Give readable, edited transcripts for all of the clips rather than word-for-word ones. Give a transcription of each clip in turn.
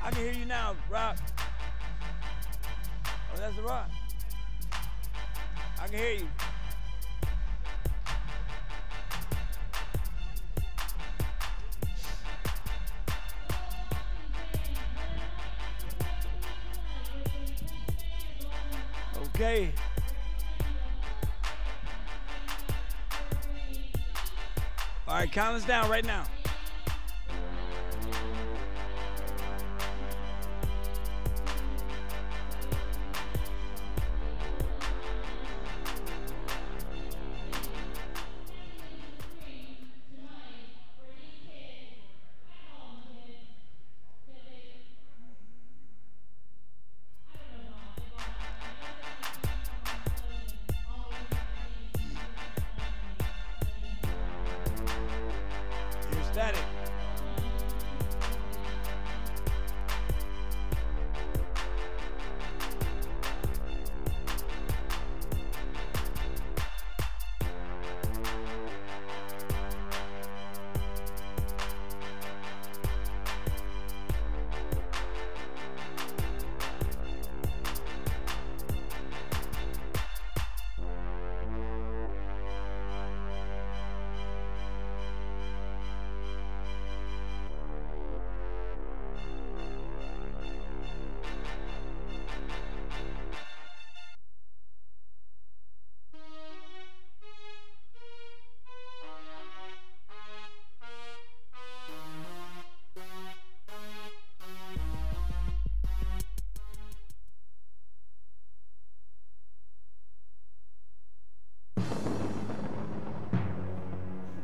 I can hear you now, Rock. Oh, that's the Rock. I can hear you. Okay. All right, count us down right now. Cvetic.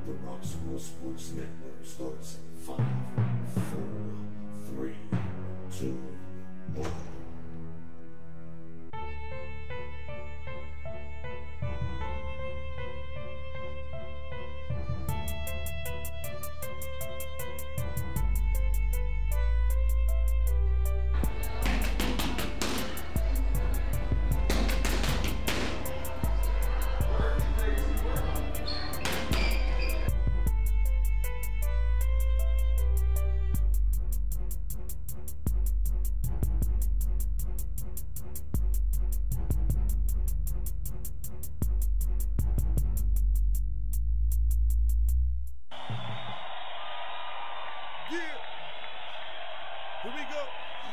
The Roxamore Sports Network starts in 5, 4, 3, 2, 1. Here we go.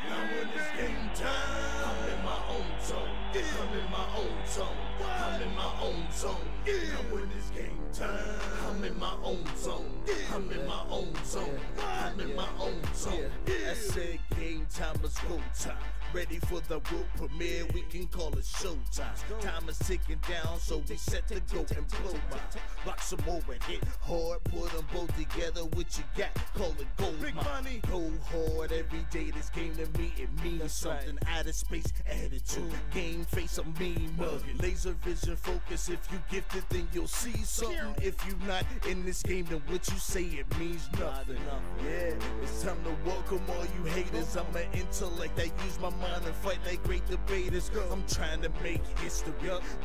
Now when it's game time, I'm in my own zone. I'm in my own zone. I'm in my own zone. Now when it's game time, I'm in my own zone. I'm in my own zone. I'm in my own zone. I said game time is go time. Ready for the world premiere, we can call it showtime. Time is ticking down, so we set to go and blow mine. Roxamore and hit hard, put them both together. What you got? Call it gold Big mine. money. Go hard every day. This game to me, it means That's something. Out of space, attitude. Game face, a mean mug. Laser vision focus. If you gifted, then you'll see something. If you not in this game, then what you say it means nothing. Yeah, it's time to welcome all you haters. I'm an intellect. I use my mind and fight like great debaters. I'm trying to make history.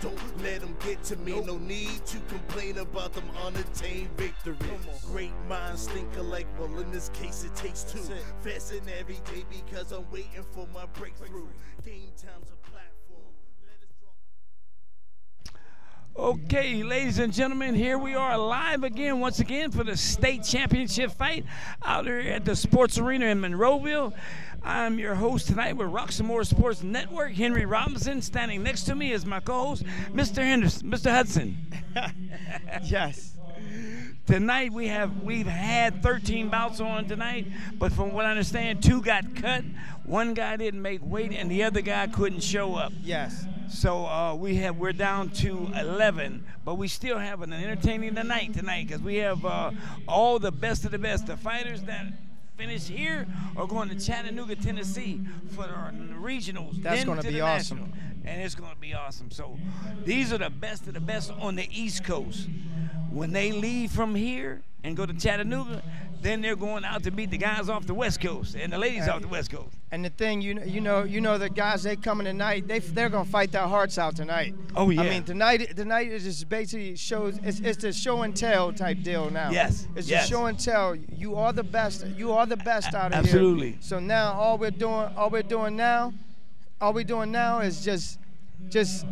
Don't let them get to me. No need to complain about them unattained victories. Great minds think alike. Well, in this case, it takes two. Fasting every day because I'm waiting for my breakthrough. Game time's a platform. Let us draw. Okay, ladies and gentlemen, here we are live again, once again, for the state championship fight out here at the sports arena in Monroeville. I'm your host tonight with Roxamore Sports Network, Henry Robinson. Standing next to me is my co-host, Mr. Henderson, Mr. Hudson. Yes. Tonight we've had 13 bouts on tonight, but from what I understand, 2 got cut. 1 guy didn't make weight, and the other guy couldn't show up. Yes. So we're down to 11, but we still have an entertaining night tonight because we have all the best of the best. The fighters that finish here are going to Chattanooga, Tennessee for our regionals. That's going to be awesome. And it's going to be awesome. So these are the best of the best on the East Coast. when they leave from here and go to Chattanooga, then they're going out to meet the guys off the West Coast and the ladies off the West Coast. And the thing, you know, the guys they coming tonight, they're gonna fight their hearts out tonight. Oh yeah. I mean, tonight is just basically shows. It's the show and tell type deal now. Yes. It's the show and tell. You are the best. You are the best out of Absolutely. here. So now all we're doing now is just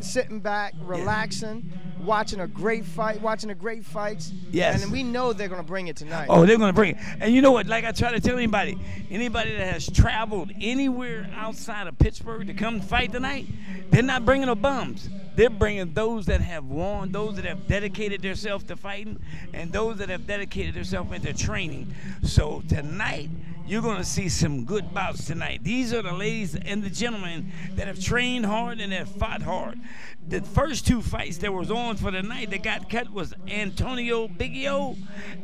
sitting back, relaxing, watching a great fights. Yes. And we know they're gonna bring it tonight. Oh, they're going to bring it. And you know what? Like I try to tell anybody that has traveled anywhere outside of Pittsburgh to come fight tonight, they're not bringing no bums. They're bringing those that have won, those that have dedicated themselves to fighting, and those that have dedicated themselves into training. So tonight, you're going to see some good bouts tonight. These are the ladies and the gentlemen that have trained hard and have fought hard. The first two fights that was on for the night that got cut was Antonio Biggio,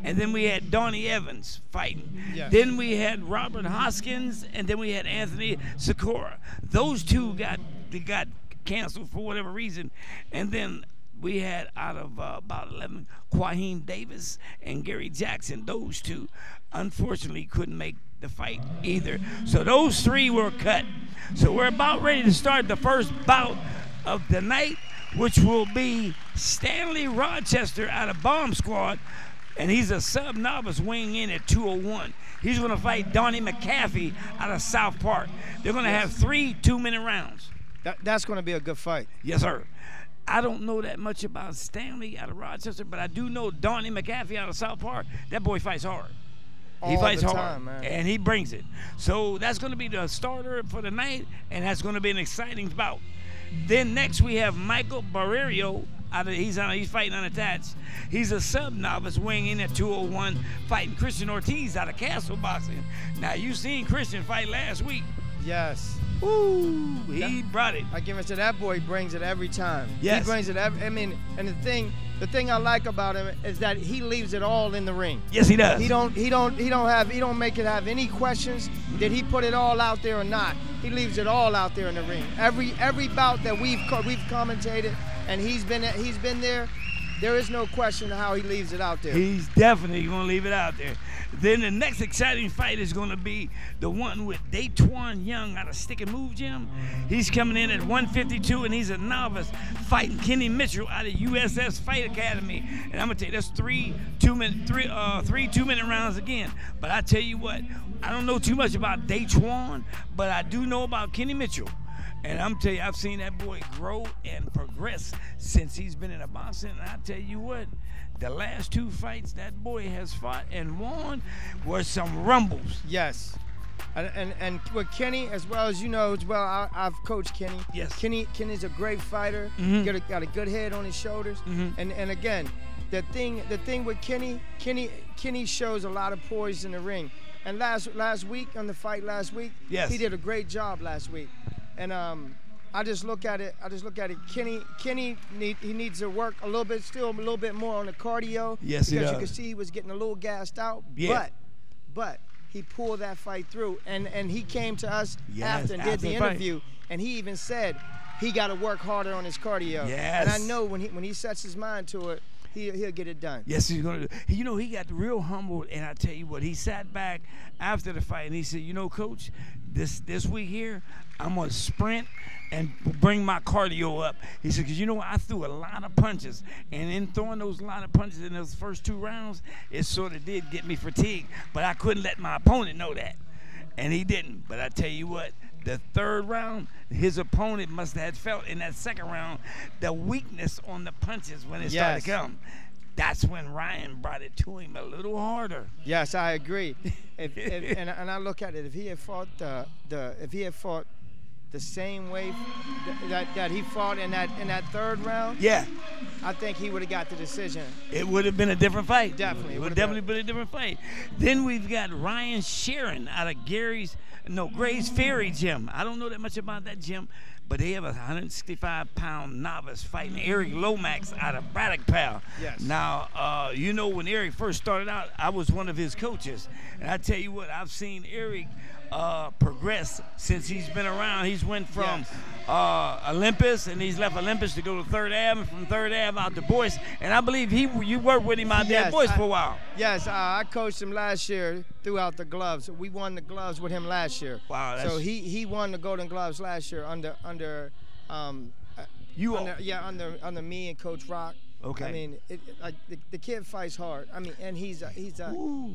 and then we had Donnie Evans fighting. Yes. Then we had Robert Hoskins, and then we had Anthony Sikora. Those two got canceled for whatever reason. And then we had out of about 11, Quaheen Davis and Gary Jackson. Those two, unfortunately, couldn't make the fight either. So those three were cut. So we're about ready to start the first bout of the night, which will be Stanley Rochester out of Bomb Squad, and he's a sub-novice weighing in at 201. He's going to fight Donnie McAfee out of South Park. They're going to have 3 2-minute rounds. That's going to be a good fight. Yes, sir. I don't know that much about Stanley out of Rochester, but I do know Donnie McAfee out of South Park. That boy fights hard. He fights hard, man. And he brings it. So that's going to be the starter for the night, and that's going to be an exciting bout. Then next we have Michael Barrerio. He's fighting unattached. He's a sub-novice weighing in at 201, fighting Christian Ortiz out of Castle Boxing. Now, you seen Christian fight last week. Yes. Ooh, he brought it. I give it to that boy. He brings it every time. Yes. He brings it every. I mean, and the thing I like about him is that he leaves it all in the ring. Yes, he does. He don't make it have any questions. Did he put it all out there or not? He leaves it all out there in the ring. Every bout that we've commentated and he's been there. There is no question how he leaves it out there. He's definitely going to leave it out there. Then the next exciting fight is going to be the one with Daytwan Young out of Stick and Move Gym. He's coming in at 152, and he's a novice fighting Kenny Mitchell out of USS Fight Academy. And I'm going to tell you, that's three 2-minute rounds again. But I tell you what, I don't know too much about Daytwan, but I do know about Kenny Mitchell. And I'm telling you, I've seen that boy grow and progress since he's been in a boxing. And I tell you what, the last 2 fights that boy has fought and won were some rumbles. Yes. And with Kenny, as well as you know, I've coached Kenny. Yes. Kenny's a great fighter. Mm-hmm. Got a good head on his shoulders. Mm-hmm. And again, the thing with Kenny shows a lot of poise in the ring. And last week on the fight last week, yes, he did a great job last week. And I just look at it. Kenny needs to work a little bit more on the cardio. Yes, he does. Because you could see he was getting a little gassed out. Yeah. But he pulled that fight through, and he came to us after and did after the interview, and he even said he got to work harder on his cardio. Yes. And I know when he sets his mind to it, he'll get it done. Yes, he's going to do it. You know, he got real humbled, and I tell you what, he sat back after the fight, and he said, you know, Coach, this week here, I'm going to sprint and bring my cardio up. He said, because you know, I threw a lot of punches, and in throwing those lot of punches in those first 2 rounds, it sort of did get me fatigued, but I couldn't let my opponent know that, and he didn't. But I tell you what, the 3rd round, his opponent must have felt in that 2nd round the weakness on the punches when it started to come. That's when Ryan brought it to him a little harder. Yes, I agree. And I look at it, if he had fought the same way that he fought in that 3rd round, yeah, I think he would have got the decision. It would have been a different fight. Definitely. It would have definitely been a different fight. Then we've got Ryan Sheeran out of Gray's Ferry Gym. I don't know that much about that gym, but they have a 165-pound novice fighting Eric Lomax out of Braddock Pal. Yes. Now, you know, when Eric first started out, I was one of his coaches. And I tell you what, I've seen Eric progress since he's been around. He's went from Olympus, and he's left Olympus to go to 3rd Ave, and from 3rd Ave out to Boyce. And I believe you worked with him out there at Boyce for a while. Yes, I coached him last year throughout the gloves. We won the gloves with him last year. Wow. So he won the Golden Gloves last year under me and Coach Rock. Okay. I mean, the kid fights hard. I mean, and he's a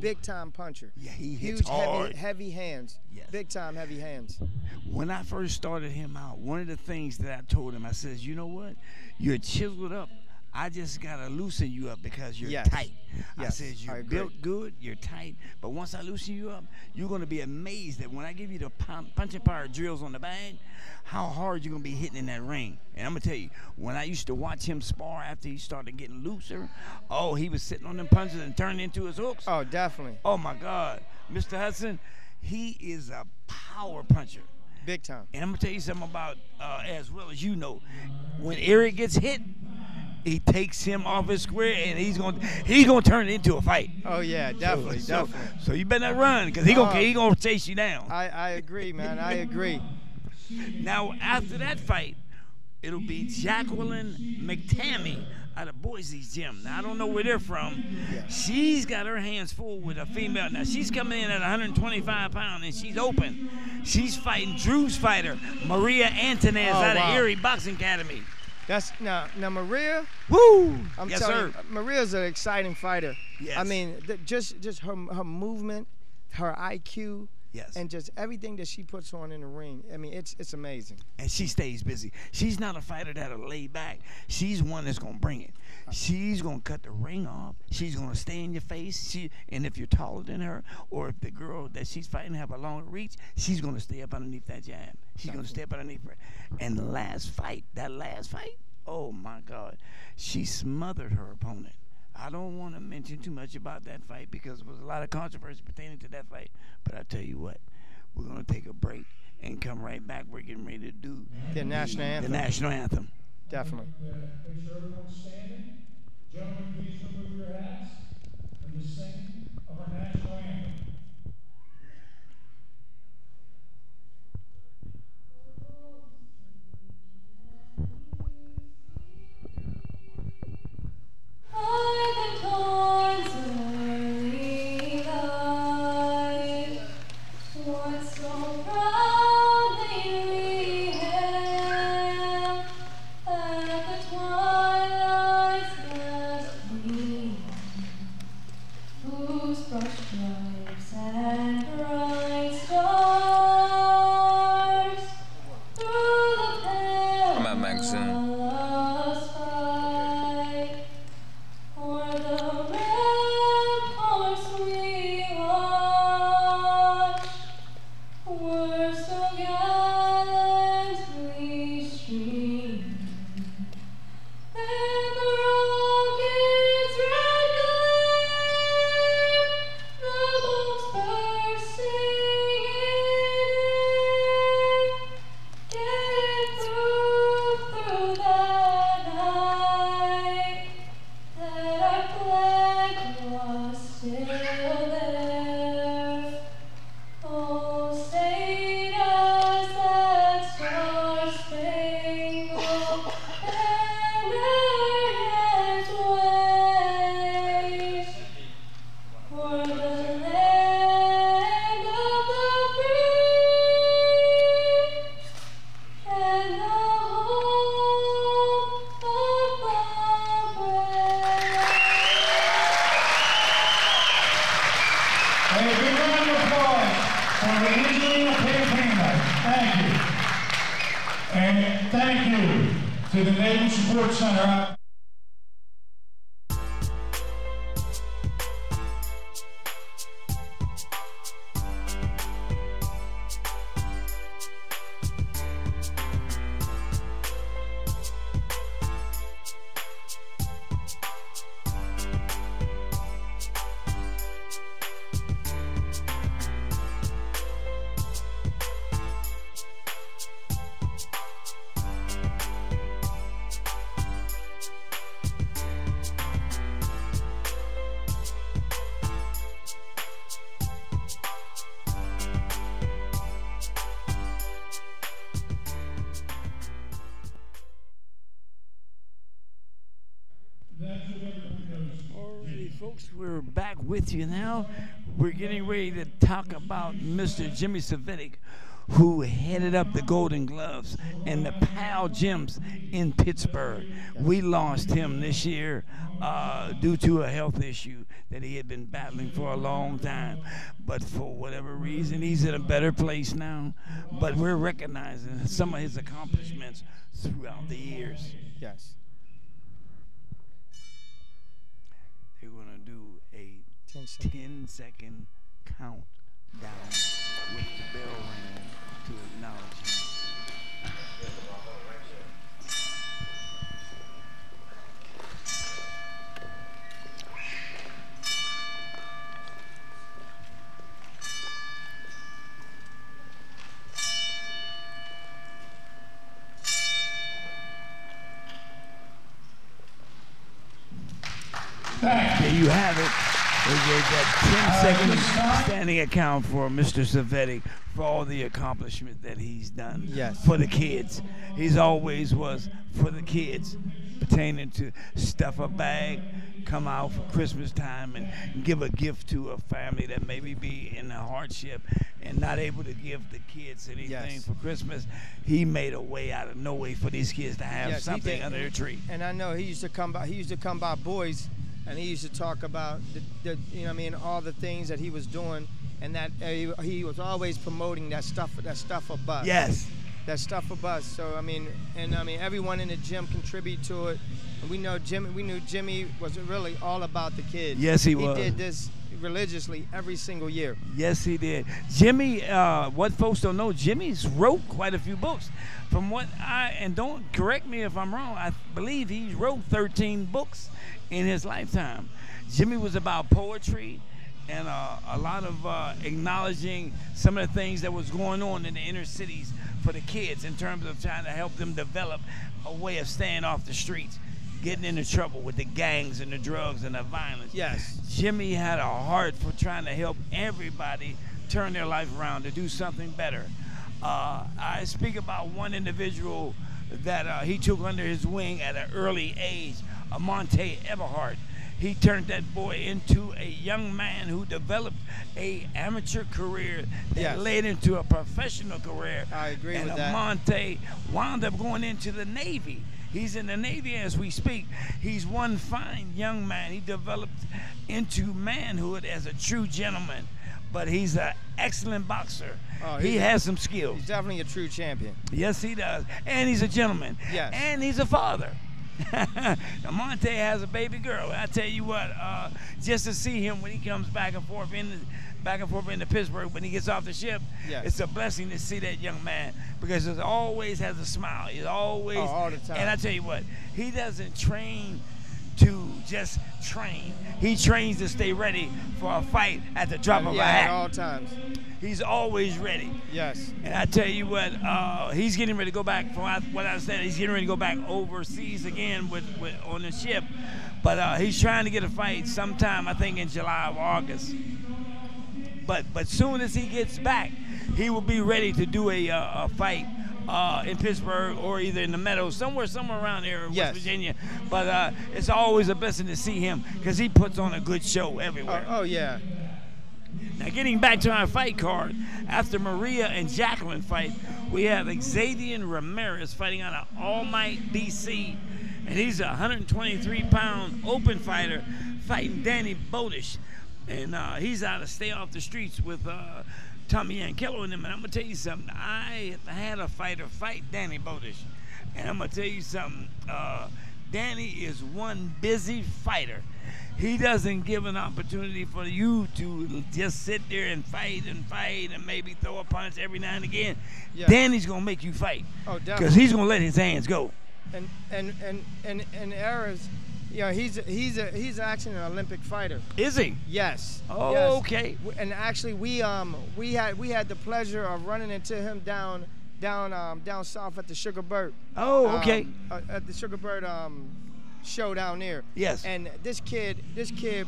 big time puncher. Yeah, he hits hard. Huge, heavy hands. Yes. Big time, heavy hands. When I first started him out, one of the things that I told him, I says, you know what? You're chiseled up. I just gotta loosen you up because you're tight. I says you're built good, you're tight, but once I loosen you up, you're gonna be amazed that when I give you the punching power drills on the bag, how hard you're gonna be hitting in that ring. And I'm gonna tell you, when I used to watch him spar after he started getting looser, oh, he was sitting on them punches and turning into his hooks. Oh, definitely. Oh my God, Mr. Hudson, he is a power puncher. Big time. And I'm gonna tell you something about, as well as you know, when Eric gets hit, he takes him off his square, and he's gonna turn it into a fight. Oh yeah, definitely, definitely. So you better not run, because he gonna chase you down. I agree, man. I agree. Now after that fight, it'll be Jacqueline McTammy out of Boise's gym. Now I don't know where they're from. Yeah. She's got her hands full with a female. Now she's coming in at 125 pounds, and she's open. She's fighting Drew's fighter, Maria Antonez out of Erie Boxing Academy. That's now Maria. Woo! I'm yes, telling sir. you, Maria's an exciting fighter. Yes. I mean, just her movement, her IQ, yes, and just everything that she puts on in the ring. I mean, it's amazing. And she stays busy. She's not a fighter that'll lay back. She's one that's gonna bring it. She's gonna cut the ring off. She's gonna stay in your face. And if you're taller than her, or if the girl that she's fighting have a longer reach, she's gonna stay up underneath that jab. She's gonna stay up underneath her. And that last fight, oh my God, she smothered her opponent. I don't want to mention too much about that fight because there was a lot of controversy pertaining to that fight. But I tell you what, we're gonna take a break and come right back. We're getting ready to do the national anthem. The national anthem. Definitely. Make sure everyone's standing. Gentlemen, please remove your hats for the singing of our national anthem. To the Naval Support Center. folks, we're back with you now. We're getting ready to talk about Mr. Jimmy Cvetic, who headed up the Golden Gloves and the PAL gyms in Pittsburgh. We lost him this year due to a health issue that he had been battling for a long time. But for whatever reason, he's in a better place now. But we're recognizing some of his accomplishments throughout the years. Yes. They're going to do a 10-second countdown with the bell ringing to acknowledge him. There you have it. We gave that 10-second standing account for Mr. Cvetic for all the accomplishment that he's done for the kids. He's always was for the kids, pertaining to stuff a bag, come out for Christmas time and give a gift to a family that maybe be in a hardship and not able to give the kids anything for Christmas. He made a way out of no way for these kids to have something under their tree. And I know he used to come by boys. And he used to talk about the you know what I mean, all the things that he was doing, and that he was always promoting that stuff for bus. Yes. That stuff for bus. So I mean, everyone in the gym contribute to it. And we knew Jimmy was really all about the kids. Yes, he was. He did this religiously every single year. Yes, he did. Jimmy, what folks don't know, Jimmy's wrote quite a few books. From what and don't correct me if I'm wrong, I believe he wrote 13 books in his lifetime. Jimmy was about poetry and a lot of acknowledging some of the things that was going on in the inner cities for the kids in terms of trying to help them develop a way of staying off the streets, getting into trouble with the gangs and the drugs and the violence. Yes. Jimmy had a heart for trying to help everybody turn their life around to do something better. I speak about one individual that he took under his wing at an early age, Monte Everhart. He turned that boy into a young man who developed a amateur career that led into a professional career. I agree with that. And Monte wound up going into the Navy. He's in the Navy as we speak. He's one fine young man. He developed into manhood as a true gentleman, but he's an excellent boxer. Oh, he has some skills. He's definitely a true champion. Yes, he does. And he's a gentleman. Yes. And he's a father. Now, Monte has a baby girl. I tell you what, just to see him when he comes back and forth into Pittsburgh, when he gets off the ship, it's a blessing to see that young man, because he always has a smile. He's always, all the time. And I tell you what, he doesn't train to just train. He trains to stay ready for a fight at the drop of a hat. At all times. He's always ready. Yes. And I tell you what, he's getting ready to go back. From what I said, he's getting ready to go back overseas again with on the ship. But he's trying to get a fight sometime, I think, in July or August. But soon as he gets back, he will be ready to do a fight in Pittsburgh or either in the Meadows, somewhere around there in West Virginia. But it's always a blessing to see him, because he puts on a good show everywhere. Oh yeah. Now, getting back to our fight card, after Maria and Jacqueline fight, we have Xavier Ramirez fighting out of All Might, D.C., and he's a 123-pound open fighter fighting Danny Bullish, and he's out to stay off the streets with Tommy Yankello and them. And I'm going to tell you something. I had a fighter fight Danny Bullish, and I'm going to tell you something. Danny is one busy fighter. He doesn't give an opportunity for you to just sit there and fight and maybe throw a punch every now and again. Yeah. Danny's gonna make you fight. Oh, definitely. Because he's gonna let his hands go. And errors, you know, he's actually an Olympic fighter. Is he? Yes. Oh, yes. Okay. And actually, we had the pleasure of running into him down south at the Sugar Bird. Oh, okay. At the Sugar Bird show down there. Yes. And this kid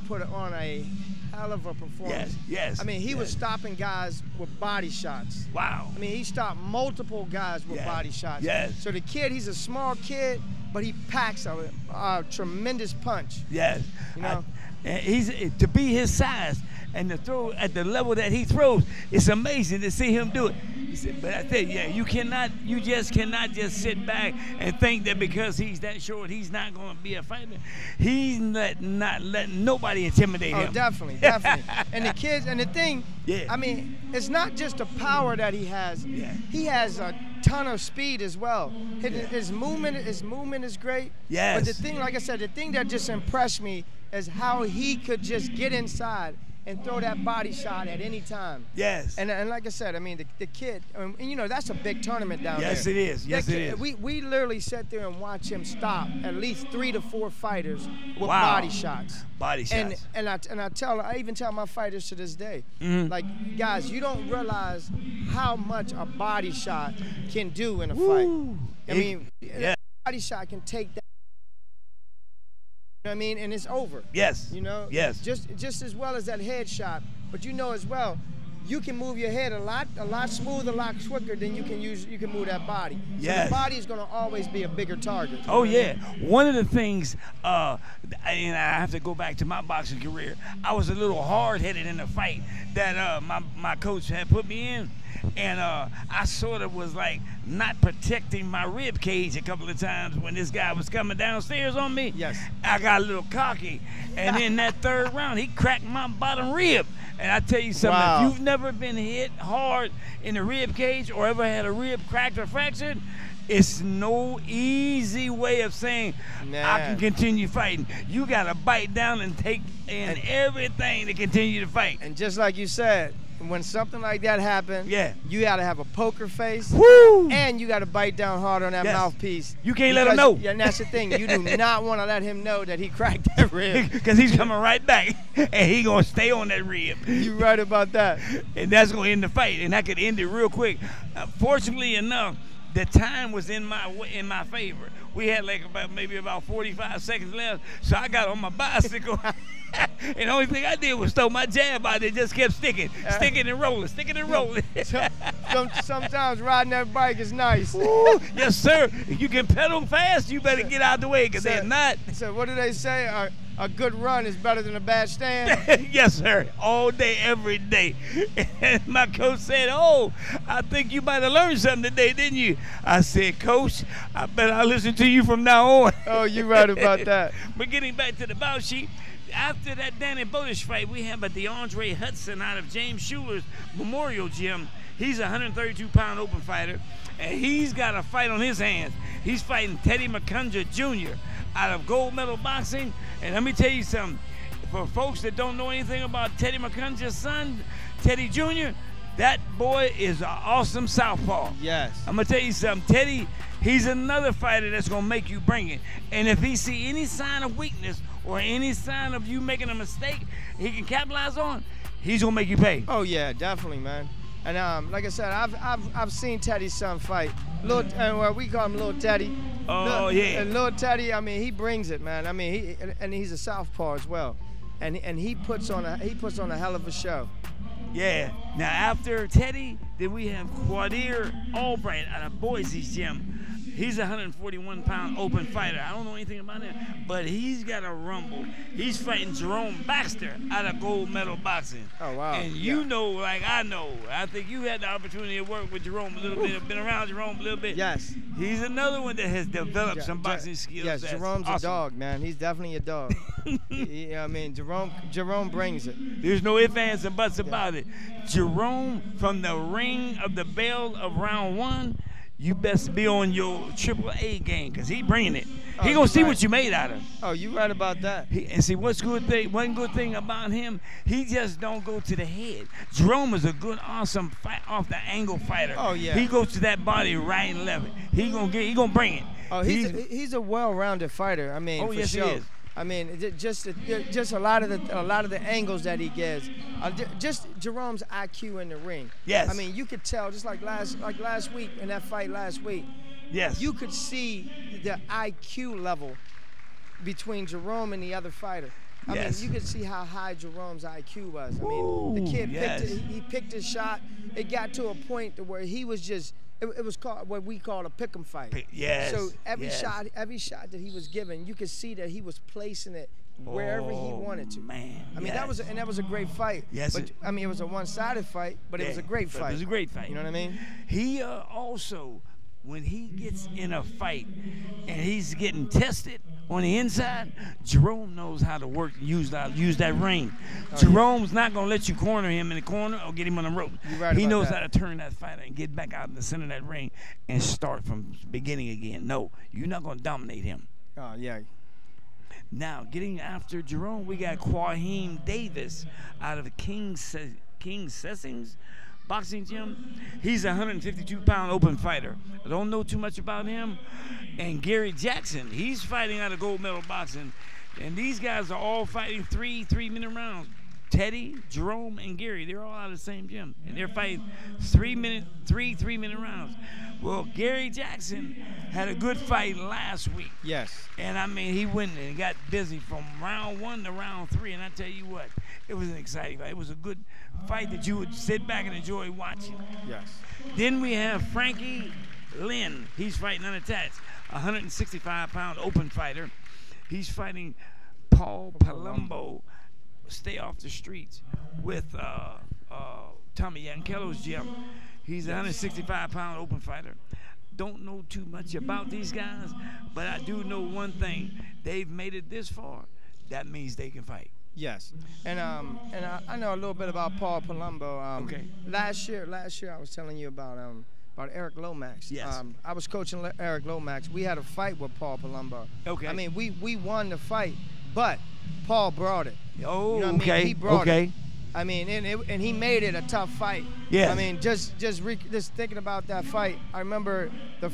put on a hell of a performance. Yes. I mean, he was stopping guys with body shots. Wow. I mean, he stopped multiple guys with body shots. Yes. So the kid, he's a small kid, but he packs a tremendous punch. Yes. You know? And he's to be his size and to throw at the level that he throws, it's amazing to see him do it. He said, but I tell you, you just cannot just sit back and think that because he's that short, he's not going to be a fighter. He's not letting nobody intimidate him. Oh, definitely. And the kids, and the thing, I mean, it's not just the power that he has. Yeah. He has a ton of speed as well. His movement is great. Yes. But the thing, like I said, the thing that just impressed me is how he could just get inside and throw that body shot at any time. Yes. And like I said, I mean, the kid, and you know, that's a big tournament down there. Yes, it is. Yes, it is. We literally sat there and watched him stop at least 3 to 4 fighters with Wow. body shots. Body shots. And I even tell my fighters to this day, like, guys, you don't realize how much a body shot can do in a fight. I mean, a body shot can take that. You know what I mean? And it's over. Yes. You know? Yes. Just as well as that head shot, but you know as well, you can move your head a lot smoother, a lot quicker than you can move that body. So Yes. the body is going to always be a bigger target. Oh yeah, one of the things, and I have to go back to my boxing career. I was a little hard-headed in the fight that my coach had put me in, and I sort of was like not protecting my rib cage a couple of times when this guy was coming downstairs on me. Yes. I got a little cocky, and in that third round, he cracked my bottom rib. And I tell you something, Wow. if you've never been hit hard in the rib cage or ever had a rib cracked or fractured, it's no easy way of saying I can continue fighting. You got to bite down and take in everything to continue to fight. And just like you said, when something like that happens, you got to have a poker face. Woo! And you got to bite down hard on that mouthpiece. You can't let him know. Yeah, and that's the thing. You do not want to let him know that he cracked that rib. Because he's coming right back, and he going to stay on that rib. You're right about that. And that's going to end the fight, and I could end it real quick. Fortunately enough, the time was in my favor. We had like maybe about 45 seconds left, so I got on my bicycle. And the only thing I did was throw my jab out there, just kept sticking and rolling. Sometimes riding that bike is nice. Ooh, yes, sir. If you can pedal fast, you better get out of the way, because if not. So what do they say? A good run is better than a bad stand? Yes, sir. All day, every day. And my coach said, oh, I think you might have learned something today, didn't you? I said, Coach, I bet I'll listen to you from now on. Oh, you're right about that. But getting back to the bout sheet, after that Danny Bullish fight, we have a DeAndre Hudson out of James Schuler's Memorial Gym. He's a 132-pound open fighter, and he's got a fight on his hands. He's fighting Teddy McKenzie Jr. out of Gold Medal Boxing. And let me tell you something. For folks that don't know anything about Teddy McKenzie's son, Teddy Jr., that boy is an awesome southpaw. Yes. I'm going to tell you something. Teddy, he's another fighter that's going to make you bring it. And if he see any sign of weakness or any sign of you making a mistake he can capitalize on, he's going to make you pay. Oh, yeah, definitely, man. And like I said, I've seen Teddy's son fight. Well, we call him Little Teddy. Oh, yeah. And Little Teddy, I mean, he brings it, man. I mean, he's a southpaw as well. And he puts on a hell of a show. Yeah. Now, after Teddy, then we have Quadir Albright out of Boise's gym. He's a 141-pound open fighter. I don't know anything about him, but he's got a rumble. He's fighting Jerome Baxter out of Gold Medal Boxing. Oh, wow. And you know, like I know, I think you had the opportunity to work with Jerome a little bit, have been around Jerome a little bit. Yes. He's another one that has developed some boxing skills. Yes, Jerome's awesome. A dog, man. He's definitely a dog. I mean, Jerome brings it. There's no ifs, ands, and buts about it. Jerome, from the ring of the bell of round 1, you best be on your AAA game, because he bringing it. He gonna see what you made out of him. Oh, you right about that. And see, one good thing about him, he just don't go to the head. Jerome is a good, awesome fight off the angle fighter. Oh, yeah. He goes to that body right and left. He gonna bring it. Oh, he's a well-rounded fighter. I mean, oh, for yes, sure. he is. I mean, just a lot of the angles that he gives. Just Jerome's IQ in the ring. Yes. I mean, you could tell, just like last week in that fight last week. Yes. You could see the IQ level between Jerome and the other fighter. I Yes. mean, you could see how high Jerome's IQ was. I mean, Ooh, the kid yes. picked it, he picked his shot. It got to a point to where he was just, it was called what we call a pick'em fight. Yes. So every yes. shot that he was given, you could see that he was placing it wherever he wanted to. Man. I mean, yes. that was a great fight. Yes, But I mean, it was a one-sided fight, but it was a great fight. It was a great fight. You know what I mean? He also, when he gets in a fight and he's getting tested on the inside, Jerome knows how to work, use that ring. Jerome's not gonna let you corner him in the corner or get him on the rope. You're right he about knows that. how to turn that fighter and get back out in the center of that ring and start from the beginning again. No, you're not gonna dominate him. Oh, yeah. Now, getting after Jerome, we got Quaheem Davis out of King Sessings Boxing Gym. He's a 152-pound open fighter. I don't know too much about him. And Gary Jackson, he's fighting out of Gold Medal Boxing. And these guys are all fighting three-minute rounds. Teddy, Jerome, and Gary, they're all out of the same gym. And they're fighting three-minute rounds. Well, Gary Jackson had a good fight last week. Yes. And, I mean, he went and got busy from round 1 to round 3. And I tell you what, it was an exciting fight. It was a good fight that you would sit back and enjoy watching. Yes. Then we have Frankie Lynn. He's fighting unattached, a 165-pound open fighter. He's fighting Paul Palumbo. Stay off the streets with Tommy Yankello's gym. He's a 165-pound open fighter. Don't know too much about these guys, but I do know one thing. They've made it this far. That means they can fight. Yes, and I know a little bit about Paul Palumbo. Okay. Last year I was telling you about Eric Lomax. Yes. I was coaching Eric Lomax. We had a fight with Paul Palumbo. Okay. I mean, we won the fight, but Paul brought it. Oh, You know what I okay. mean? He brought okay. it. I mean, and he made it a tough fight. Yes. I mean, just thinking about that fight, I remember the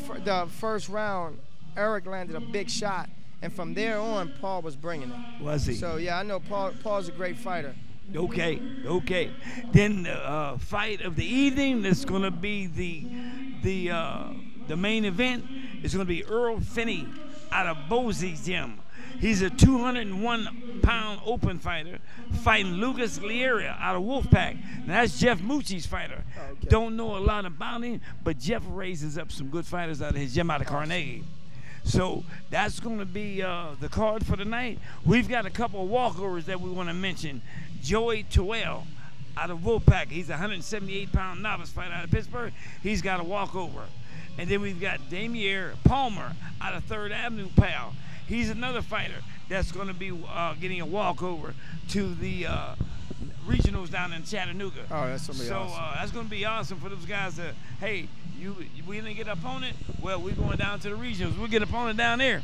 first round, Eric landed a big shot, and from there on, Paul was bringing it. Was he? So yeah, I know Paul's a great fighter. Okay, okay. Then the fight of the evening that's going to be the main event is going to be Earl Finney out of Bosey's gym. He's a 201-pound open fighter fighting Lucas Liera out of Wolfpack. Now, that's Jeff Mucci's fighter. Okay. Don't know a lot about him, but Jeff raises up some good fighters out of his gym out of Carnegie. So that's going to be the card for tonight. We've got a couple of walkovers that we want to mention. Joey Terrell out of Wolfpack. He's a 178-pound novice fighter out of Pittsburgh. He's got a walkover. And then we've got Damier Palmer out of 3rd Avenue Pal. He's another fighter that's going to be getting a walkover to the regionals down in Chattanooga. Oh, that's going to be awesome. So that's going to be awesome for those guys that, hey, we didn't get an opponent? Well, we're going down to the regionals. We'll get an opponent down there.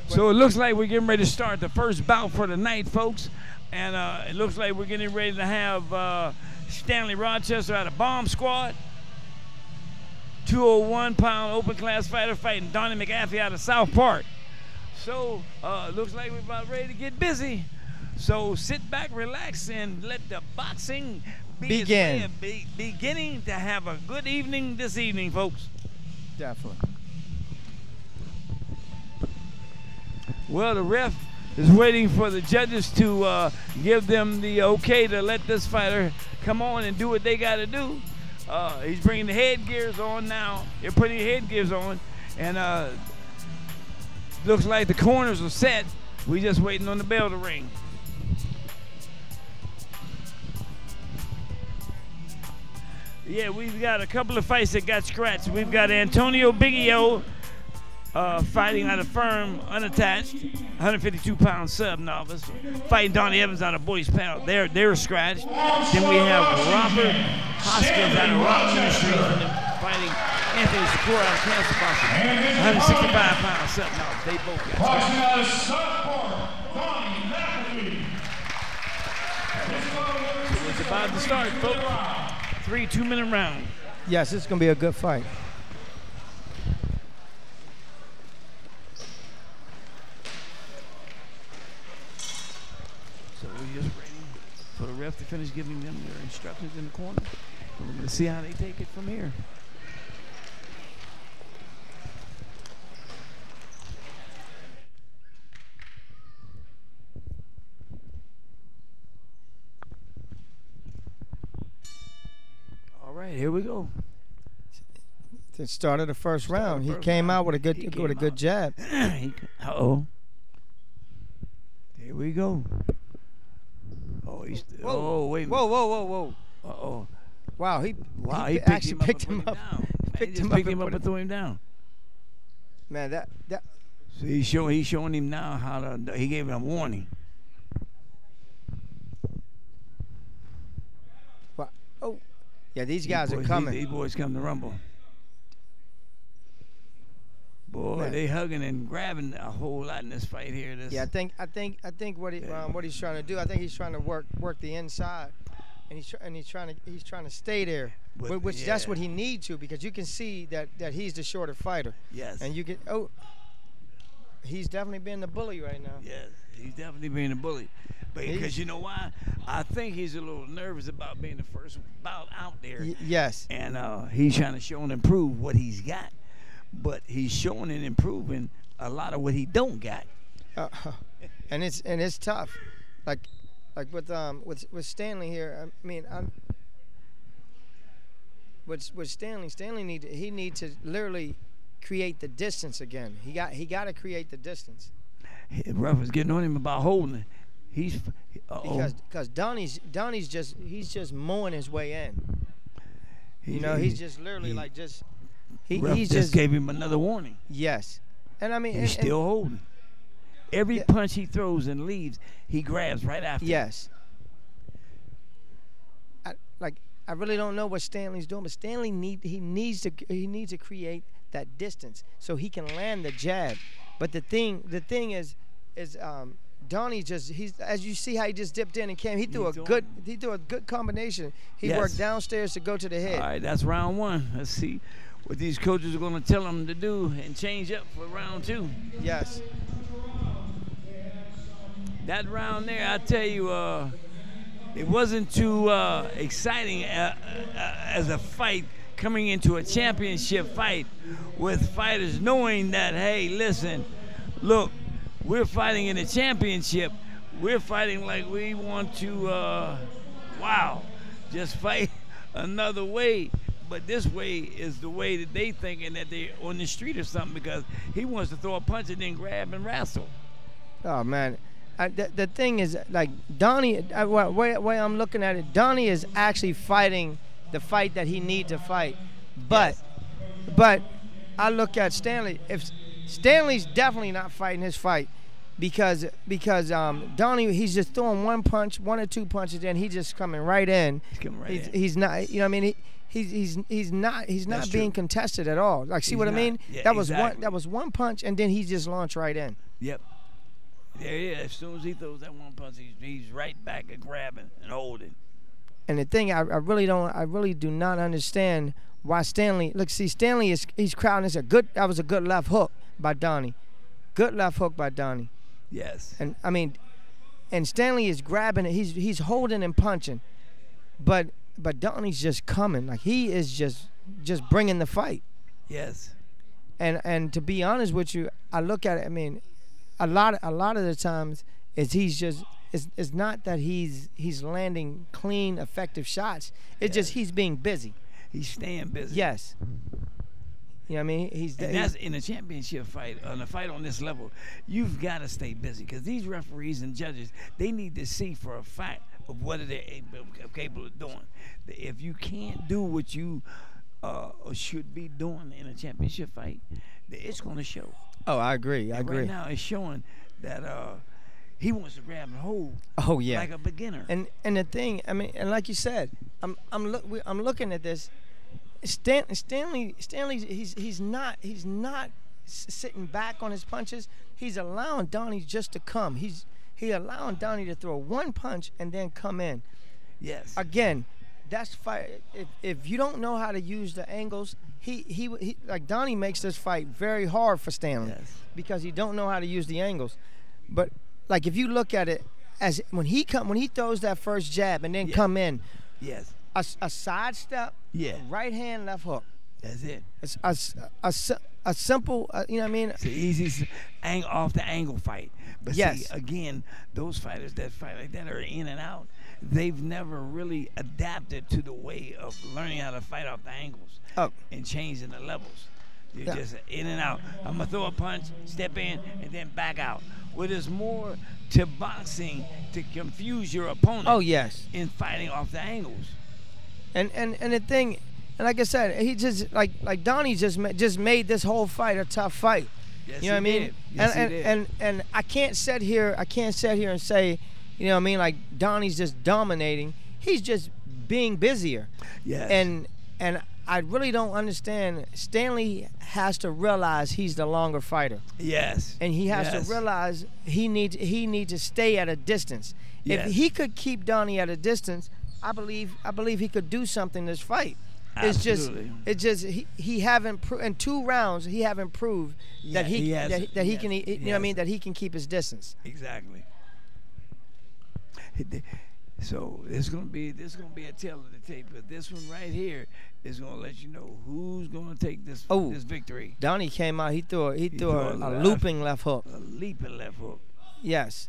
So it looks like we're getting ready to start the first bout for the night, folks. And it looks like we're getting ready to have Stanley Rochester out of Bomb Squad. 201-pound open class fighter fighting Donnie McAfee out of South Park. So looks like we're about ready to get busy. So sit back, relax, and let the boxing begin. Beginning to have a good evening this evening, folks. Definitely. Well, the ref is waiting for the judges to give them the okay to let this fighter come on and do what they got to do. He's bringing the headgears on now. They're putting the headgears on, and looks like the corners are set. We're just waiting on the bell to ring. Yeah, we've got a couple of fights that got scratched. We've got Antonio Biggio fighting out of Firm, unattached, 152-pound sub novice, fighting Donnie Evans out of Boys Pal. They're scratched. Then we have Robert Hoskins out of Rock Ministries fighting Anthony Sakura out of Kansas Boxing, 165-pound sub novice. They both got Boxing scratched. out of Southport, Donnie McAfee. So it's about to start, folks. 3 2-minute round. Yes, it's going to be a good fight. So we're just waiting for the ref to finish giving them their instructions in the corner. And we're going to see how they take it from here. Here we go. It started the first round. He came out with a good jab. Uh-oh. Here we go. Oh, he's Whoa. Wait a minute. Whoa. Uh-oh. Wow, he actually picked him up. Picked him up and threw him down. Man, that So he's showing him now how to. He gave him a warning. wow. Oh. Yeah, these guys are coming. These boys come to rumble. Boy, Man. they hugging and grabbing a whole lot in this fight here. Yeah, I think what he's trying to do. I think he's trying to work the inside, and he's trying to stay there. Which that's what he needs to, because you can see that he's the shorter fighter. Yes. And you can he's definitely being the bully right now. Yes, he's definitely being a bully. But because you know why? I think he's a little nervous about being the first bout out there. Yes. And he's trying to show and improve what he's got. But he's showing and improving a lot of what he don't got. And it's tough. Like with Stanley here. I mean, with Stanley needs to literally create the distance again. He got to create the distance. Ruff is getting on him about holding it. Because Donnie's just mowing his way in. He's just literally he just gave him another warning. Yes. And I mean, he's still holding. Every punch he throws and leaves, he grabs right after. Yes. I really don't know what Stanley's doing, but Stanley needs to create that distance so he can land the jab. But the thing is Donnie as you see how he just dipped in and came. He threw a good combination. He worked downstairs to go to the head. All right, that's round one. Let's see what these coaches are going to tell him to do and change up for round two. Yes. That round there, I tell you, it wasn't too exciting as a fight coming into a championship fight with fighters knowing that, hey, listen, look, we're fighting in a championship. We're fighting like we want to, just fight another way. But this way is the way that they thinking that they're on the street or something, because he wants to throw a punch and then grab and wrestle. Oh, man. The thing is, like, Donnie, way I'm looking at it, Donnie is actually fighting the fight that he needs to fight. But I look at Stanley. If Stanley's definitely not fighting his fight, because Donnie, he's just throwing one or two punches, and he's just coming right in. He's coming right in. He's not, you know what I mean? He's not being contested at all. Like, see what I mean? Yeah, that was one punch, and then he just launched right in. Yep. Yeah. As soon as he throws that one punch, he's right back and grabbing and holding. And the thing I really do not understand why Stanley. Look, see, Stanley he's crowding. That was a good left hook by Donnie. Good left hook by Donnie. Yes. And I mean, and Stanley is grabbing it. He's holding and punching, but Donnie's just coming. Like, he is just bringing the fight. Yes. And to be honest with you, I look at it. I mean, a lot of the times it's not that he's landing clean, effective shots. It's just he's being busy. He's staying busy. Yes. You know what I mean? That's in a championship fight, on a fight on this level, you've got to stay busy, because these referees and judges, they need to see for a fact of what they're capable of doing. If you can't do what you should be doing in a championship fight, it's going to show. Oh, I agree. I agree. Right now, it's showing that he wants to grab and hold. Oh, yeah. Like a beginner. And the thing, I mean, and like you said, I'm looking at this. Stanley, he's not sitting back on his punches. He's allowing Donnie just to come. He's allowing Donnie to throw one punch and then come in. Yes. Again, that's fight. If you don't know how to use the angles, he like Donnie makes this fight very hard for Stanley. Yes. Because he don't know how to use the angles. But like, if you look at it as when he throws that first jab and then come in. Yes. A sidestep, right hand, left hook. That's it. It's a simple, you know what I mean? It's an easy off the angle fight. But yes. see, again, those fighters that fight like that are in and out. they've never really adapted to the way of learning how to fight off the angles and changing the levels. You're just in and out. I'm going to throw a punch, step in, and then back out. Well, there's more to boxing to confuse your opponent. Oh, yes. In fighting off the angles. And the thing, and like I said, he just like Donnie just made this whole fight a tough fight. Yes, you know what I mean? Did. Yes, he did. And I can't sit here and say, you know what I mean, like Donnie's just dominating. He's just being busier. Yes. And I really don't understand. Stanley has to realize he's the longer fighter. Yes. And he has to realize he needs to stay at a distance. Yes. If he could keep Donnie at a distance, I believe he could do something this fight. Absolutely. It's just he haven't in 2 rounds he haven't proved that he can you know what I mean, that he can keep his distance. Exactly. So it's gonna be a tale of the tape, but this one right here is gonna let you know who's gonna take this victory. Donnie came out. He threw a looping left hook. A leaping left hook. Yes.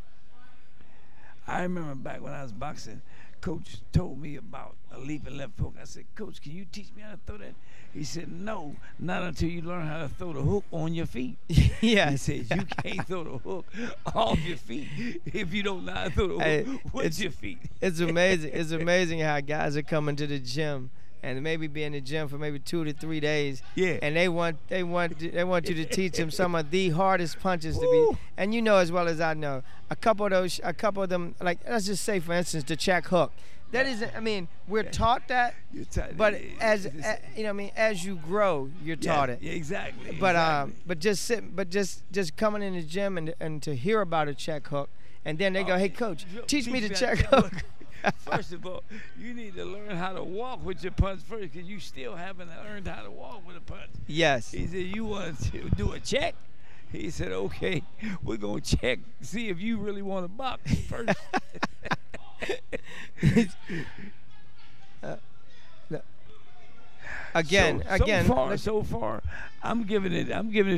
I remember back when I was boxing, Coach told me about a leaping left hook. I said, Coach, can you teach me how to throw that? He said, no, not until you learn how to throw the hook on your feet. Yeah. He said, you can't throw the hook off your feet if you don't know how to throw the hook with your feet. It's amazing. It's amazing how guys are coming to the gym and maybe be in the gym for maybe 2 to 3 days. Yeah. And they want you to teach them some of the hardest punches to be. And you know as well as I know, a couple of them, like let's just say for instance the check hook. That isn't. I mean, we're taught that, but as you know, what I mean, as you grow, you're taught it. Exactly. But just coming in the gym and to hear about a check hook, and then they go, hey coach, teach me the check hook. First of all, you need to learn how to walk with your punch first, because you still haven't learned how to walk with a punch. Yes. He said, you want to do a check? He said, okay, we're going to check, see if you really want to box first. So far, I'm giving it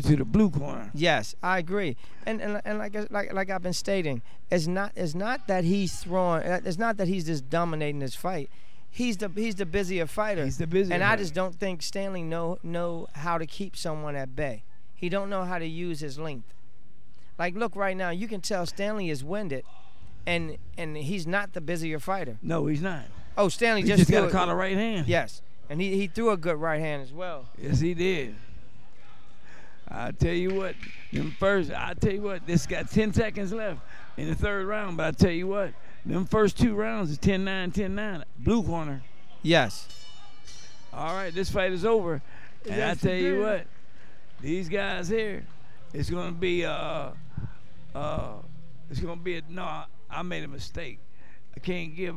to the blue corner. Yes, I agree. And like I've been stating, it's not that he's throwing. It's not that he's just dominating this fight. He's the busier fighter. He's the busier. And I just don't think Stanley know how to keep someone at bay. He don't know how to use his length. Like look right now, you can tell Stanley is winded. And he's not the busier fighter. No, he's not. Oh, Stanley he just got to call a right hand. Yes, and he threw a good right hand as well. Yes, he did. I tell you what, this got 10 seconds left in the 3rd round, but I tell you what, them first 2 rounds is 10-9, 10-9. Blue corner. Yes. All right, this fight is over. And Yes, I tell you what, these guys here, it's going to be I made a mistake. I can't give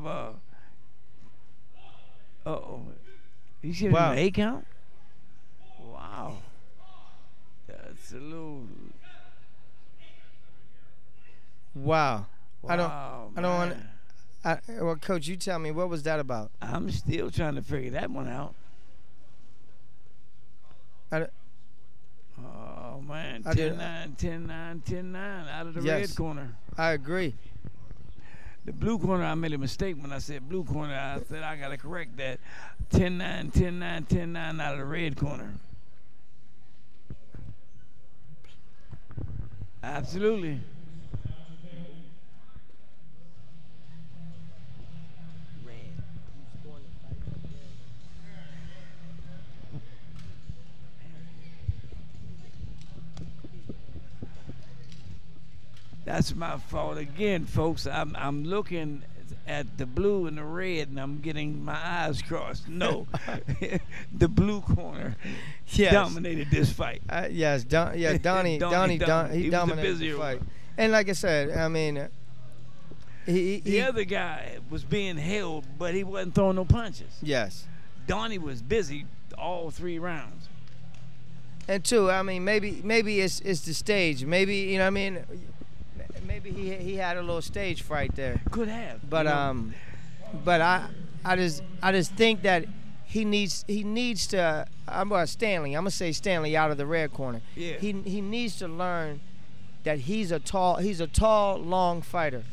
He's giving him an 8 count? Wow. That's a little. Wow. I don't want. Well, Coach, you tell me, what was that about? I'm still trying to figure that one out. Oh man, 10-9, 10-9, 10-9 out of the red corner. I agree. The blue corner, I made a mistake when I said blue corner. I said I got to correct that. 10-9, 10-9, 10-9 out of the red corner. Absolutely. That's my fault again, folks. I'm looking at the blue and the red, and I'm getting my eyes crossed. No, the blue corner dominated this fight. Donnie dominated the fight. And like I said, I mean, the other guy was being held, but he wasn't throwing no punches. Yes. Donnie was busy all 3 rounds. And 2, I mean, maybe it's the stage. Maybe, you know what I mean. Maybe he had a little stage fright there. Could have. But I just think that he needs to. Stanley. I'm gonna say Stanley out of the red corner. Yeah. He needs to learn that he's a tall, long fighter.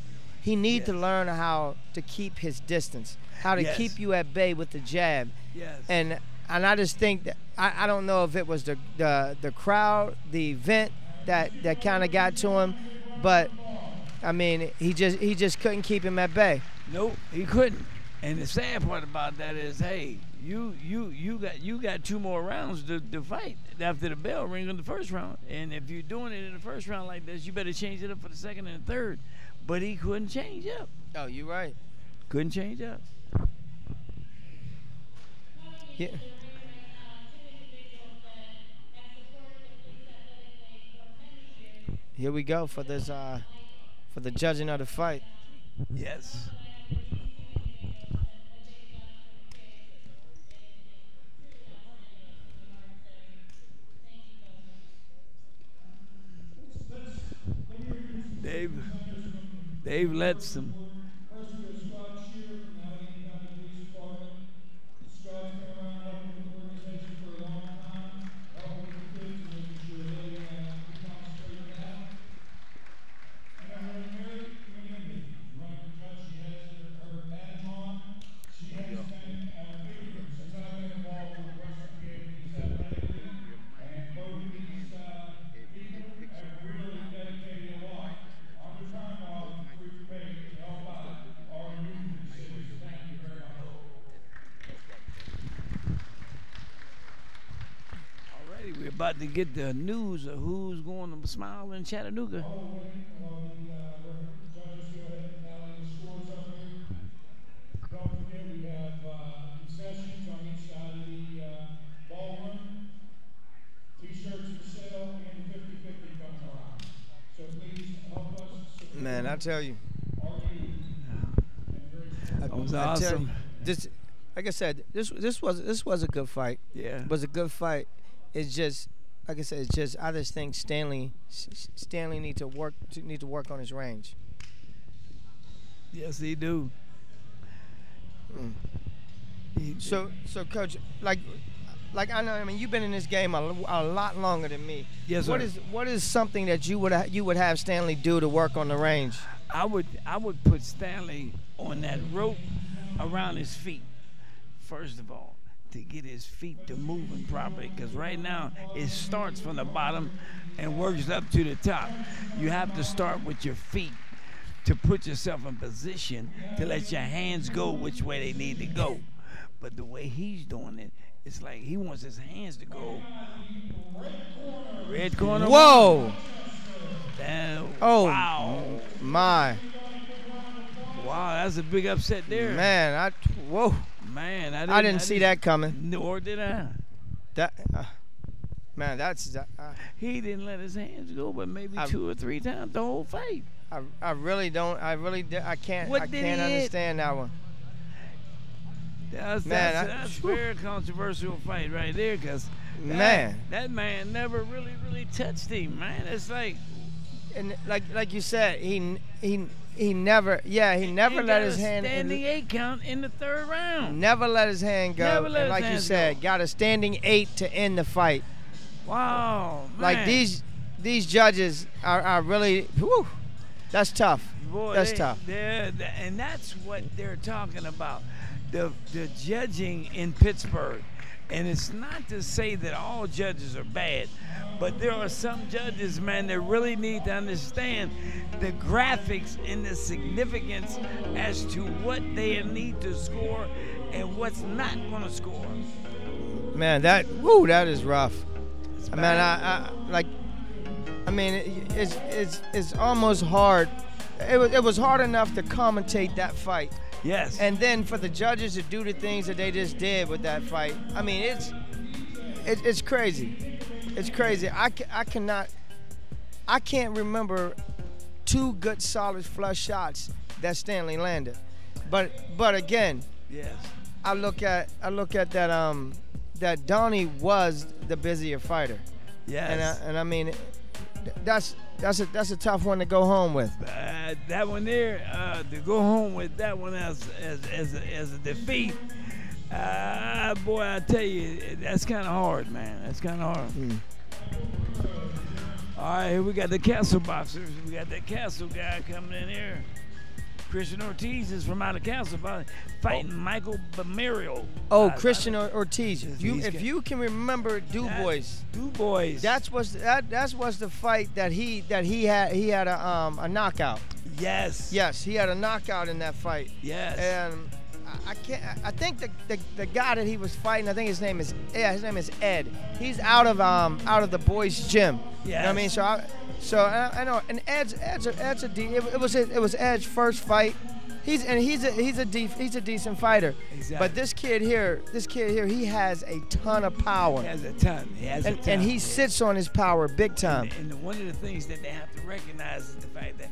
He needs to learn how to keep his distance, how to Yes. keep you at bay with the jab. Yes. And I just think that I don't know if it was the crowd, the event that kind of got to him, but I mean he just couldn't keep him at bay. Nope, he couldn't. And the sad part about that is, hey, you got 2 more rounds to fight after the bell ring in the first round. And if you're doing it in the first round like this, you better change it up for the second and the third. But he couldn't change up. Oh, you're right. Couldn't change up. Yeah. Here we go for this for the judging of the fight. Yes. They've let some. First we go Scott Sheeran from the Allegheny County Police Department. Scott's been around helping with the organization for a long time, helping with the kids and making sure they become straight now. And then McKenzie, running for judge, she has her badge on. She has been figuring since I've been involved with Western Games athletically, and both of these people have really dedicated a lot. On the time off, free pay to help out our youth and cities. Thank you very much. Alrighty, we're about to get the news of who's going to Smile in Chattanooga. While the judges go ahead and tally the scores up here. Don't forget we have concessions on each side of the ballroom. T-shirts for sale and the 50-50 coming around. So please help us support Man, I tell you, our youth. That was I tell awesome. you, this, like I said, this was a good fight. Yeah. It was a good fight. It's just, like I said, I just think Stanley need to work on his range. Yes, he do. So coach, like I know, I mean, you've been in this game a lot longer than me. Yes, sir. What is something that you would have Stanley do to work on the range? I would put Stanley on that rope around his feet, first of all, to get his feet to moving properly. Because right now it starts from the bottom and works up to the top. You have to start with your feet to put yourself in position to let your hands go which way they need to go. But the way he's doing it, it's like he wants his hands to go. Red corner. Whoa! Damn. Oh, wow. my. Wow, that's a big upset there. Man, whoa. Man, I didn't see that coming. Nor did I. That, man, that's. He didn't let his hands go, but maybe 2 or 3 times the whole fight. I really don't. I can't. What I did can't he hit? understand that one. That's a very controversial fight right there, because that man never really touched him, man. It's like, and like you said, he never let his hand. Standing 8 count in the 3rd round. Never let his hand go. Never let and his like you hands said, go. got a standing 8 to end the fight. Wow, man. Like these judges are really. Whew, that's tough. Boy, that's tough. And that's what they're talking about. The judging in Pittsburgh. And it's not to say that all judges are bad, but there are some judges, man, that really need to understand the graphics and the significance as to what they need to score and what's not going to score. Man, that is rough. It's almost hard. It was hard enough to commentate that fight. Yes. And then for the judges to do the things that they just did with that fight, I mean, it's crazy. It's crazy. I can't remember 2 good solid flush shots that Stanley landed. But again, yes. I look at that that Donnie was the busier fighter. Yes. And I mean, that's a tough one to go home with. That one there, to go home with that one as a defeat, boy, I tell you, that's kind of hard, man. That's kind of hard. All right, here we got the Castle boxers. We got that Castle guy coming in here. Christian Ortiz is from out of Castle, fighting Michael Romero. Oh, Christian Ortiz. He's If you can remember Du Bois, that was the fight that he had a knockout. Yes. Yes, he had a knockout in that fight. Yes. And I think the guy that he was fighting, I think his name is Ed. He's out of the boys' gym. Yes. You know what I mean? So I know, and Ed's it was Ed's first fight. He's a decent fighter. Exactly. But this kid here, he has a ton of power. He has a ton. And he sits on his power big time. And one of the things that they have to recognize is the fact that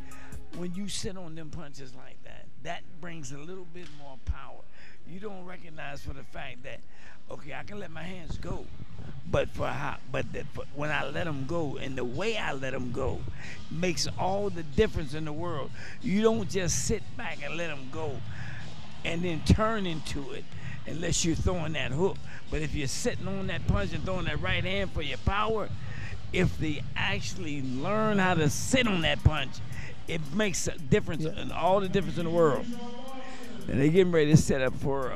when you sit on them punches like that, that brings a little bit more power. You don't recognize for the fact that, okay, I can let my hands go, but when I let them go and the way I let them go makes all the difference in the world. You don't just sit back and let them go and then turn into it unless you're throwing that hook. But if you're sitting on that punch and throwing that right hand for your power, if they actually learn how to sit on that punch, it makes a difference in all the difference in the world. And they're getting ready to set up for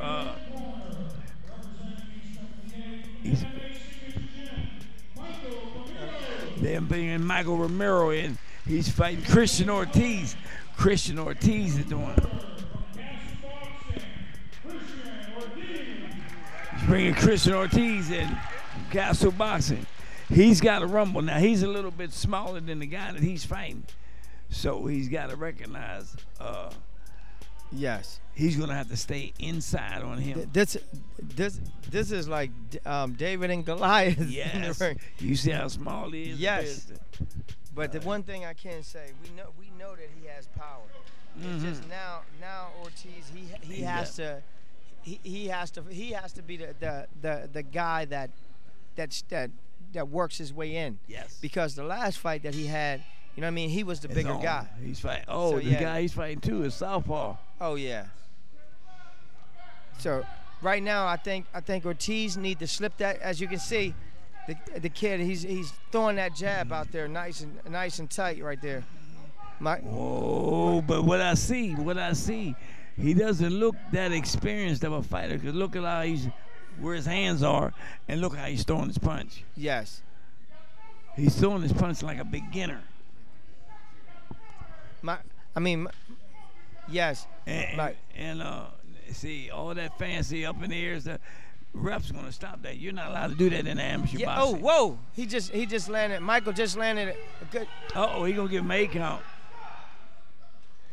they're bringing Michael Romero in. He's fighting Christian Ortiz. Christian Ortiz is doing it. He's bringing Christian Ortiz in. Castle Boxing. He's got a rumble. Now, he's a little bit smaller than the guy that he's fighting. So he's got to recognize yes. He's going to have to stay inside on him. This is like David and Goliath. Yes. In the ring. You see how small he is? Yes. But the one thing I can say, we know that he has power. It's just now Ortiz he has to be the guy that works his way in. Yes. Because the last fight that he had, you know what I mean, he was the bigger guy. He's fighting. Oh, so, the guy he's fighting too is southpaw. Oh yeah. So right now I think Ortiz need to slip that. As you can see, the kid he's throwing that jab out there nice and tight right there. Oh, but what I see, he doesn't look that experienced of a fighter. Cause look at how where his hands are, and look how he's throwing his punch. Yes. He's throwing his punch like a beginner. Yes. And see, all that fancy up in the air, the ref's gonna stop that. You're not allowed to do that in amateur boxing. Oh, whoa! He just landed. Michael just landed a good. Oh, he gonna give him a count.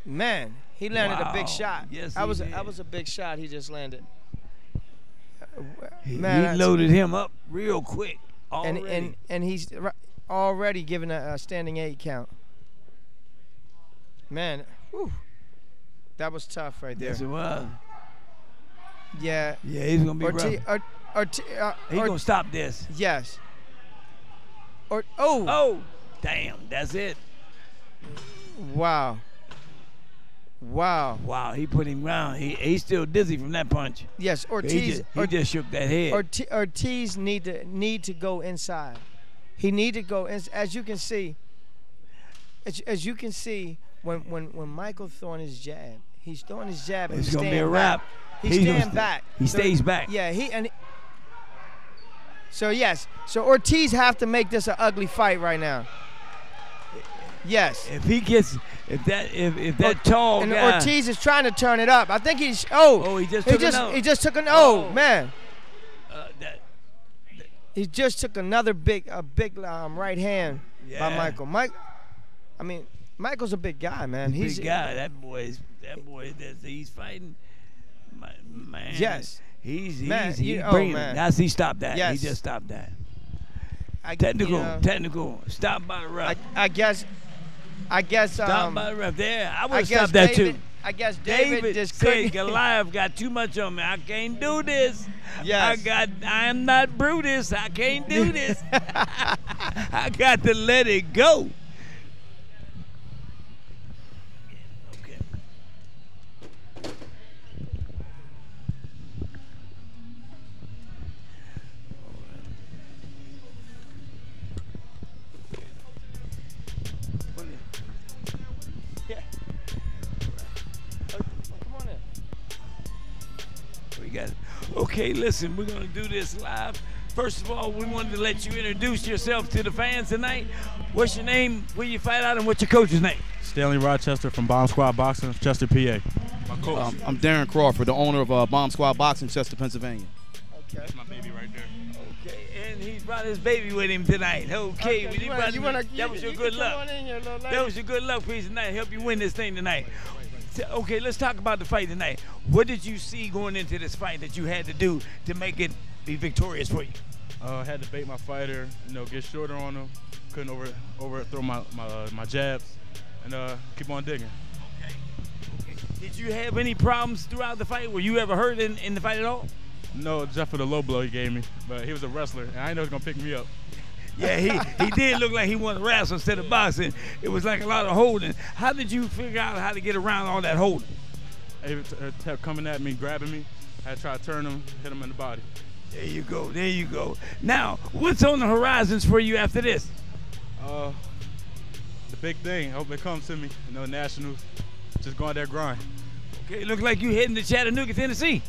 Man, he landed a big shot. Yes, that was a big shot. He just landed. He loaded him up real quick. Already. And he's already given a standing 8 count. Man, whew, that was tough right there. Yes, it was. Yeah. Yeah, he's gonna be rough. He's gonna stop this. Yes. Oh, damn, that's it. Wow. He put him down. He's still dizzy from that punch. Yes, Ortiz. He just shook that head. Ortiz need to go inside. He need to go as you can see. As you can see, when Michael throwing his jab, he's throwing his jab. It's gonna be a wrap. He's staying back. He stays back. Yeah, So Ortiz have to make this an ugly fight right now. Yes. If that tall and guy. Ortiz is trying to turn it up. I think he just took an man. He just took another big right hand by Michael. Michael's a big guy, man. He's a big guy. That boy he's fighting. Man. Yes. He's man. bringing it. That's he stopped that. Yes. He just stopped that. Technical. Stop by the ref. I guess. Stop by the ref. There, I would stop that too. I guess David just said Goliath got too much on me. I can't do this. Yes. I am not Brutus. I can't do this. I got to let it go. got it. Okay, listen, we're going to do this live. First of all, we wanted to let you introduce yourself to the fans tonight. What's your name, where you fight out, and what's your coach's name? Stanley Rochester from Bomb Squad Boxing, Chester, PA. My coach. I'm Darren Crawford, the owner of Bomb Squad Boxing, Chester, Pennsylvania. Okay. That's my baby right there. Okay, and he brought his baby with him tonight. Okay, that was your good luck. That was your good luck piece tonight. Help you win this thing tonight. Okay, let's talk about the fight tonight. What did you see going into this fight that you had to do to make it be victorious for you? I had to bait my fighter, get shorter on him. Couldn't overthrow my jabs, and keep on digging. Okay. Did you have any problems throughout the fight? Were you ever hurt in the fight at all? No, except for the low blow he gave me. But he was a wrestler, and I didn't know he was gonna pick me up. Yeah, he did look like he wanted to wrestle instead of boxing. It was like a lot of holding. How did you figure out how to get around all that holding? He kept coming at me, grabbing me. I had to try to turn him, hit him in the body. There you go, there you go. Now, what's on the horizons for you after this? The big thing, I hope it comes to me, nationals, just go out there grind. Okay, look like you heading to Chattanooga, Tennessee.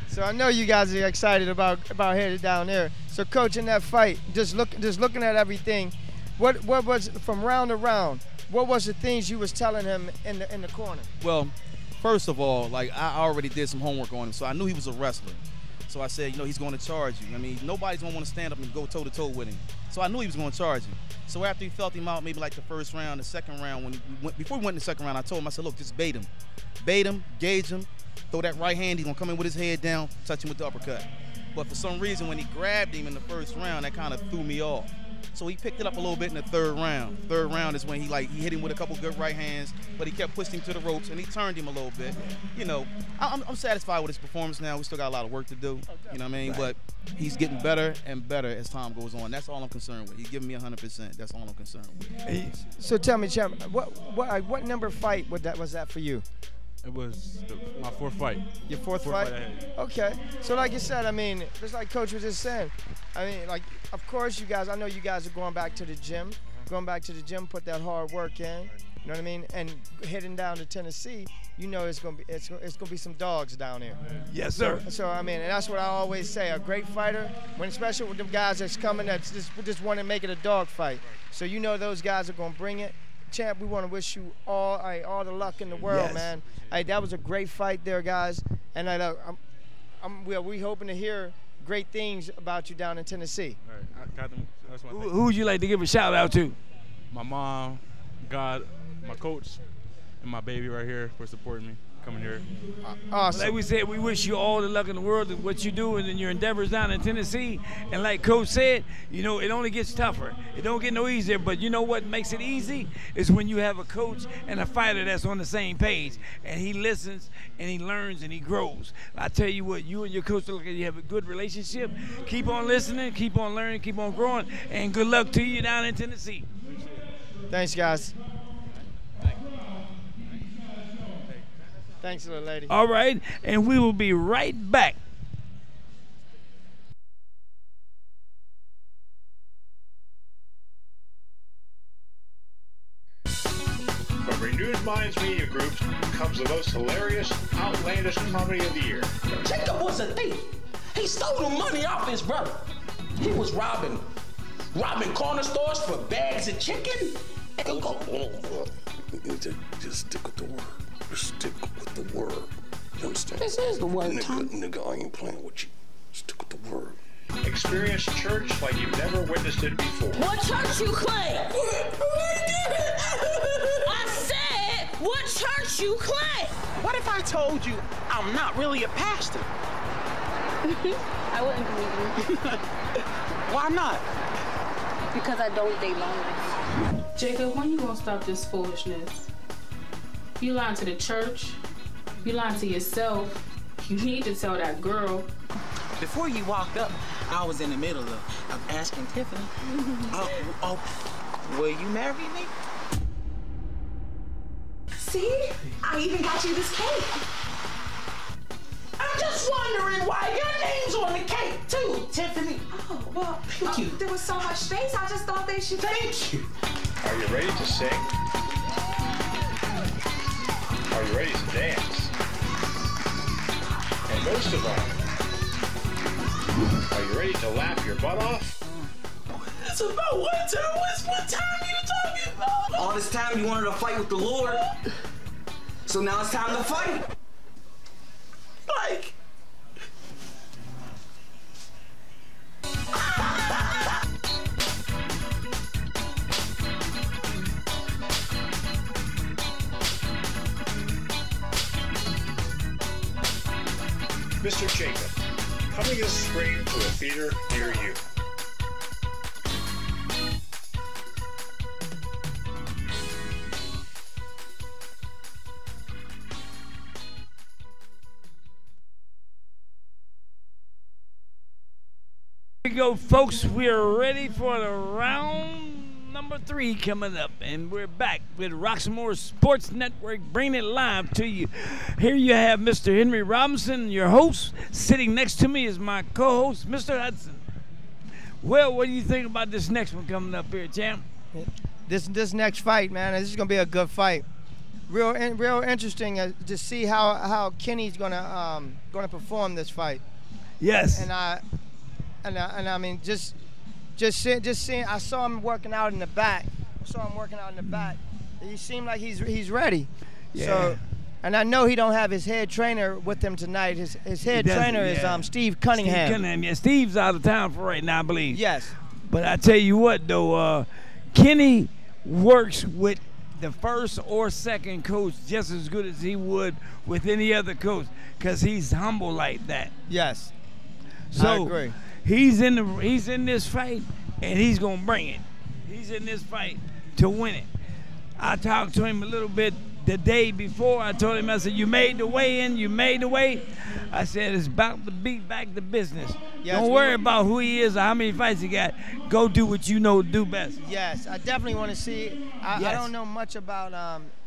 So I know you guys are excited about headed down there. So coach, in that fight, just looking at everything, what was from round to round? What was the things you was telling him in the corner? Well, first of all, I already did some homework on him, so I knew he was a wrestler. So I said, he's going to charge you. I mean, nobody's going to want to stand up and go toe-to-toe with him. So I knew he was going to charge him. So after he felt him out, maybe like the first round, the second round, before we went in the second round, I told him, I said, look, just bait him. Bait him, gauge him, throw that right hand, he's going to come in with his head down, touch him with the uppercut. But for some reason, when he grabbed him in the first round, that kind of threw me off. So he picked it up a little bit in the third round. Third round is when he hit him with a couple good right hands, but he kept pushing him to the ropes, and he turned him a little bit. I'm satisfied with his performance now. We still got a lot of work to do, you know what I mean? Right. But he's getting better and better as time goes on. That's all I'm concerned with. He's giving me 100%. That's all I'm concerned with. So tell me, champ, what number fight was that for you? It was my fourth fight. Your fourth fight? Okay. So like you said, I mean, just like Coach was just saying, I mean, of course you guys, I know you guys are going back to the gym, put that hard work in, you know what I mean? And heading down to Tennessee, it's gonna be some dogs down there. Yes, sir. So I mean, and that's what I always say, a great fighter, especially with them guys that's coming that just want to make it a dog fight. So those guys are gonna bring it. Champ, we want to wish you all the luck in the world, man. That was a great fight there, guys. And we hoping to hear great things about you down in Tennessee. All right. Who would you like to give a shout out to? My mom, God, my coach, and my baby right here for supporting me coming here. Awesome. Like we said, we wish you all the luck in the world in what you're doing in your endeavors down in Tennessee. And like Coach said, it only gets tougher. It don't get no easier, but you know what makes it easy is when you have a coach and a fighter that's on the same page, and he listens and he learns and he grows. I tell you what, you and your coach look like you have a good relationship. Keep on listening, keep on learning, keep on growing, and good luck to you down in Tennessee. Thanks, guys. Thanks, little lady. All right, and we will be right back. From Renewed Minds Media Group comes the most hilarious, outlandish comedy of the year. Jacob was a thief. He stole the money off his brother. He was robbing corner stores for bags of chicken. Just stick with the word. Stick with the word. You understand? This is the word, Tom. Nigga, I ain't playing with you. Stick with the word. Experience church like you've never witnessed it before. What church you claim? I said, what church you claim? What if I told you I'm not really a pastor? I wouldn't believe you. Why not? Because I don't date lonely. Jacob, when you gonna stop this foolishness? You lying to the church. You lying to yourself. You need to tell that girl. Before you walked up, I was in the middle of asking Tiffany, will you marry me? See? I even got you this cake. I'm just wondering why your name's on the cake, too, Tiffany. Oh, well, Thank you. There was so much space, I just thought they should. Thank you. Are you ready to sing? Are you ready to dance? most of all, are you ready to laugh your butt off? It's about what time you talking about? All this time you wanted to fight with the Lord. So now it's time to fight. Like. Mr. Jacob, coming this spring to a theater near you. Here we go, folks. We are ready for the round number 3 coming up, and we're back with Roxamore Sports Network, bringing it live to you. Here you have Mr. Henry Robinson, your host. Sitting next to me is my co-host, Mr. Hudson. Well, what do you think about this next one coming up here, champ? This next fight, man, this is gonna be a good fight. Real interesting to see how Kenny's gonna perform this fight. Yes. And I mean, just seeing, I saw him working out in the back. He seemed like he's ready. Yeah. So, and I know he don't have his head trainer with him tonight. His head trainer is Steve Cunningham. Steve Cunningham. Yeah, Steve's out of town for right now, I believe. Yes. But I tell you what, though, Kenny works with the first or second coach just as good as he would with any other coach, because he's humble like that. Yes. So I agree. He's in this fight, and he's gonna bring it. He's in this fight to win it. I talked to him a little bit the day before. I told him, I said, you made the weigh-in, you made the weight. I said, it's about to be back to business. Yes, Don't worry about who he is or how many fights he got. Go do what you know to do best. Yes, I definitely want to see. I don't know much about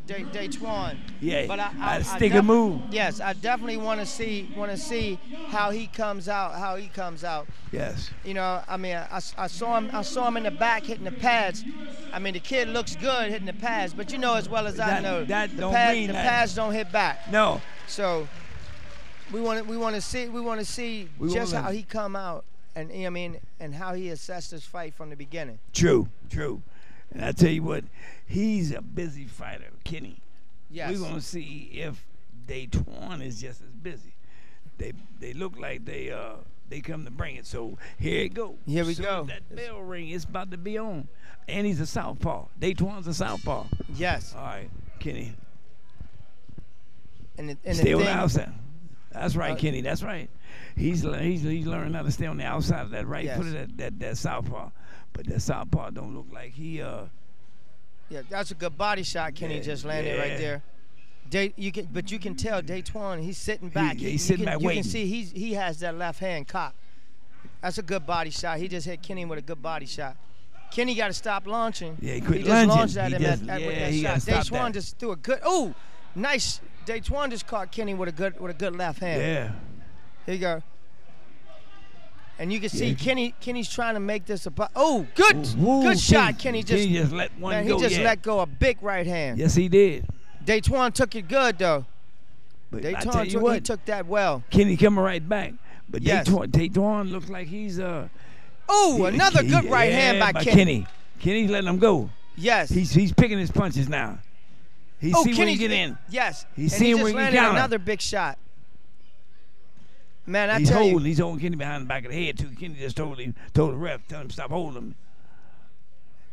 Daytwan. Yeah, but I stick a move. Yes, I definitely want to see how he comes out. Yes. You know, I mean, I saw him in the back hitting the pads. I mean, the kid looks good hitting the pads, but you know as well as I know, that the don't mean the that. pads don't hit back. No. So we want to see just how he come out, and I mean, and how he assessed this fight from the beginning. True. And I tell you what, he's a busy fighter, Kenny. Yes. We're gonna see if Daytwan is just as busy. They look like they come to bring it. So here it goes. Here we go. That bell ring is about to be on, and he's a southpaw. Daytwan's a southpaw. Yes. All right, Kenny. And stay on the outside. That's right, Kenny. That's right. He's learning how to stay on the outside of that right foot of that southpaw. But that southpaw don't look like he. Yeah, that's a good body shot Kenny just landed right there. But you can tell Daytwan, he's sitting back. He's sitting back waiting. You can see he has that left hand cocked. That's a good body shot. He just hit Kenny with a good body shot. Kenny got to stop launching. Yeah, he quit just lunging. launched at him with that shot. Daytwan just threw a good. Oh, nice. Daytwan just caught Kenny with a good left hand. Yeah. Here you go. And you can see Kenny's trying to make this a good shot. Kenny just let one go. He just let go a big right hand. Yes, he did. Daytwan took it good though. But Daytwan he took that well. Kenny coming right back. But yes. Daytwan looks like he's another good right hand by Kenny. Kenny's letting him go. Yes. He's picking his punches now. He's seeing where he get in. Yes. He's seeing where he can counter. Another big shot. Man, he's holding Kenny behind the back of the head too. Kenny just told the ref, tell him stop holding him.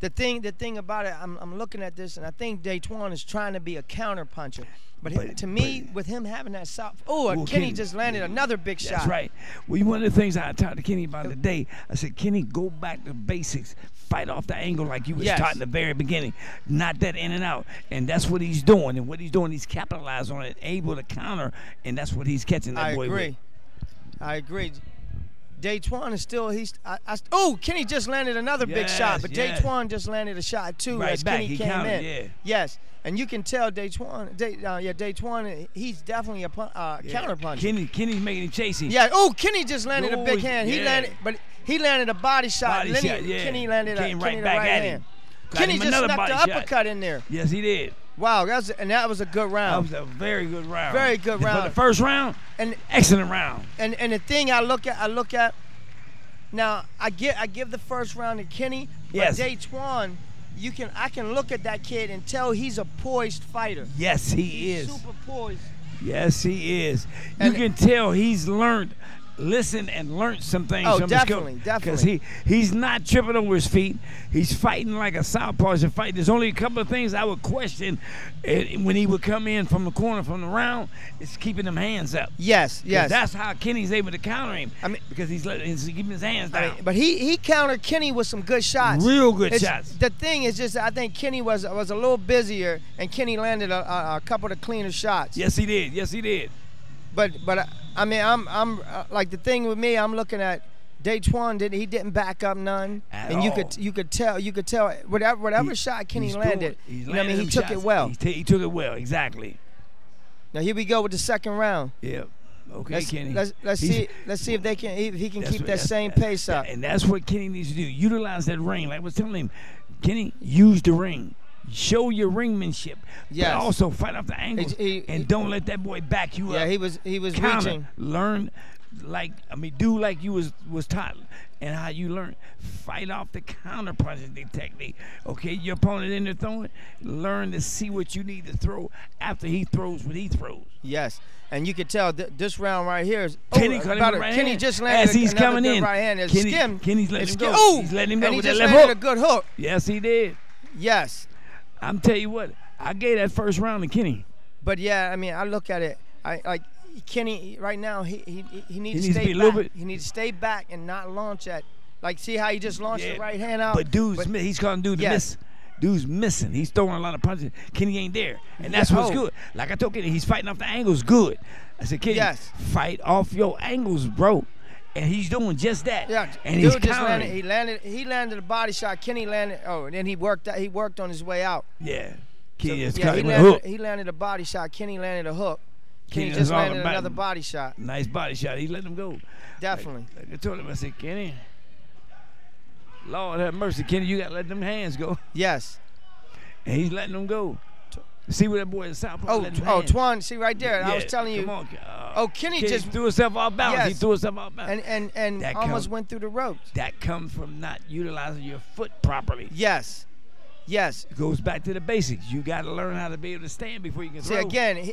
The thing about it, I'm looking at this, and I think Daytwan is trying to be a counter puncher. But to me, with him having that soft, Kenny just landed another big shot. That's right. Well, one of the things I talked to Kenny about today, I said, Kenny, go back to basics. Fight off the angle like you was taught in the very beginning. Not that in and out. And that's what he's doing. And what he's doing, he's capitalized on it, able to counter, and that's what he's catching that boy with. I agree. Daytwan is still Kenny just landed another big shot, but Daytwan just landed a shot too as Kenny came in. Yeah. Yes, and you can tell Daytwan, he's definitely a counter puncher. Kenny's making him chase him. Yeah. Kenny just landed a big hand. He landed a body shot. Kenny landed the right hand. Kenny just snuck the uppercut in there. Yes, he did. Wow, that was a good round. That was a very good round. Very good round. For the first round, and excellent round. And the thing I look at. Now I give the first round to Kenny. Yes. But Daytwan, I can look at that kid and tell he's a poised fighter. Yes, he is. Super poised. Yes, he is. You can tell he's learned. Listen and learn some things. Oh, from definitely. Because he's not tripping over his feet. He's fighting like a southpaw. He's fighting. There's only a couple of things I would question when he would come in from the corner from the round. It's keeping them hands up. Yes. That's how Kenny's able to counter him. I mean, because he's keeping his hands down. But he countered Kenny with some good shots. Real good shots. The thing is just I think Kenny was a little busier, and Kenny landed a couple of cleaner shots. Yes, he did. Yes, he did. But I mean, I'm like the thing with me. I'm looking at Daytwan. He didn't back up none, and you could tell whatever shot Kenny landed. You know what I mean, he took it well. He took it well, exactly. Now here we go with the second round. Yeah. Okay, Kenny. Let's see if he can keep that same pace up. And that's what Kenny needs to do. Utilize that ring. Like I was telling him, Kenny, use the ring. Show your ringmanship, but also fight off the angles, and don't let that boy back you up. Yeah, he was Counter. reaching. Learn, do like you was taught, and how you learn. Fight off the counter punching technique. Okay, your opponent in there throwing. Learn to see what you need to throw after he throws what he throws. Yes, and you could tell this round right here is Kenny just landed as he's coming in. Right hand. Kenny's letting him go. Ooh, He's letting him go and with he that just left landed hook. a good hook. Yes, he did. Yes. I'm tell you what, I gave that first round to Kenny. But yeah, I mean, I look at it. I like Kenny right now. He needs to be stay a little back. bit. He needs to stay back and not launch at. Like, see how he just launched the right hand out. But he's calling dude to miss. Dude's missing. He's throwing a lot of punches. Kenny ain't there, and that's what's good. Like I told Kenny, he's fighting off the angles. Good. I said, Kenny, fight off your angles, bro. And he's doing just that. Yeah, and dude he's just countering. He landed a body shot. Kenny landed. Oh, and then he worked on his way out. Yeah. Kenny he landed a body shot. Kenny landed a hook. Kenny just landed another body shot. Nice body shot. He let him go. Definitely. Like I told him, I said, Kenny, Lord have mercy, Kenny, you got to let them hands go. Yes. And he's letting them go. See what that boy is southpaw. Twan, see right there. Yeah, I was telling you. Come on. Kenny just threw himself off balance. Yes. He threw himself off balance. And almost went through the ropes. That comes from not utilizing your foot properly. Yes. Yes. It goes back to the basics. You got to learn how to be able to stand before you can throw. See, again,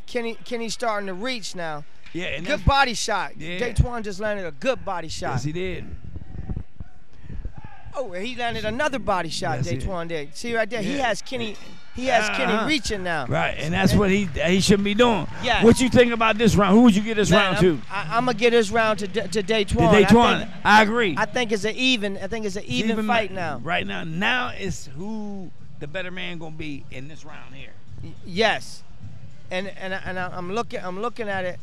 Kenny's starting to reach now. Yeah. And good body shot. Yeah. Daytwan just landed a good body shot. Yes, he did. Oh, he landed another body shot. Yes, Daytwan did. See right there, he has Kenny. He has Kenny reaching now. Right, and that's what he shouldn't be doing. Yeah. What you think about this round? Who would you get this round to? I'm gonna get this round to Daytwan. To Daytwan. I agree. I think it's an even. I think it's an even fight now. Right now it's who the better man gonna be in this round here. Yes, and I'm looking at it.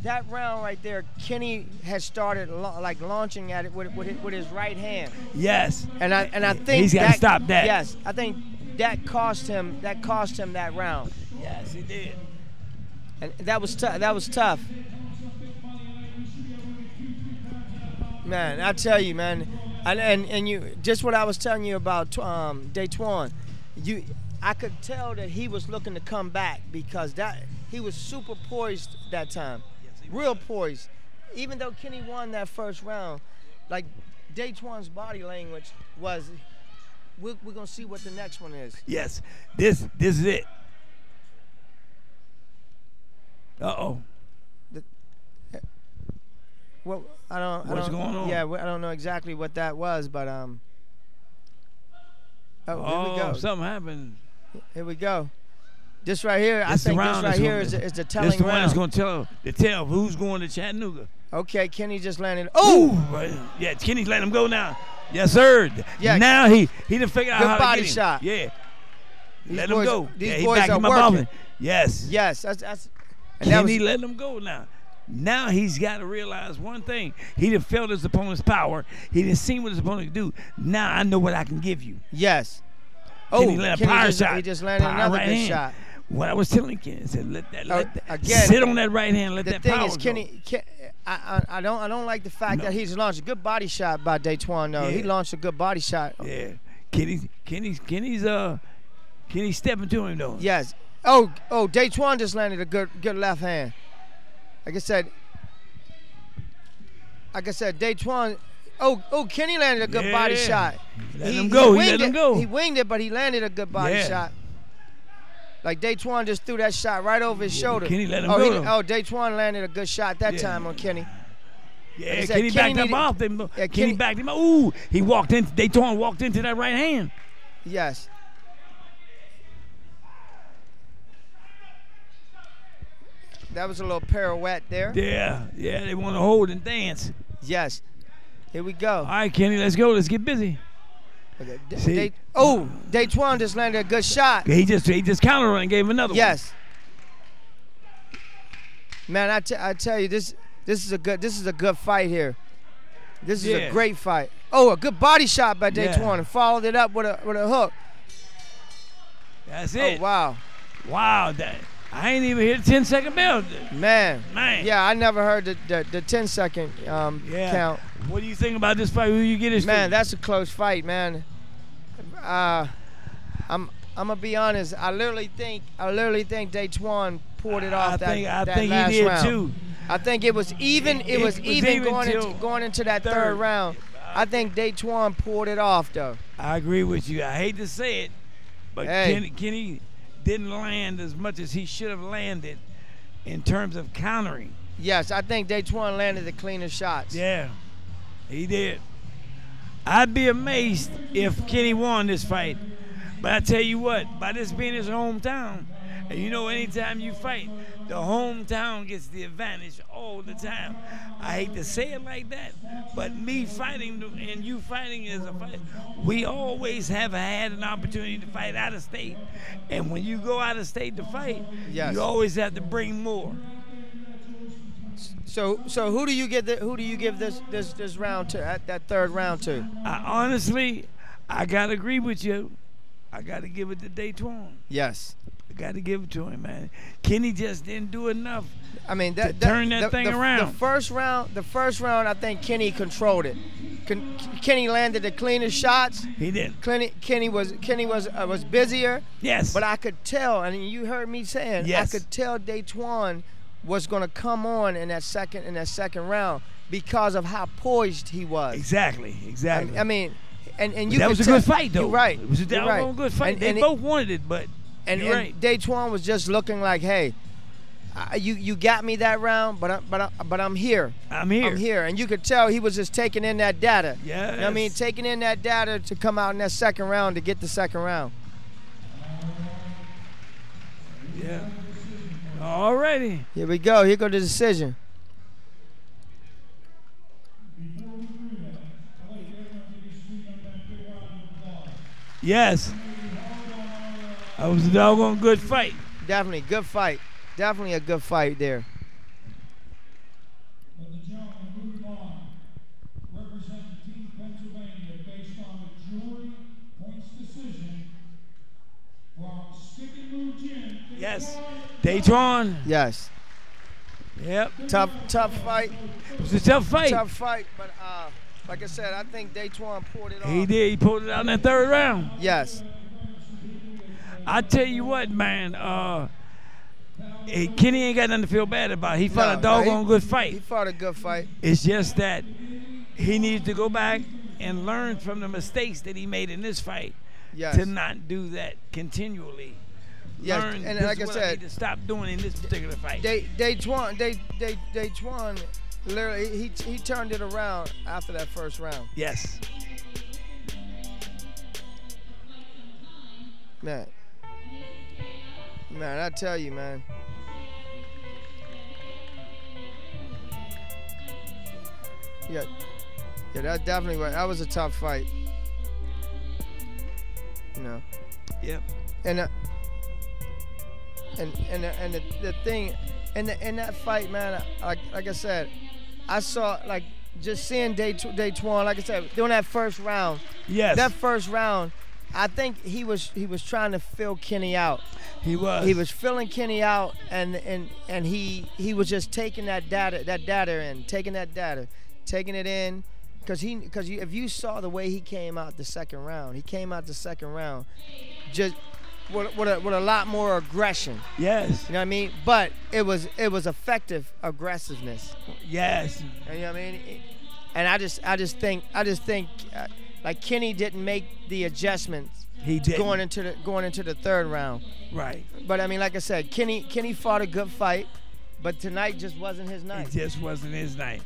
That round right there, Kenny has started launching at it with his right hand. Yes. And I think he's got to stop that. Yes, I think that cost him that round. Yes, he did. And that was tough. Man, I tell you, man, and you just what I was telling you about Daytwan. I could tell that he was looking to come back because he was super poised that time. Real poised. Even though Kenny won that first round, like Daytwan's body language was, we're gonna see what the next one is. Yes, this is it. Uh-oh. Well, What's going on? Yeah, I don't know exactly what that was, but here we go. Something happened. Here we go. This right here, I think this right here is the telling round. This the one that's going to tell who's going to Chattanooga. Okay, Kenny just landed. Oh! Yeah, Kenny's letting him go now. Yes, sir. Yeah. Now he done figured out how to body get him. shot. Yeah. Let boys, him go. These yeah, boys are working. Yes. Yes, that's. And Kenny letting him go now. Now he's got to realize one thing. He done felt his opponent's power. He done seen what his opponent can do. Now I know what I can give you. Yes. Kenny landed a power shot. He just landed another good shot. What I was telling Kenny, I said, let that sit on that right hand, let that power go. The thing is, Kenny, I don't like the fact that he's launched a good body shot by Daytwan though. Yeah. He launched a good body shot. Yeah, Kenny's Kenny stepping to him though. Yes. Oh, Daytwan just landed a good left hand. Like I said, Daytwan. Oh, Kenny landed a good body shot. Let him go. He let him go. He winged it, but he landed a good body shot. Like Daytwan just threw that shot right over his shoulder. Kenny let him go. Daytwan landed a good shot that time on Kenny. Yeah, like Kenny backed him off. Kenny backed him up. Ooh, Daytwan walked into that right hand. Yes. That was a little pirouette there. Yeah, they want to hold and dance. Yes. Here we go. All right, Kenny, let's go. Let's get busy. Okay. Daytwan just landed a good shot. He just countered and gave him another one. Yes. Man, I tell you, this is a good fight here. This is a great fight. Oh, a good body shot by Daytwan and followed it up with a hook. That's it. Oh, wow. Wow, I ain't even hear the 10-second bell. Man. Yeah, I never heard the 10-second count. What do you think about this fight? Who you get this? Man, that's a close fight, man. I'm gonna be honest. I literally think Daytwan pulled it off. I think last he did round. too. I think it was even. It was even going into that third round. I think Daytwan pulled it off though. I agree with you. I hate to say it, but Kenny didn't land as much as he should have landed in terms of countering. Yes, I think Daytwan landed the cleaner shots. Yeah, he did. I'd be amazed if Kenny won this fight. But I tell you what, by this being his hometown, and you know anytime you fight, the hometown gets the advantage all the time. I hate to say it like that, but me fighting and you fighting is a fight. We always have had an opportunity to fight out of state. And when you go out of state to fight, you always have to bring more. So who do you give this round to? That third round to? Honestly, I gotta agree with you. I gotta give it to Daytwan. Yes. I gotta give it to him, man. Kenny just didn't do enough. I mean, to turn that thing around. The first round, I think Kenny controlled it. Kenny landed the cleanest shots. He did. Kenny was busier. Yes. But I could tell, and you heard me saying, I could tell Daytwan was going to come on in that second round because of how poised he was. Exactly. I mean, and you that was a good fight though. You're right. It was a good fight. They both wanted it, but you're right. Daytwan was just looking like, hey, you got me that round, but I'm here. I'm here, and you could tell he was just taking in that data. Yes. You know what I mean, taking in that data to come out in that second round to get the second round. Yeah. Alrighty. Here we go. Here go the decision. Yes. That was a doggone good fight. Definitely good fight. Definitely a good fight there. Yes. Daytwan. Yes. Yep. Tough fight. It was a tough fight. Tough fight, but like I said, I think Daytwan pulled it off. He did. He pulled it out in that third round. Yes. I tell you what, man. Kenny ain't got nothing to feel bad about. He fought a doggone good fight. He fought a good fight. It's just that he needs to go back and learn from the mistakes that he made in this fight to not do that continually. Yes, Learn, and like I said, I need to stop doing in this particular fight. Daytwan, literally, he turned it around after that first round. Yes. Man, I tell you, man. Yeah, that definitely was. That was a tough fight. You know. Yep. And the thing, in that fight, man, like I said, I saw just seeing Daytwan, like I said, doing that first round. Yes. That first round, I think he was trying to fill Kenny out. He was. He was filling Kenny out, and he was just taking that data in, taking it in, because if you saw the way he came out the second round, just a lot more aggression. Yes. You know what I mean? But it was effective aggressiveness. Yes. You know what I mean? And I just think like Kenny didn't make the adjustments. He did going into the third round. Right. But I mean, like I said, Kenny fought a good fight, but tonight just wasn't his night. It just wasn't his night.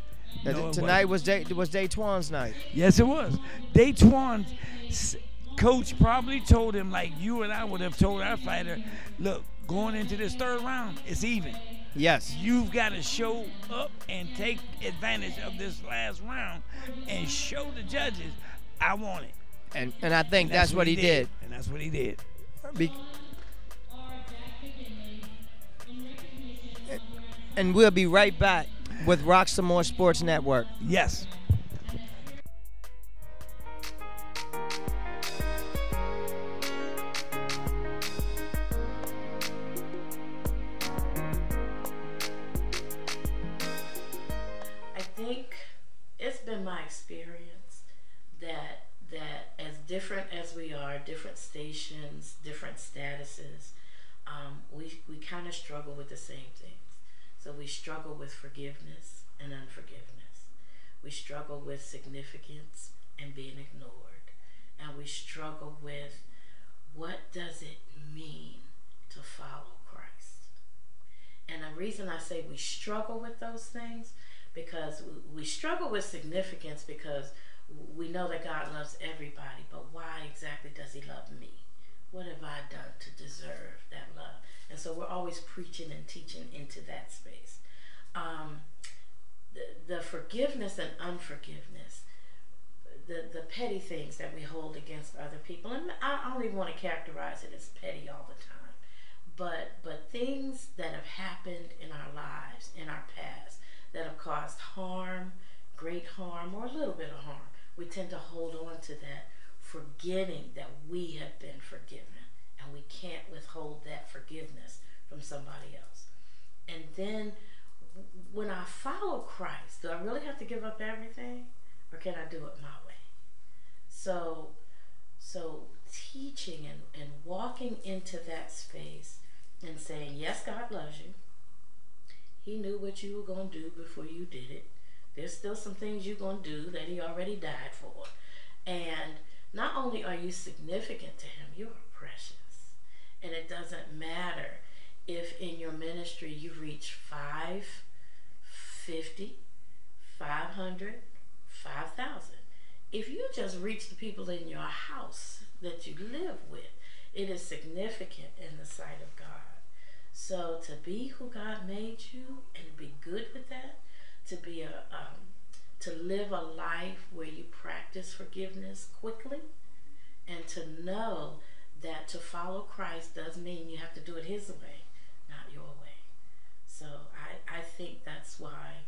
No, tonight was Daytwan's night. Yes, it was. Daytwan's coach probably told him, like you and I would have told our fighter, look, going into this third round, it's even. Yes. You've got to show up and take advantage of this last round and show the judges, I want it. And I think that's what he did. And that's what he did. And we'll be right back with Roxamore Sports Network. Yes. I think it's been my experience that as different as we are, different stations, different statuses, we kind of struggle with the same things. So we struggle with forgiveness and unforgiveness. We struggle with significance and being ignored. And we struggle with what does it mean to follow Christ? And the reason I say we struggle with those things, because we struggle with significance because we know that God loves everybody, but why exactly does he love me? What have I done to deserve that love? And so we're always preaching and teaching into that space. The forgiveness and unforgiveness, the petty things that we hold against other people, and I don't even want to characterize it as petty all the time, but things that have happened in our lives, in our past, that have caused harm, great harm, or a little bit of harm, we tend to hold on to that, forgetting that we have been forgiven, and we can't withhold that forgiveness from somebody else. And then when I follow Christ, do I really have to give up everything, or can I do it my way? So teaching and walking into that space and saying, yes, God loves you. He knew what you were going to do before you did it. There's still some things you're going to do that he already died for. And not only are you significant to him, you are precious. And it doesn't matter if in your ministry you reach 5, 50, 500, 5,000. If you just reach the people in your house that you live with, it is significant in the sight of God. So to be who God made you and be good with that, to be to live a life where you practice forgiveness quickly, and to know that to follow Christ does mean you have to do it his way, not your way. So I think that's why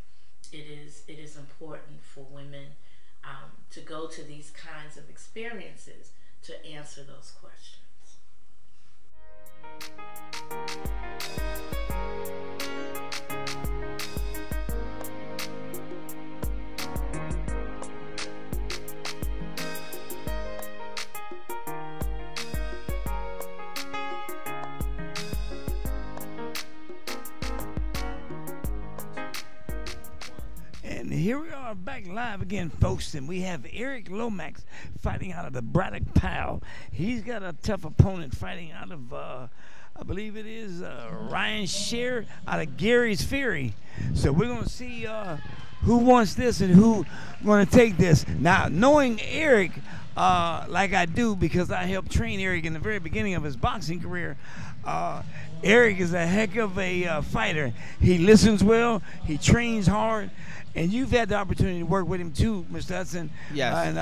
it is important for women to go to these kinds of experiences to answer those questions. And here we are back live again, folks, and we have Eric Lomax fighting out of the Braddock Pile. He's got a tough opponent fighting out of, I believe it is Ryan Shear out of Gary's Fury. So we're going to see who wants this and who going to take this. Now, knowing Eric like I do, because I helped train Eric in the very beginning of his boxing career, Eric is a heck of a fighter. He listens well, he trains hard, and you've had the opportunity to work with him too, Mr. Hudson. Yes. And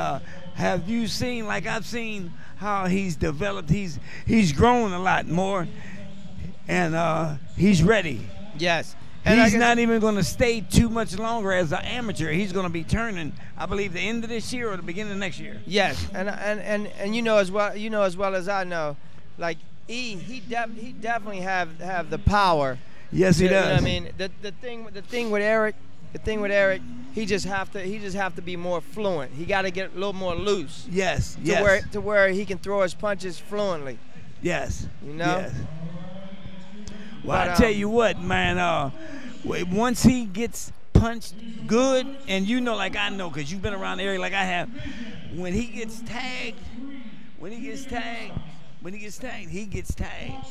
have you seen, like I've seen, how he's developed? He's grown a lot more, and he's ready. Yes. And he's not even going to stay too much longer as an amateur. He's going to be turning, I believe, the end of this year or the beginning of next year. Yes, and you know as well as I know, like he definitely have the power. Yes, he does. You know what I mean, the thing with Eric, he just have to be more fluent. He got to get a little more loose. Yes, to where he can throw his punches fluently. Yes. You know? Yes. Well, But, I tell you what, man. Once he gets punched good, and you know, like I know, because you've been around the area like I have, when he gets tagged, he gets tagged.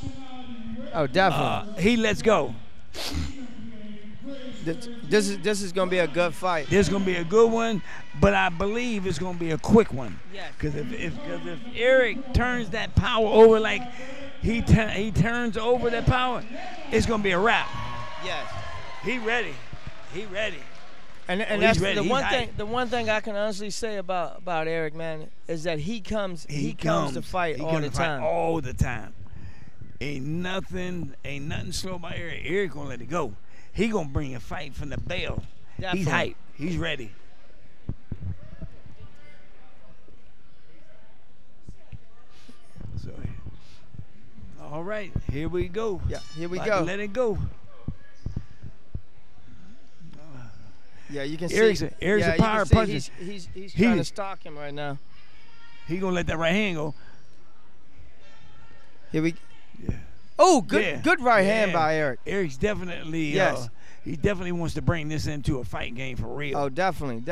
Oh, definitely. He lets go. This is gonna be a good fight. This is gonna be a good one, but I believe it's gonna be a quick one. Yes. Because if Eric turns that power over like he turns over that power, it's gonna be a wrap. Yes. He ready. And that's the one thing I can honestly say about Eric, man, is that he comes to fight all the time. All the time. Ain't nothing slow by Eric. Eric gonna let it go. He gonna bring a fight from the bell. Definitely. He's hype. He's ready. So, all right, here we go. Yeah, here we About go. to let it go. Yeah, you can Eric's see. Eric's yeah, a power puncher. He's trying to stalk him right now. He gonna let that right hand go. Here we. Yeah. Oh, good right hand by Eric. Eric's definitely. Yes. He definitely wants to bring this into a fight game for real. Oh, definitely.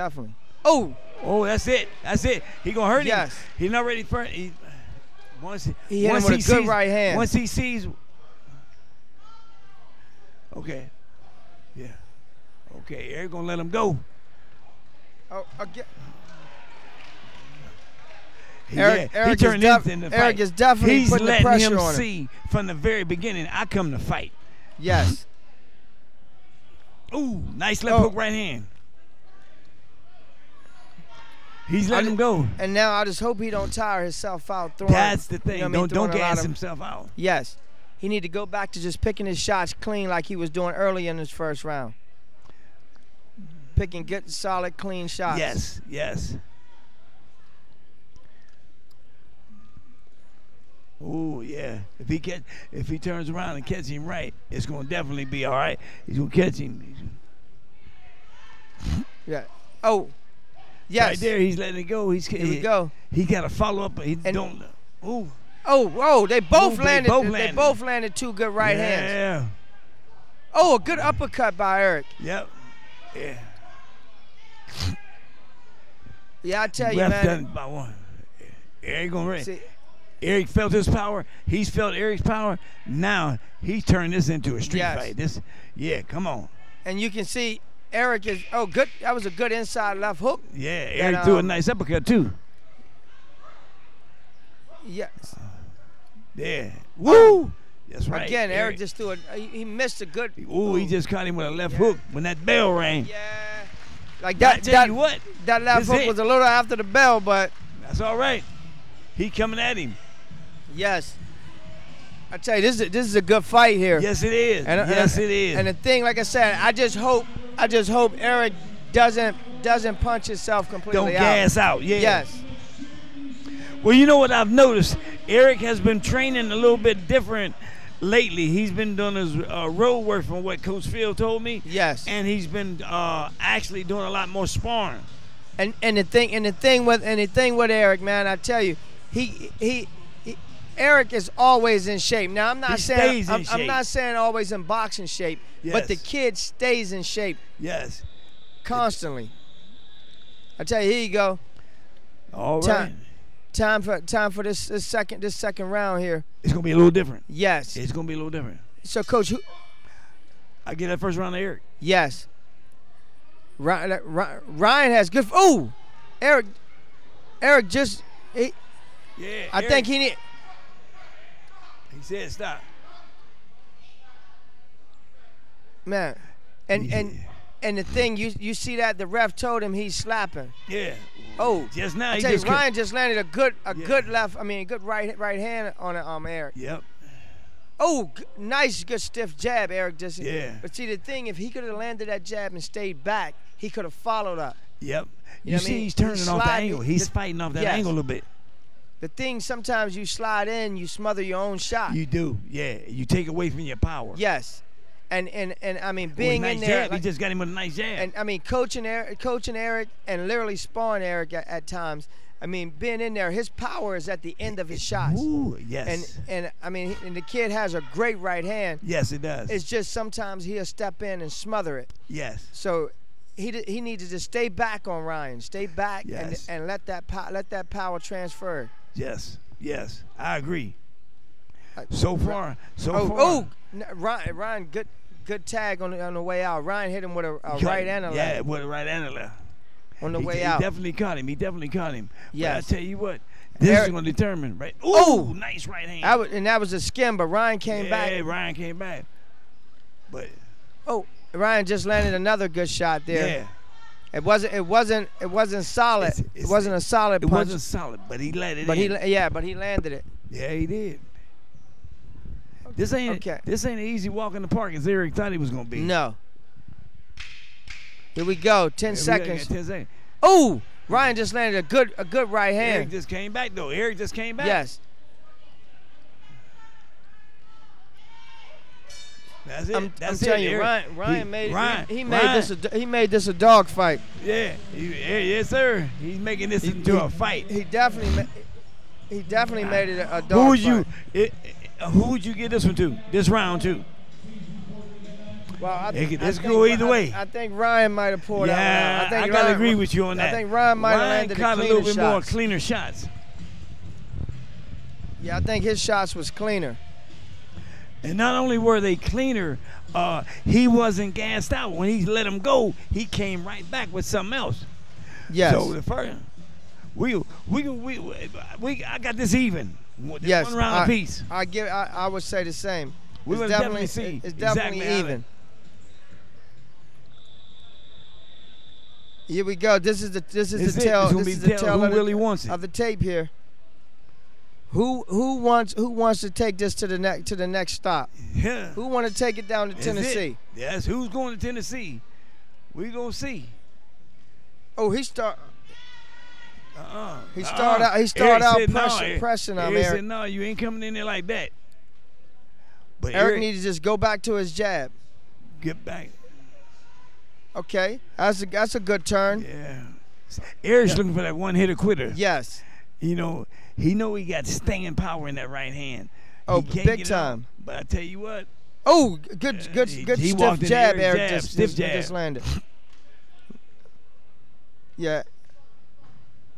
Oh, that's it. He gonna hurt him. Yes. He's not ready for it. Once he hit him with a good right hand. Once he sees. Okay. Yeah. Okay, Eric gonna let him go. Oh, again. Eric is definitely putting the pressure on him. He's letting him see from the very beginning, I come to fight. Yes. Ooh, nice left hook right hand. He's letting him go. And now I just hope he don't tire himself out throwing. That's the thing. You know don't gas himself out. Yes. He need to go back to just picking his shots clean like he was doing early in his first round. Picking good, solid, clean shots. Yes. Oh yeah. If he turns around and catches him right, it's gonna definitely be all right. He's gonna catch him. Yeah. Oh. Yes. Right there, he's letting it go. Here we go. He got to follow up. He don't. Ooh. Oh, they both landed. They both landed two good right hands. Yeah. Oh, a good uppercut by Eric. Yep. Yeah. Yeah, I tell you, man. Done by one. Eric gonna ready. Eric felt his power. He's felt Eric's power. Now he's turned this into a street fight. Come on. And you can see Eric is good. That was a good inside left hook. Yeah, Eric threw a nice uppercut too. Yes. Yeah. Woo! That's right. Again, Eric just threw he missed a good. Ooh, he just caught him with a left hook when that bell rang. Yeah. Like that. I tell you what, that left hook was a little after the bell, but that's all right. He coming at him. Yes. I tell you, this is a good fight here. Yes, it is. It is. And the thing, like I said, I just hope Eric doesn't punch himself completely out. Don't gas out. Yeah. Yes. Well, you know what I've noticed? Eric has been training a little bit different lately. He's been doing his road work from what Coach Phil told me. Yes. And he's been actually doing a lot more sparring. And the thing with Eric, man, I tell you, Eric is always in shape. Now I'm not saying always in boxing shape, but the kid stays in shape. Yes. Constantly. I tell you, here you go. All right. Time for this second round here. It's gonna be a little different. Yes. It's gonna be a little different. So, Coach, I get that first round to Eric. Yes. Ryan has good. Oh, Eric just. I think he need. He said stop. Man, and the thing you see that the ref told him he's slapping. Yeah. Oh, just now. I tell you, Ryan just landed a good left. I mean, a good right hand on Eric. Yep. Oh, nice, good stiff jab, Eric just. Yeah. But see, the thing, if he could have landed that jab and stayed back, he could have followed up. Yep. You see, he's turning off the angle. He's fighting off that angle a little bit. The thing, sometimes you slide in, you smother your own shot. You do, yeah. You take away from your power. Yes. And I mean, being nice in there. Jab. He just got him with a nice jab. And I mean, coaching Eric and literally sparring Eric at times, I mean, being in there, his power is at the end of his shots. Ooh, yes. And I mean, and the kid has a great right hand. Yes, it does. It's just sometimes he'll step in and smother it. Yes. So he needs to just stay back on Ryan. Stay back Yes. and let that power transfer. Yes. Yes. I agree. So far. Ryan, good tag on the way out. Ryan hit him with a right and a left. Yeah, with a right and a left. On the way out. He definitely caught him. Yes. But I tell you what, this is going to determine, right? Ooh, nice right hand. That was a skim, but Ryan came back. Yeah, Ryan came back. But Ryan just landed another good shot there. Yeah. It wasn't solid. It wasn't a solid punch. It wasn't solid, but he let it in. But he landed it. Yeah, he did. This ain't an easy walk in the park as Eric thought he was gonna be. No. Here we go. 10 seconds. 10 seconds. Oh, Ryan just landed a good right hand. Eric just came back though. Yes. That's it. I'm That's telling you, Ryan made this a dog fight. Yeah. Yes, sir. He's making this into a fight. He definitely made it a dog fight. Who would you get this one to? This round to? Well, this could go either way. I think Ryan might have pulled out. I gotta agree with you on that. I think Ryan might have landed caught the a little bit shots. more cleaner shots. Yeah, I think his shots was cleaner. And not only were they cleaner, he wasn't gassed out. When he let him go, he came right back with something else. Yes. So the first, I got this even. Yes. One round apiece. I would say the same. We will definitely see. It's definitely even. Here we go. This is the tail of the tape here. Who wants to take this to the next stop? Yeah. Who want to take it down to Tennessee? Yes. Who's going to Tennessee? We gonna see. Oh, he started out pressing on Eric Eric. said, no, you ain't coming in there like that. But Eric needs to just go back to his jab. Get back. Okay, that's a good turn. Yeah. Eric's looking for that one-hitter quitter. Yes. You know, he got staying power in that right hand. Oh, big time. But I tell you what. Oh, good stiff jab, Eric just landed. Yeah.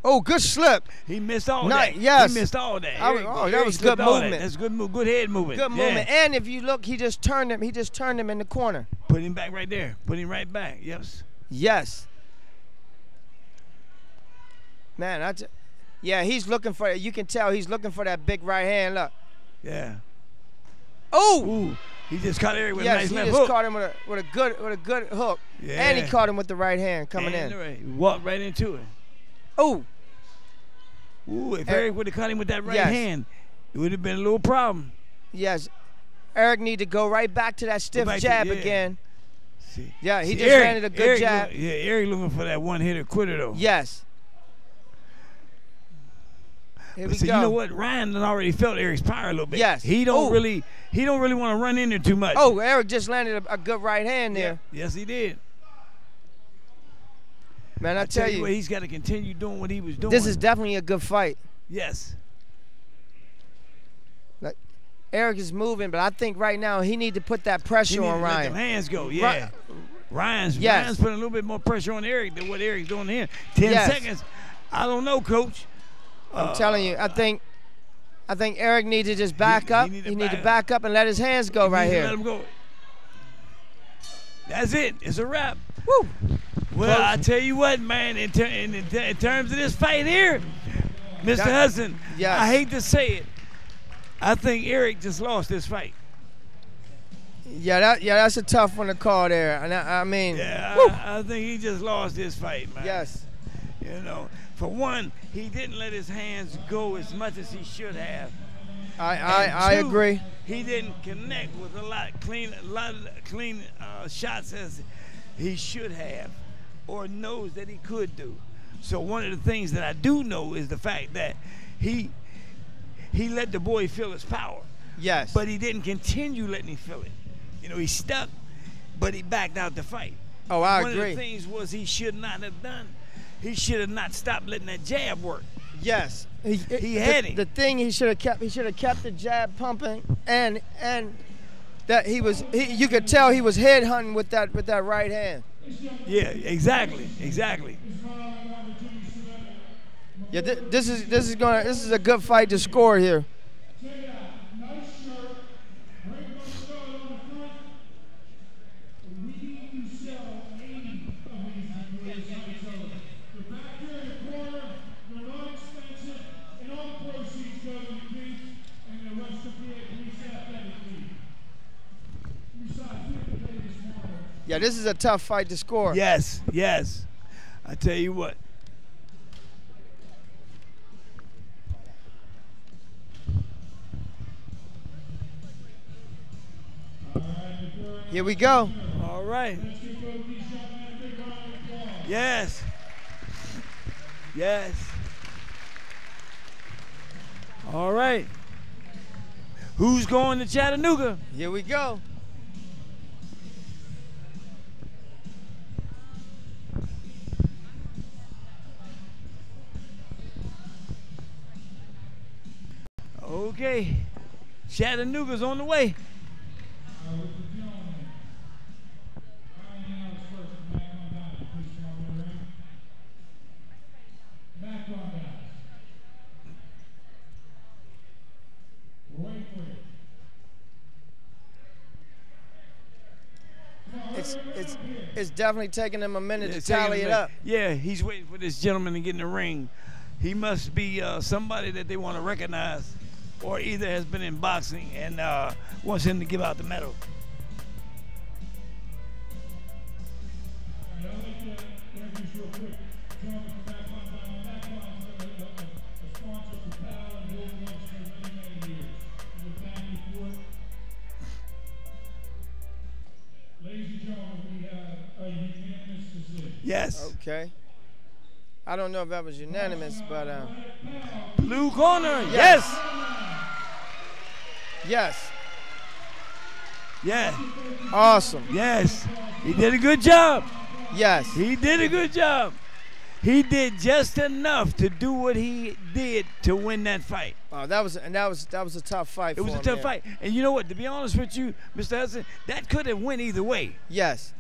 Oh, good slip. He missed all that. Yes. He missed all that. That was good movement. That's good move. Good head movement. Good movement. And if you look, he just turned him. He just turned him in the corner. Put him back right there. Put him right back. Yes. Yes. Man, he's looking for it. You can tell he's looking for that big right hand. Look. Yeah. Oh. Ooh. He just caught Eric with a nice left hook. He just caught him with a good hook. Yeah. And he caught him with the right hand coming in. He walked right into it. Oh. Ooh, if Eric would have caught him with that right hand, it would have been a little problem. Yes. Eric need to go right back to that stiff jab again. See. Yeah, he just landed a good jab. Eric looking for that one-hitter quitter, though. Yes. Here we go. You know what? Ryan already felt Eric's power a little bit. Yes. He don't really want to run in there too much. Oh, Eric just landed a good right hand there. Yeah. Yes, he did. Man, I tell you what, he's got to continue doing what he was doing. This is definitely a good fight. Yes. Like, Eric is moving, but I think right now he need to put that pressure on Ryan. Let them hands go. Yeah. Ryan's putting a little bit more pressure on Eric than what Eric's doing to him. 10 seconds. I don't know, Coach. I'm telling you, I think Eric needs to just back up. He needs to back up and let his hands go right here. Let him go. That's it. It's a wrap. Woo. Well, I tell you what, man, in terms of this fight here, Mr. Hudson, I hate to say it, I think Eric just lost this fight. Yeah, that's a tough one to call there. And I mean, I think he just lost this fight, man. Yes. You know, for one, he didn't let his hands go as much as he should have. I agree. He didn't connect with a lot of clean shots as he should have, or knows that he could do. So one of the things that I do know is the fact that he let the boy feel his power. Yes. But he didn't continue letting him feel it. You know, he stuck, but he backed out the fight. Oh, I agree. agree. One of the things was he should not have done. He should have not stopped letting that jab work. Yes. He had him. The thing he should have kept the jab pumping, and that you could tell he was head hunting with that right hand. Yeah, exactly. Yeah, this is a good fight to score here. Yeah, this is a tough fight to score. Yes. I tell you what. Here we go. All right. Yes. All right. Who's going to Chattanooga? Here we go. Okay. Chattanooga's on the way. It's definitely taking him a minute to tally it up. Yeah, he's waiting for this gentleman to get in the ring. He must be somebody that they want to recognize, or either has been in boxing and wants him to give out the medal. Yes. Okay. I don't know if that was unanimous, but blue corner. Yes. Awesome. Yes. He did a good job. Yes. He did a good job. He did just enough to do what he did to win that fight. That was a tough fight. It was a tough fight. And you know what? To be honest with you, Mr. Hudson, that could have went either way. Yes.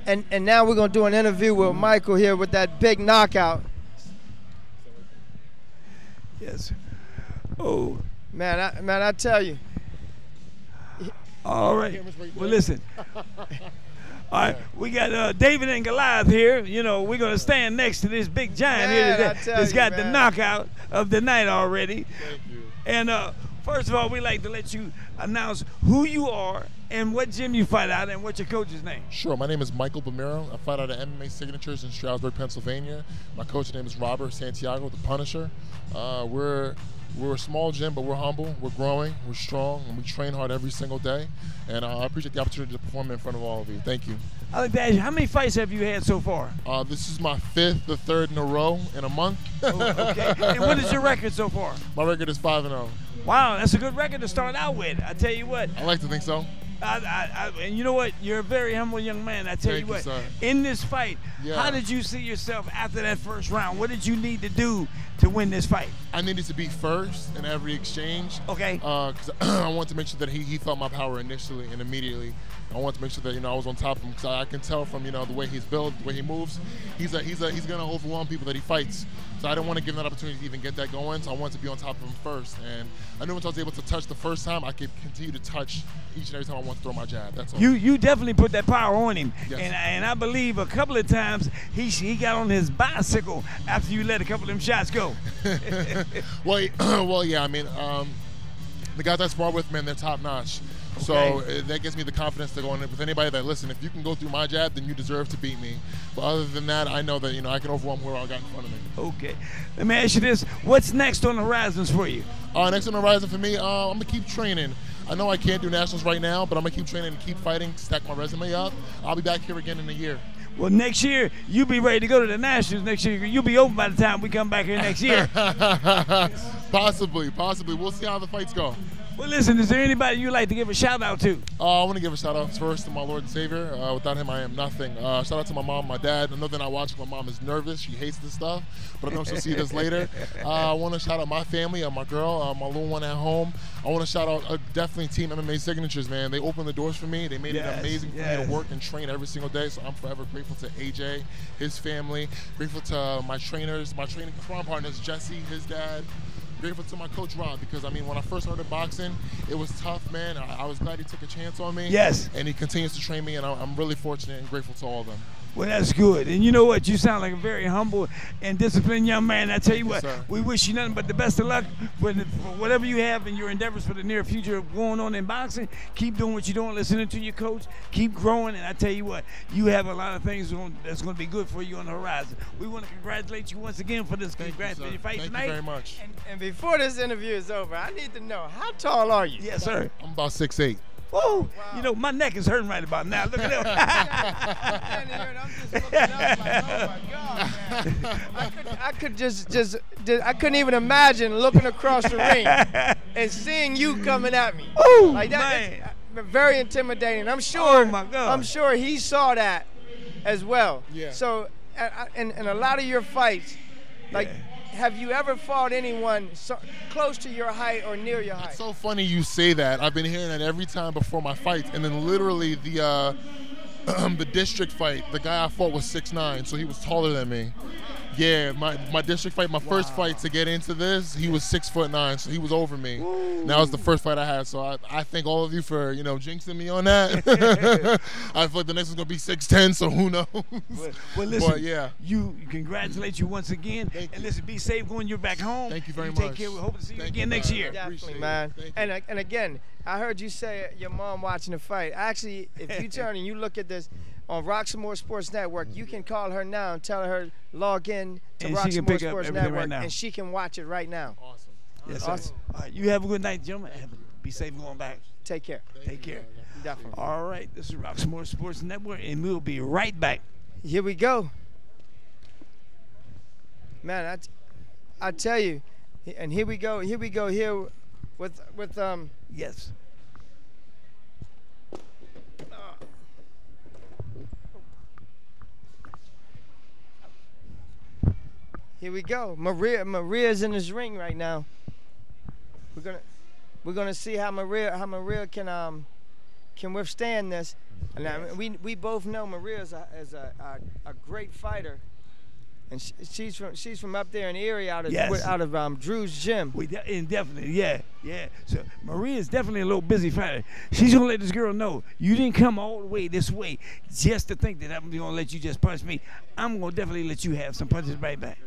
And now we're gonna do an interview with Michael here with that big knockout. Yes. Oh. Man, I tell you. All right. Well, listen. All right, we got David and Goliath here. You know, we're gonna stand next to this big giant here that's got the knockout of the night already. Thank you. And first of all, we'd like to let you announce who you are and what gym you fight out and what's your coach's name. Sure, my name is Michael Romero. I fight out of MMA Signatures in Stroudsburg, Pennsylvania. My coach's name is Robert Santiago, the Punisher. We're a small gym, but we're humble, we're growing, we're strong, and we train hard every single day. And I appreciate the opportunity to perform in front of all of you. Thank you. I'd like to ask you, how many fights have you had so far? This is my the third in a row in a month. Okay. And what is your record so far? My record is 5-0. Wow, that's a good record to start out with. I tell you what. I like to think so. And you know what? You're a very humble young man. I tell you what. Sir. In this fight, how did you see yourself after that first round? What did you need to do to win this fight? I needed to be first in every exchange. Okay. Because I wanted to make sure that he felt my power initially and immediately. I wanted to make sure that I was on top of him because I can tell from the way he's built, the way he moves, he's gonna overwhelm people that he fights. So I didn't want to give him that opportunity to even get that going. So I wanted to be on top of him first. And I knew once I was able to touch the first time, I could continue to touch each and every time I want to throw my jab. That's all. You definitely put that power on him. Yes. And I believe a couple of times he got on his bicycle after you let a couple of them shots go. well, yeah. I mean, the guys I spar with, man, they're top notch. So that gives me the confidence to go in with anybody that, listen, if you can go through my jab, then you deserve to beat me. But other than that, I know that, I can overwhelm whoever I got in front of me. Okay. Let me ask you this. What's next on the horizons for you? Next on the horizon for me, I'm going to keep training. I know I can't do nationals right now, but I'm going to keep training and keep fighting, stack my resume up. I'll be back here again in a year. Well, next year, you'll be ready to go to the Nationals next year. You'll be open by the time we come back here next year. Possibly. We'll see how the fights go. Well, listen, is there anybody you'd like to give a shout out to? I want to give a shout out first to my Lord and Savior. Without him, I am nothing. Shout out to my mom, my dad. I know they're not watching. My mom is nervous. She hates this stuff, but I know she'll see this later. I want to shout out my family, my girl, my little one at home. I want to shout out definitely Team MMA Signatures, man. They opened the doors for me. They made it amazing for me to work and train every single day, so I'm forever grateful to AJ, his family, grateful to my trainers, my training partners, Jesse, his dad. Grateful to my coach Rob, because I mean, when I first started boxing, it was tough, man. I was glad he took a chance on me. Yes. And he continues to train me, and I'm really fortunate and grateful to all of them. Well, that's good. And you know what? You sound like a very humble and disciplined young man. I tell you what, we wish you nothing but the best of luck for whatever you have in your endeavors for the near future going on in boxing. Keep doing what you're doing, listening to your coach. Keep growing. And I tell you what, you have a lot of things that's going to be good for you on the horizon. We want to congratulate you once again for this fight tonight. Thank you very much. And before this interview is over, I need to know, how tall are you? Yes, sir. I'm about 6'8". Whoa! Wow. You know, my neck is hurting right about now. Look at that. I'm just looking up like, oh my God, man. I couldn't even imagine looking across the ring and seeing you coming at me. Oh, like that, man. It's very intimidating. I'm sure. Oh my God. I'm sure he saw that as well. Yeah. So, in a lot of your fights, like. Yeah. Have you ever fought anyone close to your height or near your height? It's so funny you say that. I've been hearing that every time before my fights, and then literally the district fight, the guy I fought was 6'9", so he was taller than me. Yeah, my district fight, my first fight to get into this, he was 6'9", so he was over me. And that was the first fight I had. So I thank all of you for jinxing me on that. I feel like the next one's gonna be 6'10", so who knows? Well, listen, but yeah, you congratulate you once again, and listen, be safe when you're back home. Thank you very much. Take care. We hope to see you again next year. Definitely, man. And again, I heard you say your mom watching the fight. Actually, if you turn and you look at this on Roxamore Sports Network, you can call her now and tell her log in to Roxamore Sports Network, and she can watch it right now. Awesome. Yes, sir. Awesome. All right, you have a good night, gentlemen. Be safe going back. Take care. Take care. Definitely. All right, this is Roxamore Sports Network, and we'll be right back. Here we go. Man, I tell you, and here we go here with yes. Here we go. Maria's in his ring right now. We're gonna see how Maria can withstand this. And I mean, we both know Maria is a great fighter, and she's from up there in Erie, out of Drew's gym. Definitely, yeah. So Maria is definitely a little busy fighter. She's gonna let this girl know you didn't come all the way this way just to think that I'm gonna let you just punch me. I'm gonna definitely let you have some punches right back.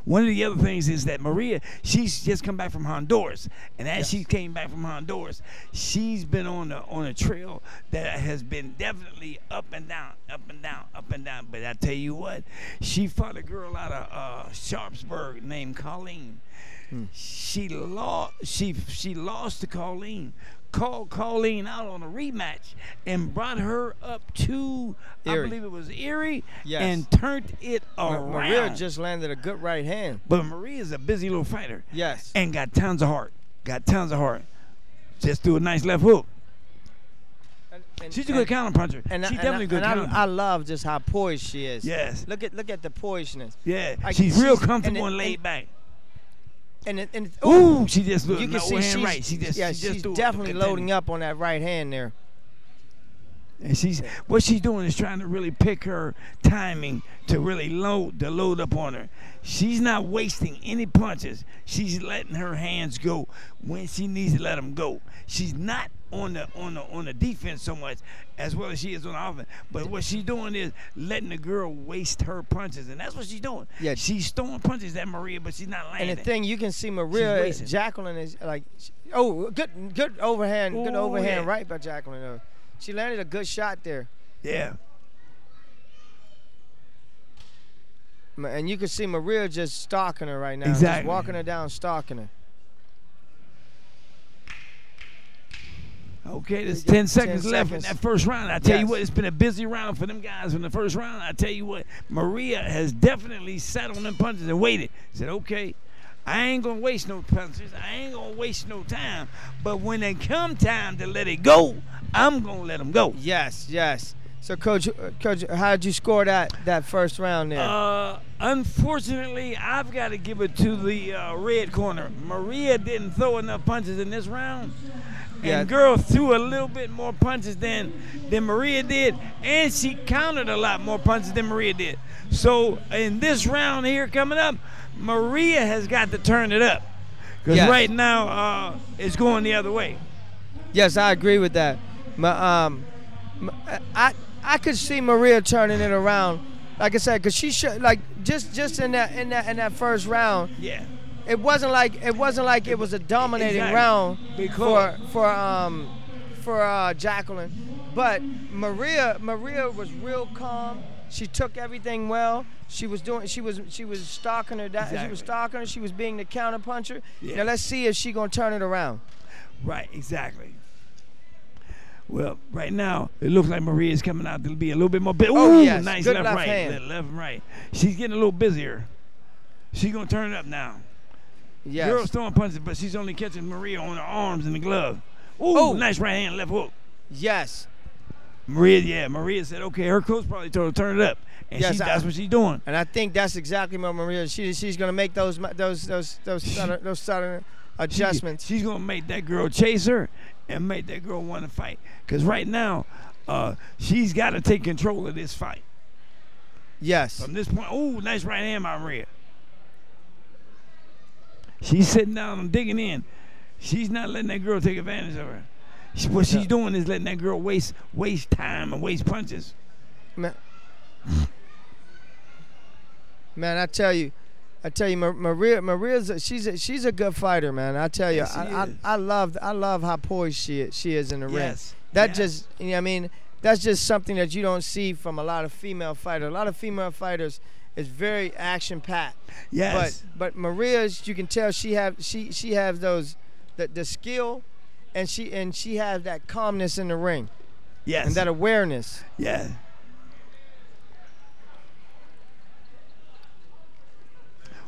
One of the other things is that Maria, she's just come back from Honduras, and as she came back from Honduras, she's been on a trail that has been definitely up and down. But I tell you what, she fought a girl out of Sharpsburg named Colleen. She lost to Colleen. Called Colleen out on a rematch and brought her up to, Erie. I believe it was Erie, and turned it around. Maria just landed a good right hand. But Maria's a busy little fighter. Yes. And got tons of heart. Just threw a nice left hook. She's a good counter puncher. She's definitely a good counter puncher. I love just how poised she is. Yes. Look at the poisedness. Yeah. She's real comfortable and laid back. Ooh, she just threw you can see hand right. She's definitely loading up on that right hand there. And what she's doing is trying to really pick her timing to really load up on her. She's not wasting any punches. She's letting her hands go when she needs to let them go. She's not on the defense so much as well as she is on the offense. But what she's doing is letting the girl waste her punches, and that's what she's doing. Yeah, she's throwing punches at Maria, but she's not landing. And the thing you can see, Maria, Jacqueline is like, good overhand, right by Jacqueline. She landed a good shot there. Yeah. And you can see Maria just stalking her right now. Exactly. Just walking her down, stalking her. Okay, there's 10 seconds left in that first round. I tell you what, it's been a busy round for them guys in the first round. I tell you what, Maria has definitely sat on them punches and waited. Said, okay, I ain't gonna waste no punches. I ain't gonna waste no time. But when it come time to let it go, I'm gonna let them go. Yes, yes. So, Coach, how did you score that first round there? Unfortunately, I've got to give it to the red corner. Maria didn't throw enough punches in this round. Yeah. And girl threw a little bit more punches than Maria did, and she countered a lot more punches than Maria did. So in this round here coming up, Maria has got to turn it up, because right now it's going the other way. Yes, I agree with that. I could see Maria turning it around, like I said, because she should, like just in that first round. Yeah. It wasn't like it was a dominating round for Jacqueline, but Maria was real calm. She took everything well. She was stalking her. Exactly. She was stalking her. She was being the counter puncher. Yeah. Now let's see if she gonna turn it around. Right, exactly. Well, right now it looks like Maria's coming out to be a little bit more. Oh yes, nice good left right, hand. left and right. She's getting a little busier. She's gonna turn it up now. Yes. Girl's throwing punches, but she's only catching Maria on her arms and the glove. Ooh, nice right hand, left hook. Yes. Maria said, okay, her coach probably told her to turn it up, and yes, that's what she's doing. And I think that's exactly what Maria. She's gonna make those sudden adjustments. She's gonna make that girl chase her and make that girl want to fight. Because right now, she's got to take control of this fight. Yes. From this point, ooh, nice right hand by Maria. She's sitting down and digging in. She's not letting that girl take advantage of her. What she's doing is letting that girl waste time and waste punches. Man, I tell you, Maria's she's a good fighter, man. I tell you, Yes, I love how poised she is in the ring. Yes. That just, you know what I mean, that's just something that you don't see from a lot of female fighters. A lot of female fighters is very action packed. Yes. But Maria's, you can tell she has those the skill, and she has that calmness in the ring. Yes. And that awareness. Yeah.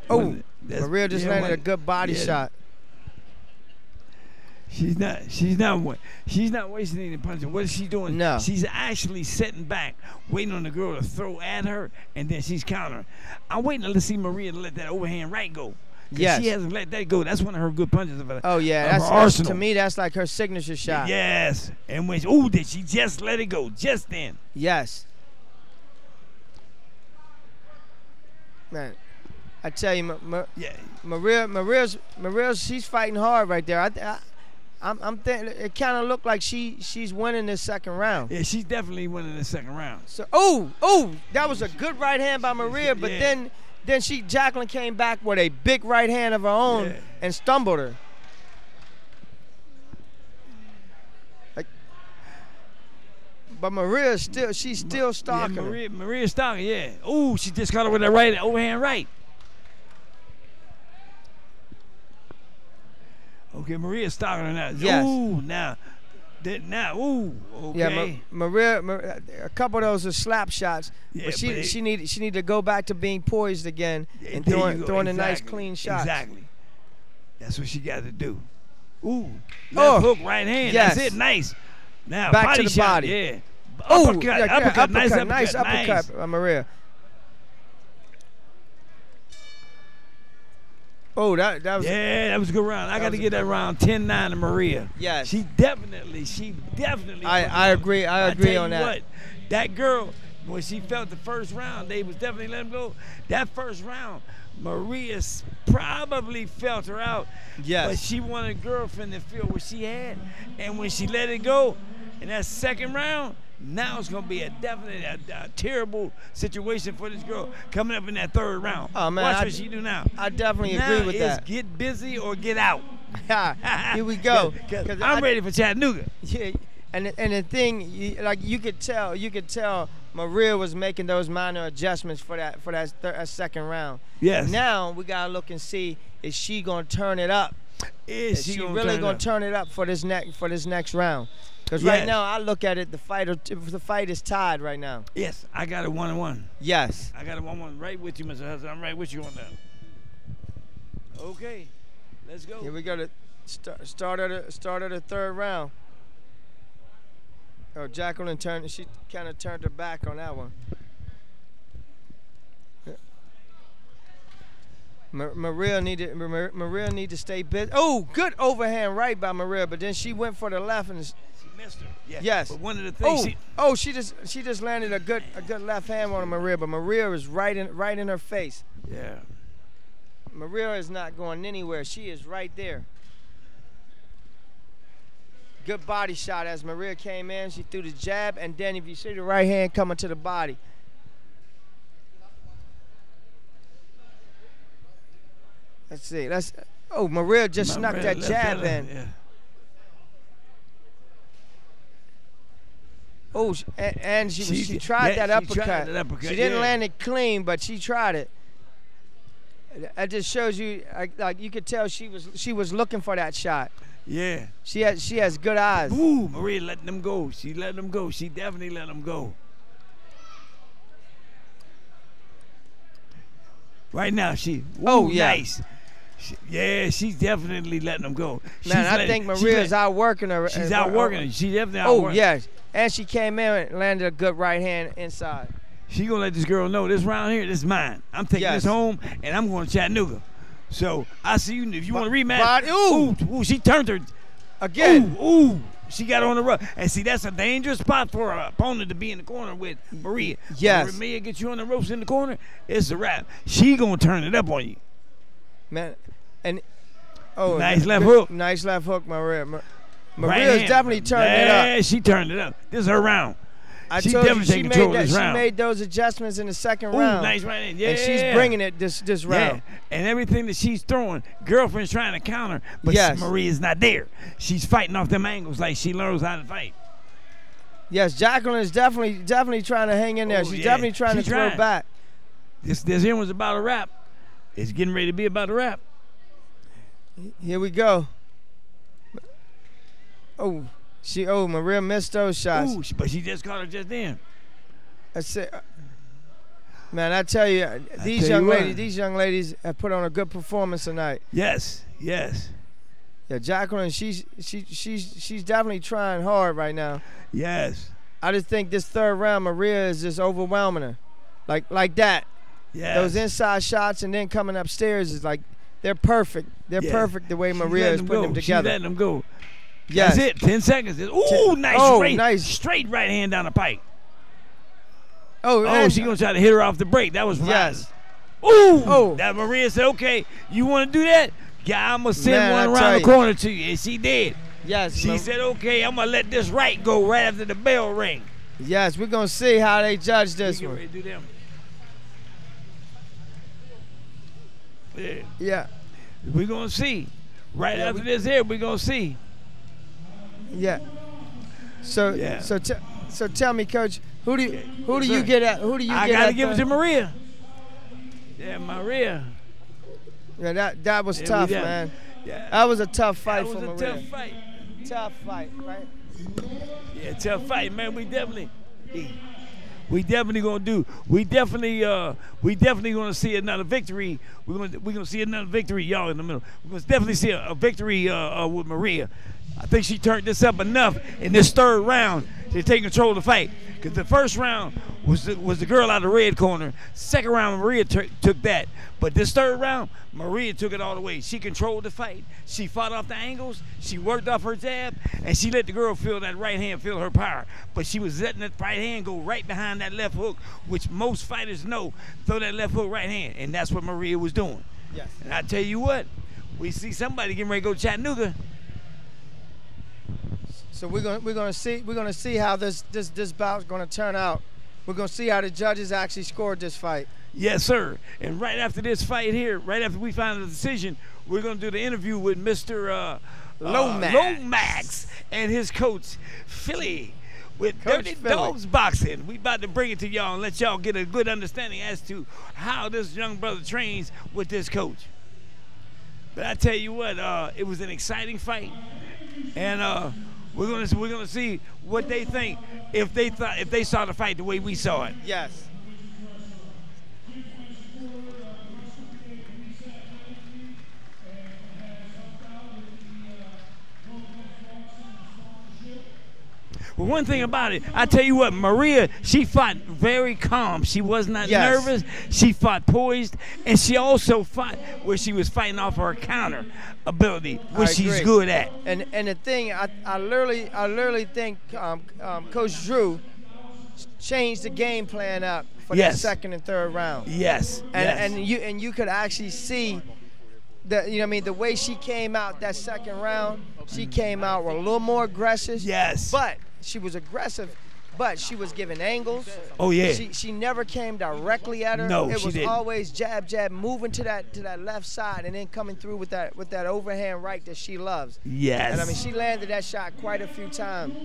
Oh, Maria just landed a good body shot. She's not wasting any punches. What is she doing? No. She's actually sitting back, waiting on the girl to throw at her, and then she's countering. I'm waiting to see Maria let that overhand right go. Yes. She hasn't let that go. That's one of her good punches of her. Oh yeah, of her arsenal. To me that's like her signature shot. Yes. And when did she just let it go just then? Yes. Man, I tell you, Maria's she's fighting hard right there. I'm thinking it kind of looked like she's winning this second round. Yeah, she's definitely winning the second round. So that was a good right hand by Maria, but then Jacqueline came back with a big right hand of her own and stumbled her. But Maria's still stalking her. Maria's stalking, yeah. Ooh, she just caught her with that right overhand right. Okay, Maria's stalking her now. Yes. Ooh, now, okay. Yeah, Maria, a couple of those are slap shots, but she need to go back to being poised again and throwing a nice clean shot. Exactly. That's what she got to do. Ooh, left hook, right hand. Yes. That's it. Nice. Now Back body to the shot. body. Yeah. Oh, uppercut. Nice uppercut, Maria. Oh, that was that was a good round. I got to give that round 10-9 to Maria. Yes. She definitely. I agree. I agree on that. What, that girl, when she felt the first round, they was definitely letting him go. That first round, Maria probably felt her out. Yes. But she wanted a girlfriend to feel what she had, and when she let it go in that second round, now it's going to be a terrible situation for this girl coming up in that third round. Oh, man. Watch what she do now. I definitely agree with that. Get busy or get out. Here we go. Cause I'm ready for Chattanooga. Yeah, and the thing, you could tell Maria was making those minor adjustments for that second round. Yes. Now we gotta look and see, is she gonna turn it up? Is she really gonna turn it up for this next round? Because right now I look at it, the fight is tied right now. Yes, I got it 1-1. Yes. I got it 1-1. Right with you, Mr. Hudson. I'm right with you on that. Okay, let's go. Here we go to start of the third round. Oh, Jacqueline turned. She kind of turned her back on that one. Maria need to stay busy. Oh, good overhand right by Maria, but then she went for the left and she missed her. Yeah. Yes. But one of the things. She just landed a good left hand on Maria, but Maria is right in her face. Yeah. Maria is not going anywhere. She is right there. Good body shot as Maria came in. She threw the jab, and then if you see the right hand coming to the body. Let's see. Maria just snuck that jab in. Yeah. Oh, and she tried that uppercut. She didn't land it clean, but she tried it. That just shows you, like you could tell she was looking for that shot. Yeah. She has good eyes. Ooh, Maria letting them go. She let them go. She definitely let them go. Right now, nice. She's definitely letting them go. Man, I think Maria's outworking her. She's outworking her. She definitely outworking. Oh, yes. And she came in and landed a good right hand inside. She gonna let this girl know this round here, this is mine. I'm taking this home, and I'm going to Chattanooga. So I see you if you want to rematch. Ooh, she turned her again. Ooh, she got on the rub. And see, that's a dangerous spot for an opponent to be in the corner with Maria. Yes. When Maria gets you on the ropes in the corner, it's a wrap. She gonna turn it up on you. Man, and nice left hook. Nice left hook, Maria. Maria's definitely turned it up. Yeah, she turned it up. This is her round. I told you she made those adjustments in the second round. Nice right in. Yeah. And she's bringing it this round. Yeah. And everything that she's throwing, girlfriend's trying to counter, but Maria's not there. She's fighting off them angles like she learns how to fight. Yes, Jacqueline is definitely trying to hang in there. She's definitely trying to throw back. This here was about a wrap. It's getting ready to be about a wrap. Here we go. Maria missed those shots. Ooh, but she just caught her just then. Man, I tell you, these young ladies have put on a good performance tonight. Yes. Yeah, Jacqueline, she's definitely trying hard right now. Yes. I just think this third round, Maria is just overwhelming her, like that. Yeah. Those inside shots and then coming upstairs is like they're perfect. They're perfect the way Maria is putting them together. She's letting them go. Yes. That's it. 10 seconds. Ooh, nice. Straight right hand down the pike. She's going to try to hit her off the break. That was right. Yes. Ooh. That Maria said, okay, you want to do that? Yeah, I'm going to send one around the corner to you. And she did. Yes. She said, okay, I'm going to let this right go right after the bell ring. Yes, we're going to see how they judge this one. Ready to do them. Yeah. We're going to see. After this here, we're going to see. Yeah. So tell me, Coach, who do you get at? I gotta give it to Maria. Yeah, Maria. Yeah, that was tough, man. Yeah. That was a tough fight for Maria. Tough fight. Tough fight, right? Yeah, tough fight, man. We definitely gonna see another victory. We're gonna see another victory, y'all in the middle. We're gonna definitely see a victory with Maria. I think she turned this up enough in this third round to take control of the fight. Because the first round was the girl out of the red corner. Second round, Maria took that. But this third round, Maria took it all the way. She controlled the fight. She fought off the angles. She worked off her jab. And she let the girl feel that right hand, feel her power. But she was letting that right hand go right behind that left hook, which most fighters know, throw that left hook right hand. And that's what Maria was doing. Yes. And I tell you what, we see somebody getting ready to go to Chattanooga. So we're gonna see how this bout's gonna turn out. We're gonna see how the judges actually scored this fight. Yes, sir. And right after this fight here, right after we find the decision, we're gonna do the interview with Mr. Lomax and his coach Philly with Dirty Dogs Boxing. We about to bring it to y'all and let y'all get a good understanding as to how this young brother trains with this coach. But I tell you what, it was an exciting fight, and we're gonna see what they think if they saw the fight the way we saw it. Yes. Well, one thing about it, I tell you what, Maria, she fought very calm. She was not nervous. She fought poised, and she also fought where she was fighting off her counter ability, which she's good at. And the thing, I literally think Coach Drew changed the game plan up for the second and third round. Yes. And you could actually see the way she came out that second round. She came out a little more aggressive. Yes. But she was aggressive. But she was giving angles. Oh yeah. She never came directly at her. No, it she was didn't. always jab, moving to that left side, and then coming through with that overhand right that she loves. Yes. And I mean, she landed that shot quite a few times.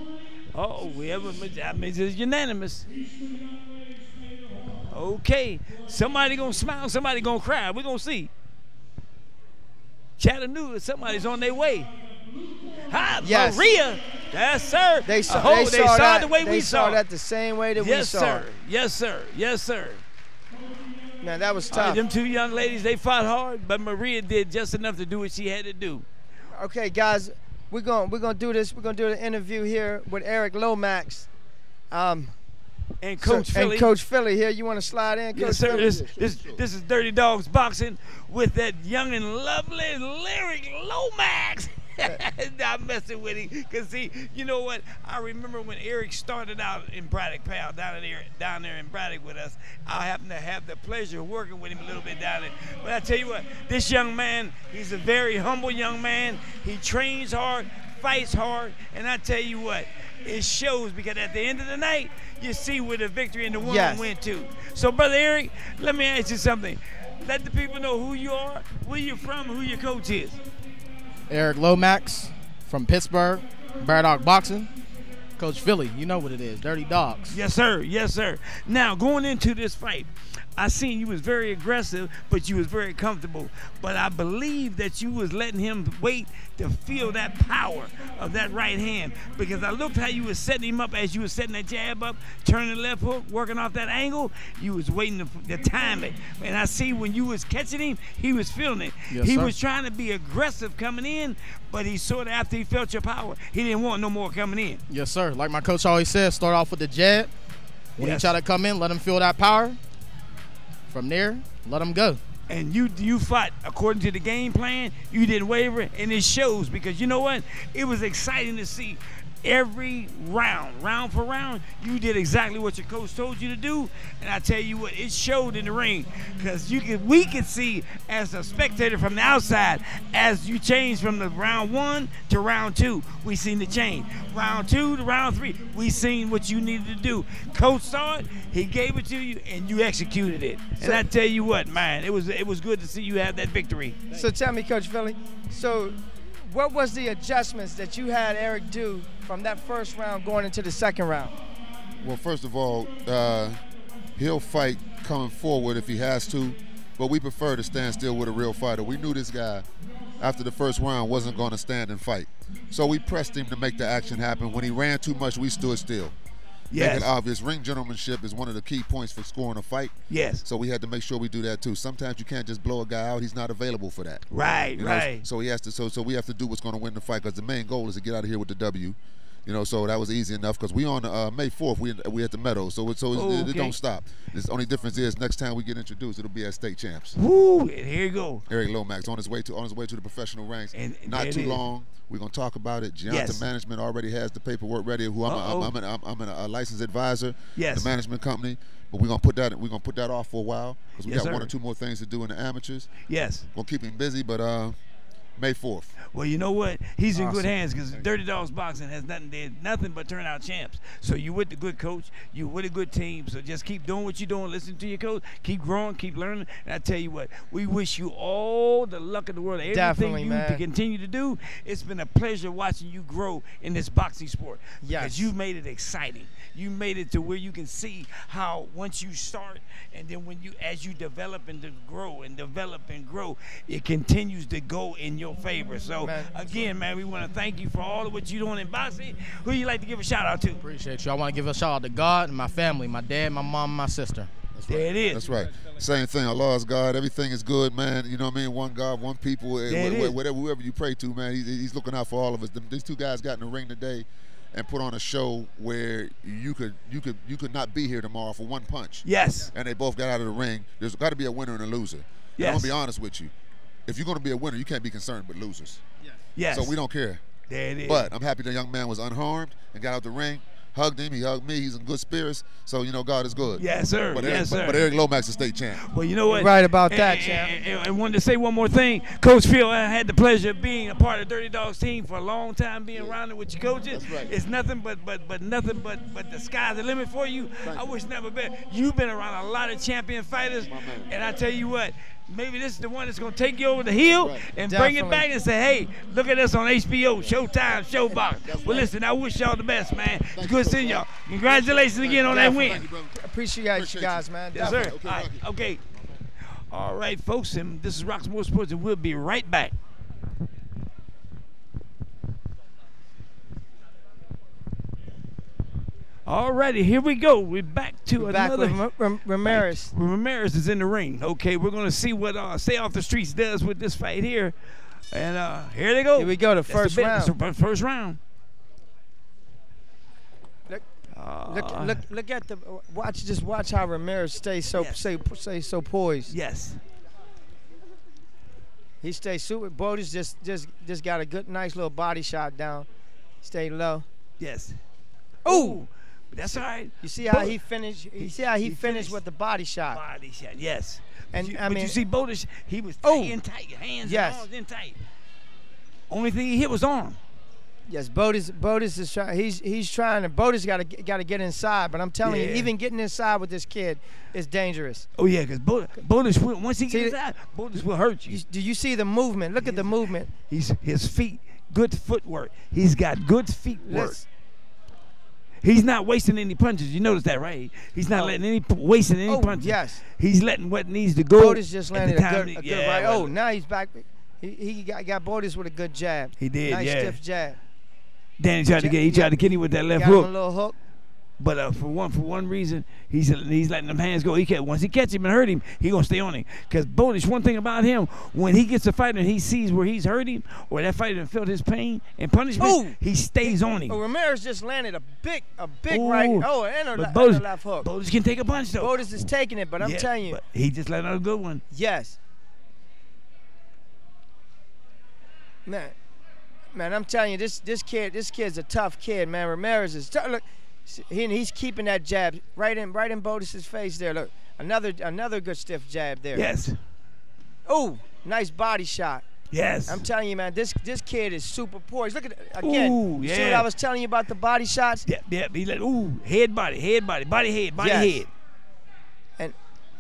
Oh, I mean, it's unanimous. Okay, somebody gonna smile, somebody gonna cry. We're gonna see. Chattanooga, somebody's on their way. Hi, Yes. Maria. Yes, sir. They saw it the way they we saw saw that the same way that we Yes, saw sir. it. Yes, sir. Yes, sir. Man, that was All right, tough. them two young ladies, they fought hard, but Maria did just enough to do what she had to do. Okay, guys, we're gonna do this. We're gonna do the interview here with Eric Lomax. And Coach Philly. And Coach Philly here. You want to slide in, Coach Yes, sir. Philly? This is Dirty Dogs Boxing with that young and lovely Lyric Lomax. I'm messing with him because see, you know what? I remember when Eric started out in Braddock, pal, down there in Braddock with us. I happened to have the pleasure of working with him a little bit down there. But I tell you what, this young man, he's a very humble young man. He trains hard, fights hard, and I tell you what, it shows because at the end of the night, you see where the victory and the win went to. So, Brother Eric, let me ask you something. Let the people know who you are, where you're from, who your coach is. Eric Lomax from Pittsburgh, Bear Dog Boxing. Coach Philly, you know what it is, Dirty Dogs. Yes, sir. Yes, sir. Now, going into this fight, I seen you was very aggressive, but you was very comfortable. But I believe that you was letting him wait to feel that power of that right hand because I looked how you was setting him up as you was setting that jab up, turning the left hook, working off that angle. You was waiting to time it. And I see when you was catching him, he was feeling it. Yes, he sir. was trying to be aggressive coming in, but he sort of, after he felt your power, he didn't want no more coming in. Yes, sir. Like my coach always says, start off with the jab. When Yes. you try to come in, let him feel that power. From there, let him go. And you fought according to the game plan. You didn't waver, and it shows because you know what? It was exciting to see every round for round. You did exactly what your coach told you to do, and I tell you what, it showed in the ring because we could see as a spectator from the outside as you changed from the round 1 to round 2. We seen the change. Round 2 to round 3, we seen what you needed to do. Coach saw it, he gave it to you, and you executed it. And I tell you what, man, it was good to see you have that victory. So tell me, Coach Philly, so what was the adjustments that you had Eric do from that first round going into the second round? Well, first of all, he'll fight coming forward if he has to, but we prefer to stand still with a real fighter. We knew this guy, after the first round, wasn't going to stand and fight. So we pressed him to make the action happen. When he ran too much, we stood still. Yes. Make it obvious. Ring gentlemanship is one of the key points for scoring a fight. Yes. So we had to make sure we do that too. Sometimes you can't just blow a guy out. He's not available for that. Right, You know, right. So he has to. So we have to do what's going to win the fight because the main goal is to get out of here with the W. You know, so that was easy enough because we on May 4th. We at the Meadows, so it okay. don't stop. The only difference is next time we get introduced, it'll be as state champs. Woo! And here you go. Eric Lomax on his way to the professional ranks. And Not there too it is. long. We're gonna talk about it. Gianta Yes. Management already has the paperwork ready. Who I'm a licensed advisor. Yes. The management company. But we're gonna put that off for a while because we Yes, got sir. 1 or 2 more things to do in the amateurs. Yes. Gonna keep him busy, but May 4th. Well, you know what? He's in good Awesome. hands because Dirty Dogs Boxing has nothing but turnout champs. So you with the good coach, you with a good team. So just keep doing what you're doing. Listen to your coach. Keep growing, keep learning. And I tell you what, we wish you all the luck in the world. Everything Definitely, you man. to continue to do. It's been a pleasure watching you grow in this boxing sport. Yes. Because you made it exciting. You made it to where you can see how once you start and then as you develop and to grow and develop and grow, it continues to go in your favor. So again, man, we want to thank you for all of what you're doing in boxing. Who you like to give a shout out to? Appreciate you. I want to give a shout out to God and my family, my dad, my mom, and my sister. There it is. That's right. Same thing. Allah is God. Everything is good, man. You know what I mean? One God, one people. There it is. Whoever you pray to, man, he's looking out for all of us. These 2 guys got in the ring today, and put on a show where you could not be here tomorrow for one punch. Yes. And they both got out of the ring. There's got to be a winner and a loser. Yes. I'm gonna be honest with you. If you're gonna be a winner, you can't be concerned with losers. Yes. So we don't care. There it is. But I'm happy the young man was unharmed and got out the ring. Hugged him, he hugged me. He's in good spirits. So, you know, God is good. Yes, sir. But Yes, sir. But Eric Lomax is state champ. Well, you know what? Right about that, champ. And wanted to say one more thing. Coach Phil, I had the pleasure of being a part of Dirty Dogs team for a long time, being around it with your coaches. That's right. It's nothing but nothing but the sky's the limit for you. I wish never been. You've been around a lot of champion fighters, and I tell you what, maybe this is the one that's going to take you over the hill and bring it back and say, hey, look at us on HBO, Showtime, Showbox. Well, listen, I wish y'all the best, man. It's good seeing y'all. Congratulations again on that win. Appreciate you guys, man. Yes, sir. Definitely. All right, okay. All right, folks, and this is Roxamore Sports, and we'll be right back. All righty, here we go. We're back to another. With Ramirez. Ramirez is in the ring. Okay, we're going to see what Stay Off the Streets does with this fight here. And here they go. Here we go, the first round. First round. Look at the watch how Ramirez stays so so poised. Yes. He stays super. Bout's just got a good nice little body shot down. Stay low. Yes. Ooh. That's all right. You see how he finished? You see how he finished with the body shot? Body shot, yes. And but you see, Bullish, he was tight and tight, hands and arms in tight. Only thing he hit was arm. Yes, Bout is trying. He's trying to. Bout got to get inside. But I'm telling you, even getting inside with this kid is dangerous. Oh yeah, because Bullish will, once he gets inside, Bullish will hurt you. Do you see the movement? Look at the movement. His feet, good footwork. He's got good feet work. He's not wasting any punches. You notice that, right? He's not wasting any punches. Yes. He's letting what needs to go. Bout just landed a good right. Well, oh, now he's back. He got Bout with a good jab. He did, nice stiff jab. Then he tried to get him with that left got hook. Him a little hook. But for one reason, he's letting them hands go. Once he catch him and hurt him, he gonna stay on him. Because Bullish, one thing about him, when he gets a fighter and he sees where he's hurt him, or that fighter felt his pain and punishment, he stays on him. Oh, Ramirez just landed a big right. Oh, and a left hook. Bullish can take a punch though. Bullish is taking it, but I'm telling you, but he just let out a good one. Yes. Man, I'm telling you, this kid's a tough kid, man. Ramirez is tough. Look, he's keeping that jab right in Bout's face there. Look, another good stiff jab there. Yes. Oh, nice body shot. Yes. I'm telling you, man, this kid is super poised. Look at it again. Ooh, you see what I was telling you about the body shots? Yeah. He let head, body, head.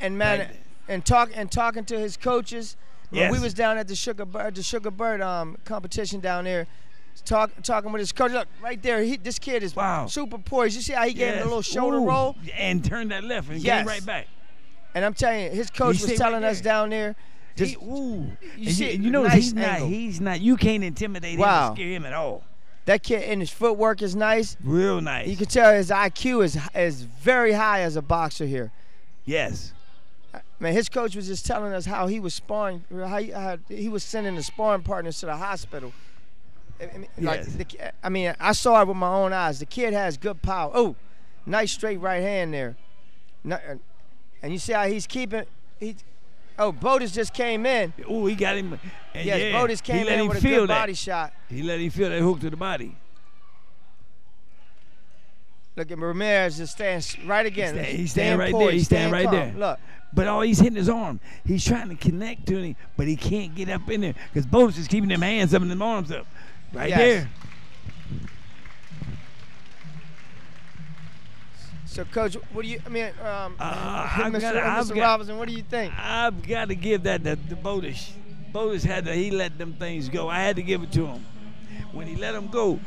And man, and talking to his coaches. When we was down at the Sugar Bird competition down there, talking with his coach. Look, right there, this kid is super poised. You see how he gave him a little shoulder roll? And turned that left and came right back. And I'm telling you, his coach was telling us down there. You know, he's not. You can't intimidate him or scare him at all. That kid and his footwork is nice. Real nice. You can tell his IQ is very high as a boxer here. Yes. Man, his coach was just telling us how he was sparring, how he was sending the sparring partners to the hospital. I saw it with my own eyes. The kid has good power. Oh, nice straight right hand there. And you see how he's keeping. Bout just came in. Oh, he got him. Yes, Bout came in with a good body shot. He let him feel that hook to the body. Look at Ramirez just stands right again. He's standing right there. He's standing right there. Look. But he's hitting his arm. He's trying to connect to him, but he can't get up in there because Bout's is keeping them hands up and them arms up. Right there. So, Coach, what do you, Mr. Robinson, what do you think? I've got to give that to Bullish. Bullish he let them things go. I had to give it to him. When he let them go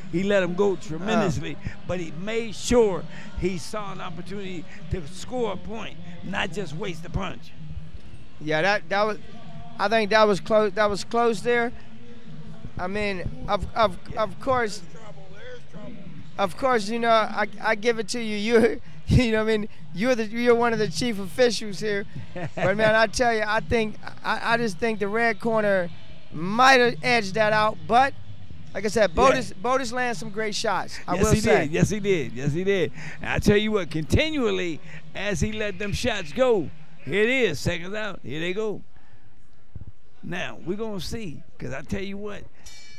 tremendously, but he made sure he saw an opportunity to score a point, not just waste a punch. Yeah, that was. I think that was close. That was close there. I mean, of course, you know, I give it to you. You know, I mean, you're one of the chief officials here. But man, I tell you, I just think the red corner might have edged that out, but. Like I said, Bout lands some great shots. I will he say. did. Yes, he did. Yes, he did. And I tell you what, continually as he let them shots go, here it is. Seconds out. Here they go. Now we're gonna see, because I tell you what,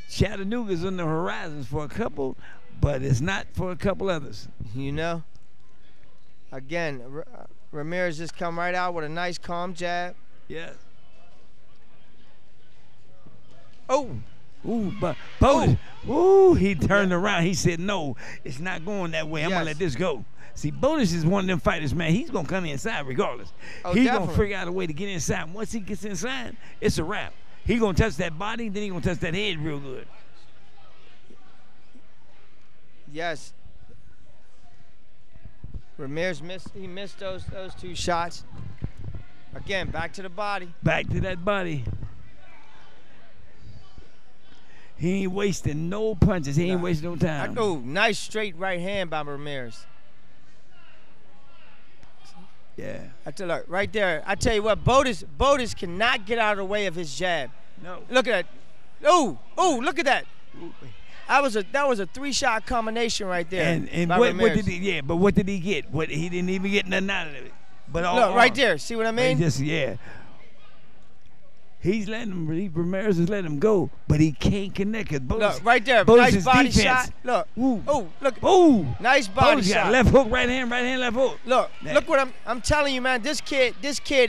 Chattanooga's on the horizons for a couple, but it's not for a couple others. You know. Again, Ramirez just come right out with a nice, calm jab. Yes. Oh. Ooh, but Bullish, ooh, he turned around. He said, no, it's not going that way. I'm going to let this go. See, Bullish is one of them fighters, man. He's going to come inside regardless. He's going to figure out a way to get inside. Once he gets inside, it's a wrap. He's going to touch that body, then he's going to touch that head real good. Yes. Ramirez missed those two shots. Again, back to the body. Back to that body. He ain't wasting no punches. He ain't wasting no time. Oh, nice straight right hand by Ramirez. Yeah. Look, right there. I tell you what, Bout cannot get out of the way of his jab. No. Look at that. Oh, look at that. That was a 3-shot combination right there. And what did he? Yeah, but what did he get? He didn't even get nothing out of it. But look right there. See what I mean? He's letting him. Ramirez is letting him go, but he can't connect it. Look right there. Nice body shot. Look. Look. Ooh. Nice body shot. Got left hook, right hand, left hook. Look what I'm telling you, man. This kid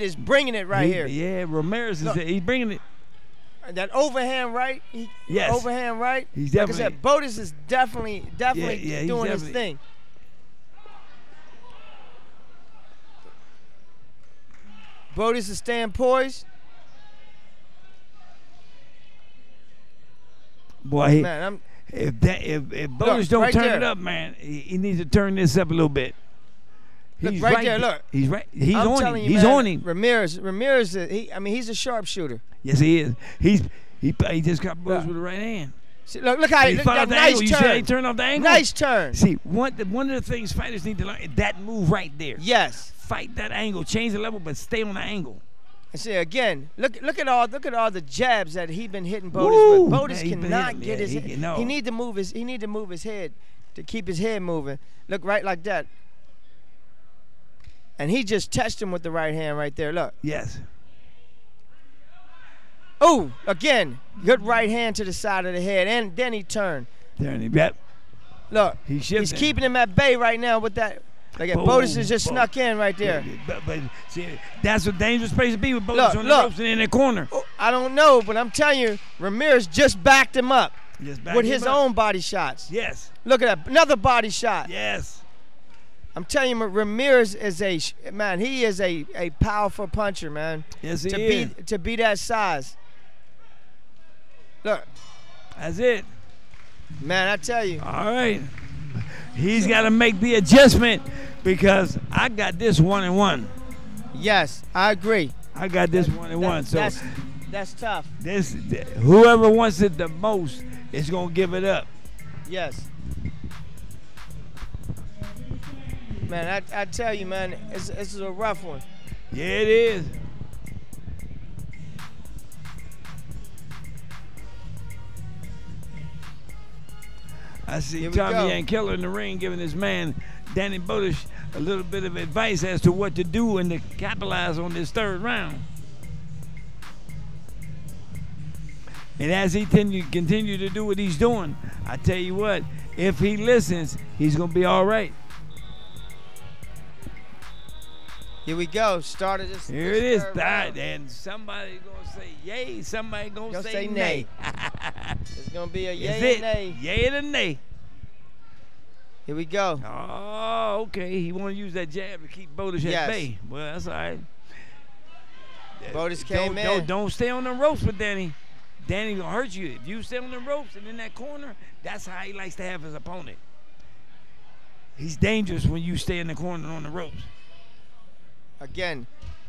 is bringing it right here. Yeah, Ramirez he's bringing it. That overhand right. Yes. Overhand right. He's definitely. Like I said, Bout is definitely doing his thing. Bout is staying poised. Boy, man, if Bullish don't turn it up, man, he needs to turn this up a little bit. He's right there. Look, he's right. He's on him. He's on him. Ramirez. He's a sharpshooter. Yes, he is. He just got Bullish with the right hand. See, look how he got a nice turn. You see he turned off the angle? Nice turn. See, one of the things fighters need to learn is that move right there. Yes. Fight that angle, change the level, but stay on the angle. And see again, look at all the jabs that he been hitting Bout with. Bout cannot get his head. He need to move his head to keep his head moving. Look right like that. And he just touched him with the right hand right there. Look. Yes. Oh, again, good right hand to the side of the head, and then he turned. Yep. Look, he's keeping him at bay right now with that. Like Bout is just snuck in right there. But see, that's a dangerous place to be with Bout on the ropes and in the corner. I don't know, but I'm telling you, Ramirez just backed him up with his own body shots. Yes. Look at that, another body shot. Yes. I'm telling you, Ramirez is he is a powerful puncher, man. Yes, he is. To be that size. Look. That's it. Man, I tell you. All right. He's got to make the adjustment because I got this 1-1. Yes, I agree. I got this 1-1. So that's tough. Whoever wants it the most is gonna give it up. Yes. Man, I tell you, man, this is a rough one. Yeah, it is. I see Tommy Yankella in the ring giving his man, Danny Bullish, a little bit of advice as to what to do and to capitalize on this third round. And as he continue to do what he's doing, I tell you what, if he listens, he's going to be all right. Here we go. Start of this. Here it is. And somebody going to say yay. Somebody going to say nay. It's going to be a yay and nay. Yay and a nay. Here we go. Oh, okay. He want to use that jab to keep Bullish at bay. Well, that's all right. Bullish came in. Don't stay on the ropes with Danny. Danny going to hurt you. If you stay on the ropes and in that corner, that's how he likes to have his opponent. He's dangerous when you stay in the corner on the ropes. Again,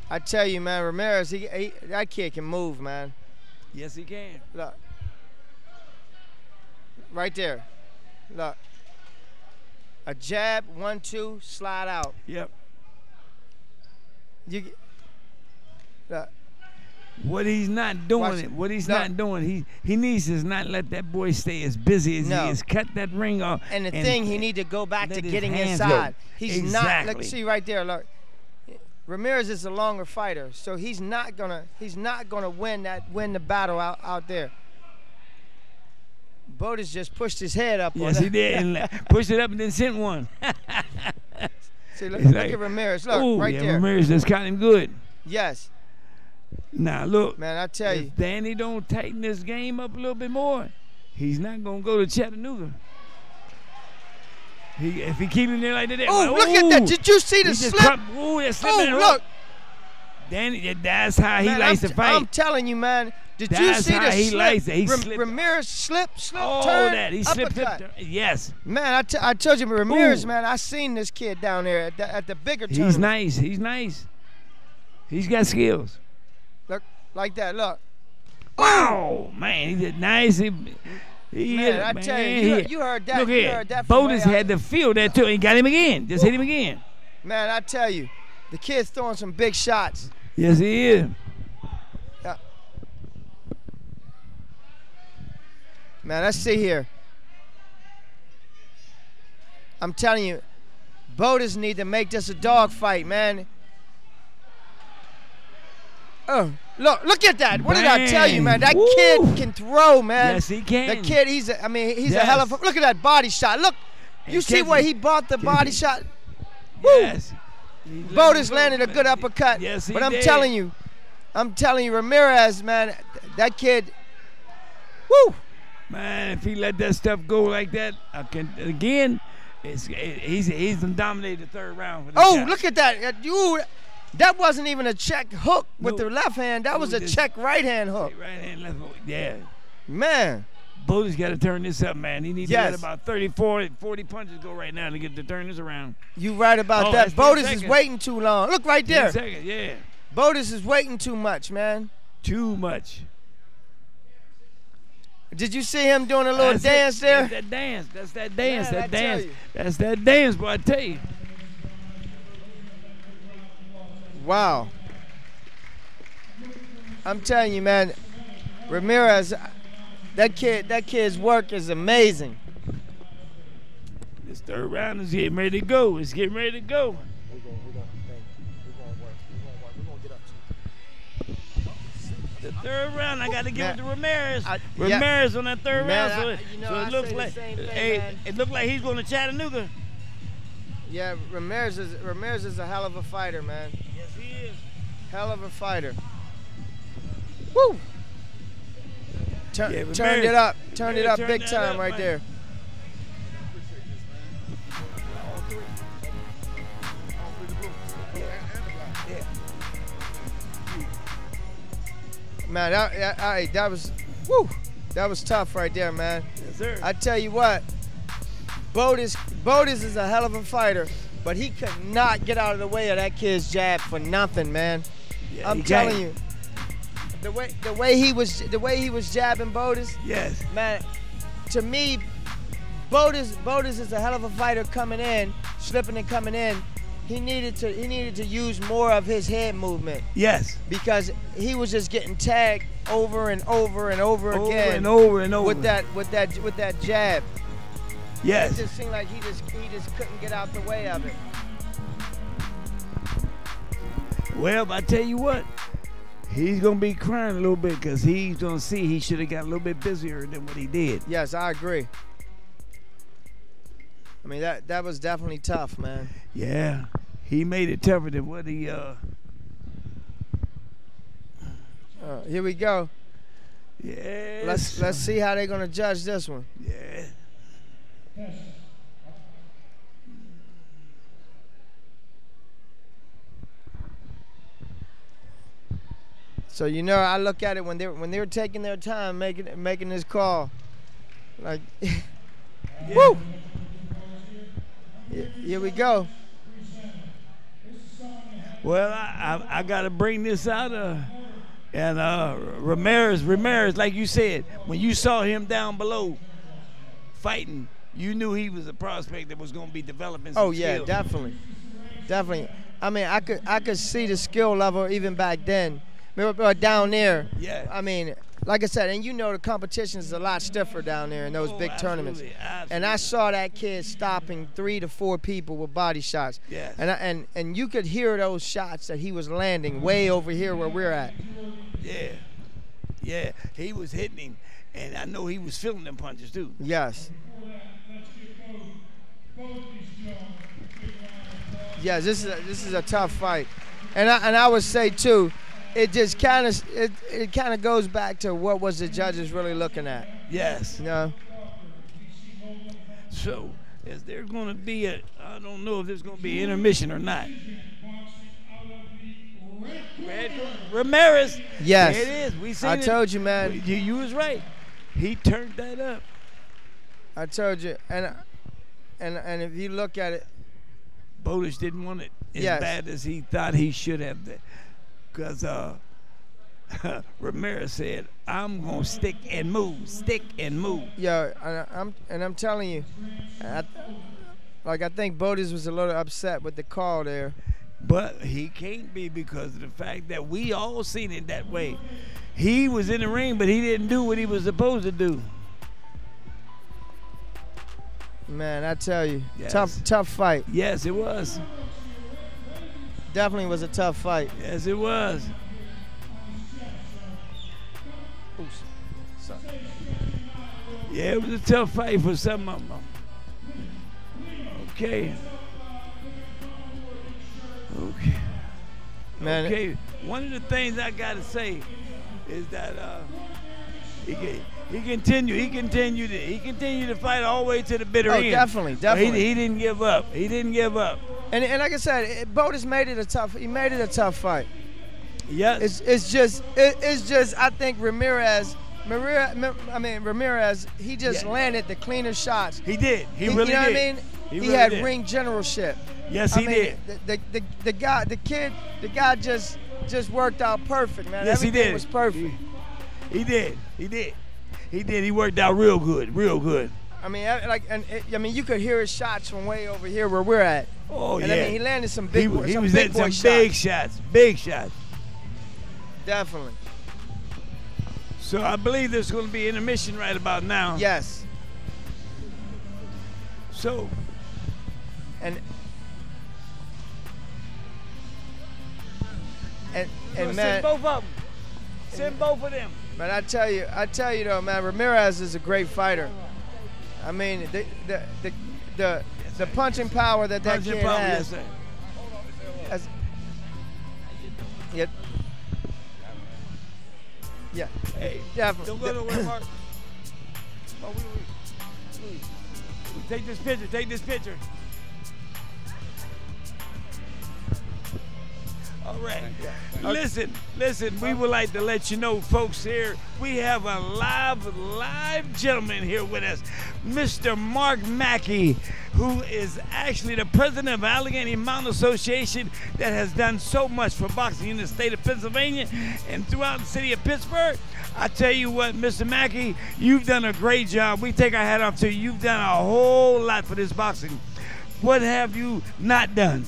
I tell you, man, Ramirez, that kid can move, man. Yes, he can. Look. Right there. Look. A jab, 1-2, slide out. Yep. Look. What he's not doing, he needs to not let that boy stay as busy as he is. Cut that ring off. And the thing, he need to go back to getting inside. Go. He's not. Look, see right there. Look, Ramirez is a longer fighter, so he's not gonna win the battle out there. Bout just pushed his head up. Yes, he did, and pushed it up and then sent one. See, look at Ramirez. Look, right there. Ramirez just caught him good. Yes. Now look, man, I tell you, if Danny don't tighten this game up a little bit more, he's not gonna go to Chattanooga. If he keep him there like that, oh, look at that! Did you see the slip? Look, Danny, that's how he likes to fight. I'm telling you, man. Did you see the slip? Ramirez slip, turn, he slipped. Yes. Man, I told you, Ramirez, man. I seen this kid down there at the bigger tournament. He's nice. He's nice. He's got skills. Look, like that, look. Wow, man, he did nice. He hit it, I tell you heard that. Look you here, heard that Bout had to feel that too. He got him again. Just hit him again. Man, I tell you, the kid's throwing some big shots. Yes, he is. Yeah. Man, let's see here. I'm telling you, Bout need to make this a dog fight, man. Oh, look at that. What did I tell you, man? That kid can throw, man. Yes, he can. That kid, he's a hell of a, look at that body shot. Look, you see where he bought the body shot? Yes. Bout landed a good uppercut. Yes, he But I'm did. telling you, Ramirez, man, that kid, woo. Man, if he let that stuff go like that, he's dominated the third round. For this guy. Look at that. That wasn't even a check hook with the left hand. That was a check right hand hook. Right hand, left hook. Yeah. Man. Bout's got to turn this up, man. He needs to let about 40 punches go right now to turn this around. You right about that. Bout is waiting too long. Look right there. 10 seconds, yeah. Bout is waiting too much, man. Too much. Did you see him doing a little dance there? That's that dance. That's that dance. Man, that dance. That's that dance, boy, I tell you. Wow. I'm telling you, man, Ramirez, that kid's work is amazing. This third round is getting ready to go. It's getting ready to go. We're gonna work. We're gonna get up to the third round, I got to give it to Ramirez. Ramirez on that third round, so it looks like it looked like he's going to Chattanooga. Yeah, Ramirez is a hell of a fighter, man. Yes, he is. Hell of a fighter. Woo! Turned it up big time right there. Man, that was tough right there, man. Yes, sir. I tell you what, Bout is a hell of a fighter, but he could not get out of the way of that kid's jab for nothing, man. Yeah, I'm telling you, the way he was jabbing Bout. Yes. Man, to me, Bout is a hell of a fighter coming in, slipping and coming in. He needed to use more of his head movement. Yes. Because he was just getting tagged over and over and over again. Over and over. With that jab. Yes. It just seemed like he just couldn't get out the way of it. Well, I tell you what, he's gonna be crying a little bit because he's gonna see he should have got a little bit busier than what he did. Yes, I agree. I mean that was definitely tough, man. Yeah, he made it tougher than what he. Here we go. Yeah. Let's see how they're gonna judge this one. Yeah. So I look at it when they were taking their time making this call, like, woo. Here we go. Well, I got to bring this out, and Ramirez, like you said, when you saw him down below fighting, you knew he was a prospect that was going to be developing some skills. Definitely. I mean, I could see the skill level even back then, But down there, Yeah. I mean, like I said, and you know the competition is a lot stiffer down there in those big tournaments. And I saw that kid stopping 3 to 4 people with body shots. Yes. And you could hear those shots that he was landing way over here where we're at. Yeah. Yeah. He was hitting him, and I know he was feeling them punches too. Yes. Yes, this is a tough fight, and I would say too, it just kind of goes back to what was the judges really looking at. Yes. You know. So, is there going to be I don't know if there's going to be intermission or not. Ramirez. Yes. There it is. We seen I it. told you, man. You was right. He turned that up. I told you, and if you look at it, Bullish didn't want it as Yes. bad as he thought he should have, because Ramirez said, "I'm gonna stick and move, stick and move." Yeah, I'm telling you, I think Bullish was a little upset with the call there. But he can't be, because of the fact that we all seen it that way. He was in the ring, but he didn't do what he was supposed to do. Man, I tell you, Yes. tough fight. Yes, it was. Definitely was a tough fight. Yes, it was. Oops. Sorry. Yeah, it was a tough fight for some of them. Okay. Okay. Man. Okay. One of the things I gotta say is that he continued to fight all the way to the bitter end. Definitely. He didn't give up. He didn't give up. And like I said, Bullish made it a tough. He made it a tough fight. Yes. It's just I think Ramirez. He just landed the cleaner shots. He did. He really you know did. What I mean? He He really had did. ring generalship. Yes, he did. The guy just worked out perfect, man. Yes, Everything he did. was perfect. He did. He worked out real good. I mean, you could hear his shots from way over here where we're at. Oh, and yeah. I mean, he landed some big. He some was big hitting boy some big shots. Big shots. Definitely. So I believe there's going to be intermission right about now. Yes. So. And Send man, both of them. Send both of them. man, I tell you though, man, Ramirez is a great fighter. I mean, the punching power that Punching kid power, has. yes, sir. Yeah. Hey, definitely. don't go nowhere, Mark. Oh, we take this picture. Take this picture. All right. Listen. We would like to let you know, folks, here we have a live gentleman here with us, Mr. Mark McAfee, who is actually the president of Allegheny Mountain Association that has done so much for boxing in the state of Pennsylvania and throughout the city of Pittsburgh. I tell you what, Mr. McAfee, you've done a great job. We take our hat off to you. You've done a whole lot for this boxing. What have you not done?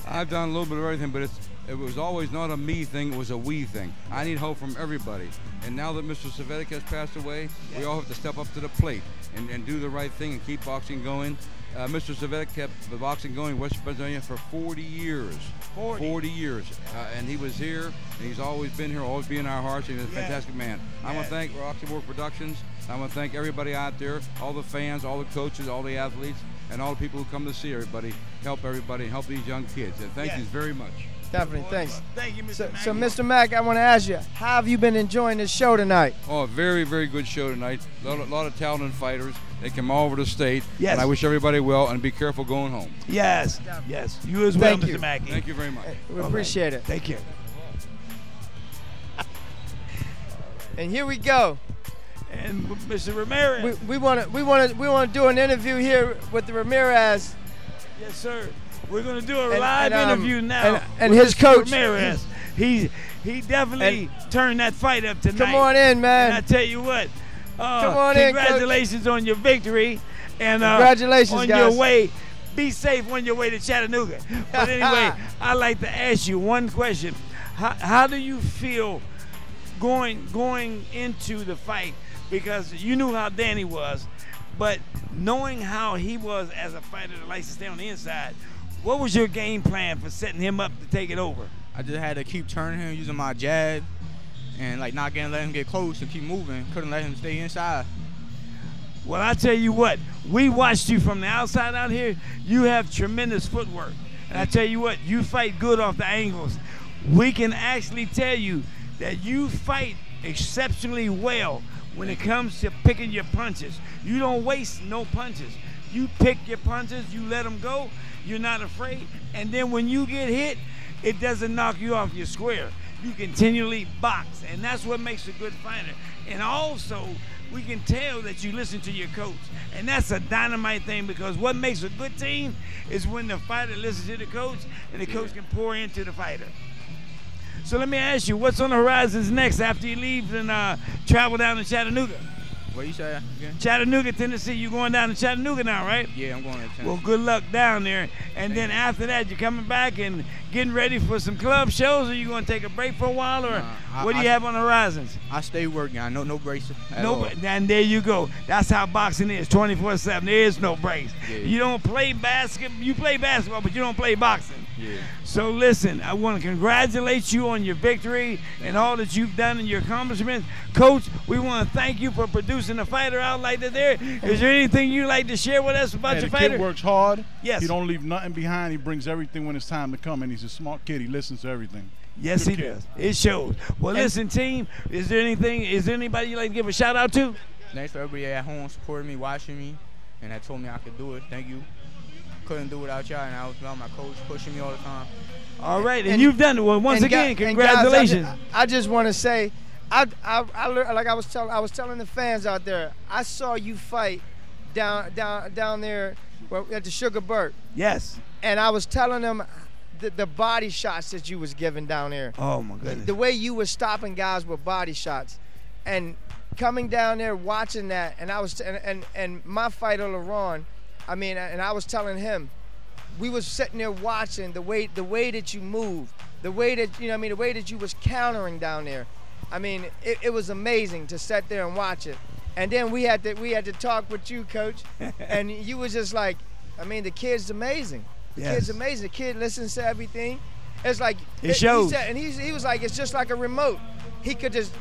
I've done a little bit of everything, but it was always not a me thing, it was a we thing. I need help from everybody. And now that Mr. Cvetic has passed away, we all have to step up to the plate and do the right thing and keep boxing going. Mr. Cvetic kept the boxing going in West Pennsylvania for 40 years. 40 years. And he was here, and he's always been here, always be in our hearts. He's a fantastic man. I want to thank Roxamore Productions. I want to thank everybody out there, all the fans, all the coaches, all the athletes, and all the people who come to see everybody, help these young kids. And thank you very much. Definitely, thanks. Thank you, Mr. Mack. So, Mr. Mack, I want to ask you, how have you been enjoying this show tonight? Oh, a very, very good show tonight. A lot of talented fighters. They come all over the state. Yes. And I wish everybody well, and be careful going home. Yes. You as well, Thank you. Mr. Mackey. Thank you very much. We appreciate it. Thank you. And here we go. And Mr. Ramirez. We want to do an interview here with the Ramirez. Yes, sir. We're going to do a live interview now. And with his Mr. coach. Ramirez. He definitely turned that fight up tonight. Come on in, man. And I tell you what. Come on in, Coach. Congratulations on your victory. And congratulations, on guys. your way. Be safe on your way to Chattanooga. But anyway, I'd like to ask you one question. How do you feel going into the fight? Because you knew how Danny was, but knowing how he was as a fighter that likes to stay on the inside, what was your game plan for setting him up to take it over? I just had to keep turning him using my jab and like not let him get close and keep moving. Couldn't let him stay inside. Well, I tell you what, we watched you from the outside out here. You have tremendous footwork. And I tell you what, you fight good off the angles. We can actually tell you that you fight exceptionally well when it comes to picking your punches. You don't waste no punches. You pick your punches, you let them go, you're not afraid, and then when you get hit, it doesn't knock you off your square. You continually box, and that's what makes a good fighter. And also, we can tell that you listen to your coach, and that's a dynamite thing, because what makes a good team is when the fighter listens to the coach, and the coach can pour into the fighter. So let me ask you, what's on the horizons next after you leave and travel down to Chattanooga? What you say again? Chattanooga, Tennessee. You going down to Chattanooga now, right? Yeah, I'm going to Tennessee. Well, good luck down there. And then after that, you're coming back and getting ready for some club shows, or you going to take a break for a while, or what do you have on the horizons? I stay working. I no breaks at No, all. and there you go. That's how boxing is, 24/7. There is no breaks. Yeah. You don't play basketball. You play basketball, but you don't play boxing. Yeah. So listen, I want to congratulate you on your victory and all that you've done and your accomplishments. Coach, we want to thank you for producing a fighter out like that there. Is there anything you'd like to share with us about your the fighter? kid works hard. Yes. He don't leave nothing behind. He brings everything when it's time to come, and he's a smart kid. He listens to everything. Yes, Good he kid. does. It shows. Well, listen, team, is there anybody you'd like to give a shout out to? Thanks for everybody at home supporting me, watching me, and that told me I could do it. Thank you. Couldn't do it without y'all, and I was without my coach pushing me all the time. All right, and you've done it. Well, once again, congratulations. Guys, I just want to say, I learned, like I was telling the fans out there, I saw you fight down there at the Sugar Bird. Yes. And I was telling them the body shots that you was giving down there. Oh my goodness. The way you was stopping guys with body shots, and coming down there watching that, and I was and my fighter LaRon, I mean, and I was telling him, we was sitting there watching the way that you moved, the way that the way that you was countering down there. I mean, it was amazing to sit there and watch it. And then we had to talk with you, Coach, and you was just like, I mean, the kid's amazing. The kid's amazing. The kid listens to everything. It's like it shows. He said, and he was like, it's just like a remote. He could just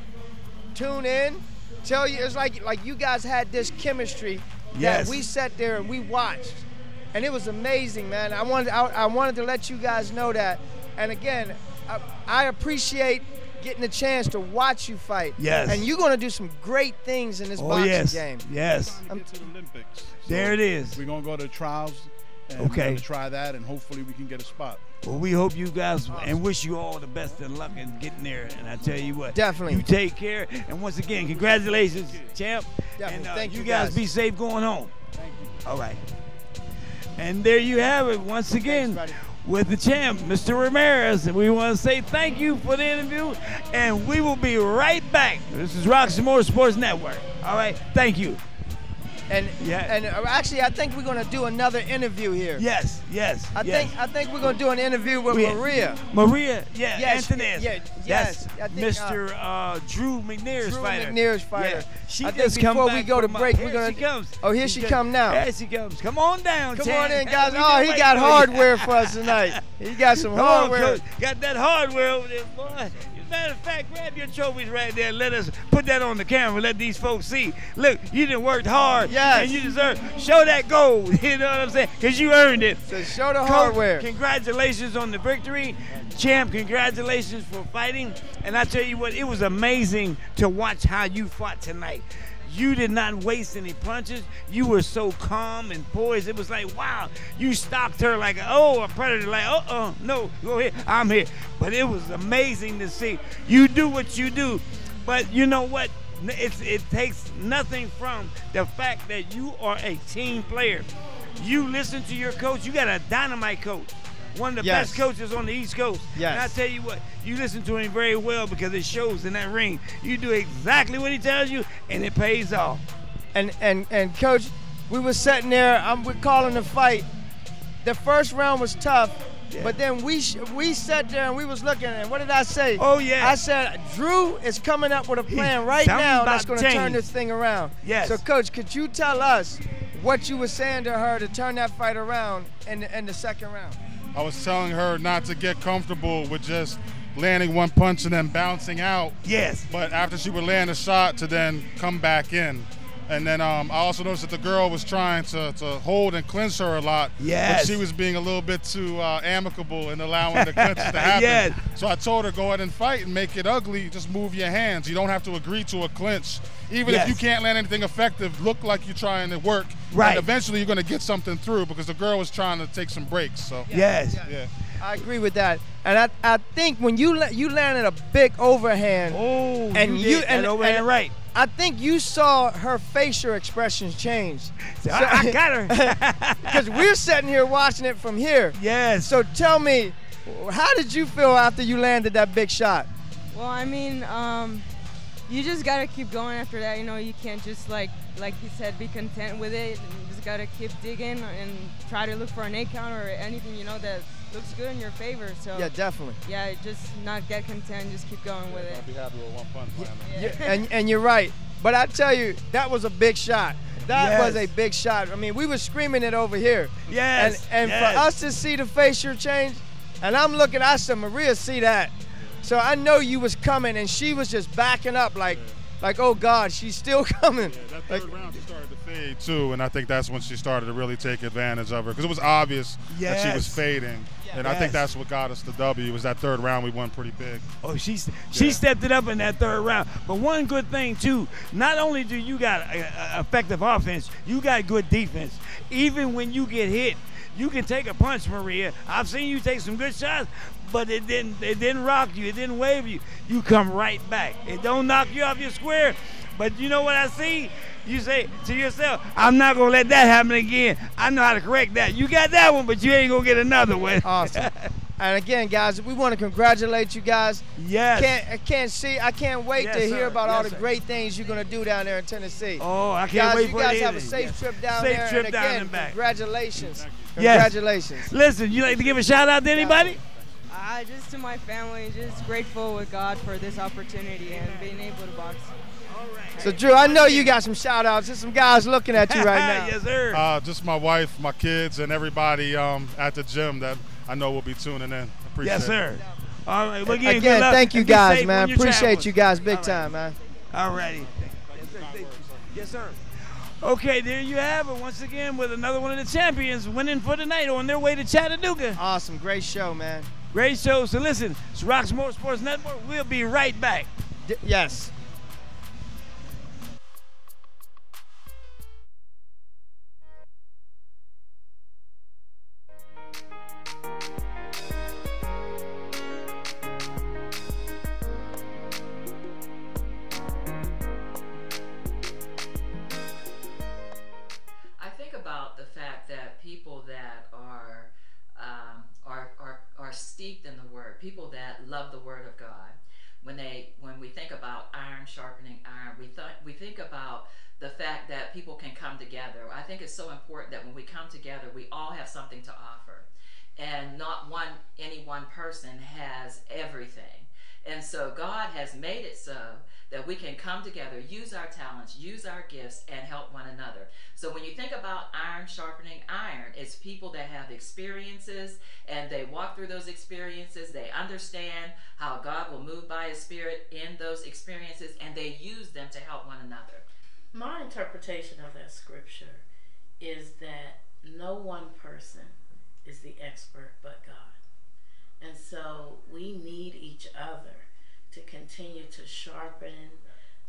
tune in, tell you. It's like you guys had this chemistry that we sat there and we watched. And it was amazing, man. I wanted to let you guys know that. And again, I appreciate getting a chance to watch you fight. Yes. And you're going to do some great things in this boxing game. Yes. Get to the Olympics. There it is. We're going to go to trials. And we're going to try that, and hopefully we can get a spot. Well, we hope you guys and wish you all the best of luck in getting there. And I tell you what, definitely, you take care. And once again, congratulations, champ. Definitely. And thank you guys be safe going home. Thank you. All right. And there you have it once again with the champ, Mr. Ramirez. And we want to say thank you for the interview. And we will be right back. This is Roxamore Sports Network. All right. Thank you. And actually, I think we're going to do another interview here. Yes. I think we're going to do an interview with Maria. Maria, yes, Antoinette. Yes. That's Mr. Drew McNair's fighter. McNair's fighter. Yeah. She I just think before come we back go to from break, here we're going she comes. Oh, here she come now. There she comes. Come on down, Come Chan. on in, guys. Oh, he got hardware for us tonight. He got some hardware. Coach. Got that hardware over there, boy. Matter of fact, grab your trophies right there. Let us put that on the camera. Let these folks see. Look, you done worked hard. Yes. And you deserve. Show that gold. You know what I'm saying? Because you earned it. So show the hardware. Congratulations on the victory. Champ, congratulations for fighting. And I tell you what, it was amazing to watch how you fought tonight. You did not waste any punches. You were so calm and poised. It was like, wow, you stopped her like, a predator, like, no, go ahead, I'm here. But it was amazing to see. You do what you do. But you know what? It takes nothing from the fact that you are a team player. You listen to your coach. You got a dynamite coach. One of the best coaches on the East Coast. Yes. And I tell you what, you listen to him very well because it shows in that ring. You do exactly what he tells you, and it pays off. And Coach, we were sitting there. We're calling the fight. The first round was tough, But then we sat there and we was looking, and what did I say? Oh, yeah. I said, Drew is coming up with a plan right Something now about that's going to turn change. this thing around. Yes. So, Coach, could you tell us what you were saying to her to turn that fight around in the second round? I was telling her not to get comfortable with just landing one punch and then bouncing out. Yes. But after she would land a shot, to then come back in. And then I also noticed that the girl was trying to hold and clinch her a lot. Yes. But she was being a little bit too amicable in allowing the clinches to happen. Yes. So I told her, go ahead and fight and make it ugly. Just move your hands. You don't have to agree to a clinch. Even if you can't land anything effective, look like you're trying to work. Right. And eventually you're going to get something through, because the girl was trying to take some breaks. So. Yes. Yeah. I agree with that, and I think when you landed a big overhand, and you did that overhand right. I think you saw her facial expressions change. So I got her. Because we're sitting here watching it from here. Yes. So tell me, how did you feel after you landed that big shot? Well, I mean, you just gotta keep going after that. You know, you can't just like you said, be content with it. You just gotta keep digging and try to look for an 8 count or anything, you know, that looks good in your favor. So yeah, definitely. Yeah, just not get content, just keep going with it. I'll be happy with one punch landing. Yeah. And you're right. But I tell you, that was a big shot. That was a big shot. I mean, we were screaming it over here. Yes. And for us to see the facial change, and I'm looking, I said, Maria, see that. So I know you was coming, and she was just backing up like, oh, God, she's still coming. Yeah, that third round, she started to fade, too, and I think that's when she started to really take advantage of her, because it was obvious that she was fading. And I think that's what got us the W, was that third round we won pretty big. Oh, she stepped it up in that third round. But one good thing, too, not only do you got effective offense, you got good defense. Even when you get hit, you can take a punch, Maria. I've seen you take some good shots, but it didn't rock you. It didn't wave you. You come right back. It don't knock you off your square. But you know what I see? You say to yourself, I'm not going to let that happen again. I know how to correct that. You got that one, but you ain't going to get another one. Awesome. And again, guys, we want to congratulate you guys. Yes. I can't wait to hear about all the great things you're going to do down there in Tennessee. Oh, I can't wait for it. You guys have a safe trip down there. Safe trip and down again, and back. Congratulations. Yes. Congratulations. Listen, you like to give a shout out to anybody? Just to my family, just grateful with God for this opportunity and being able to box. So, Drew, I know you got some shout-outs. There's some guys looking at you right now. Yes, sir. Just my wife, my kids, and everybody at the gym that I know will be tuning in. Appreciate yes, sir. it. All right. Well, again, good luck. thank you And be guys, safe man. when you're Appreciate traveling. you guys big time, man. All righty. Yes, sir. Okay, there you have it once again with another one of the champions winning for the night on their way to Chattanooga. Awesome. Great show, man. Great show. So listen, it's Roxamore Sports Network. We'll be right back. Yes. steeped in the Word, people that love the Word of God. When we think about iron sharpening iron, we think about the fact that people can come together. I think it's so important that when we come together, we all have something to offer, and not any one person has everything. And so God has made it so that we can come together, use our talents, use our gifts, and help one another. So when you think about iron sharpening iron, it's people that have experiences, and they walk through those experiences, they understand how God will move by His Spirit in those experiences, and they use them to help one another. My interpretation of that scripture is that no one person is the expert but God. And so we need each other to continue to sharpen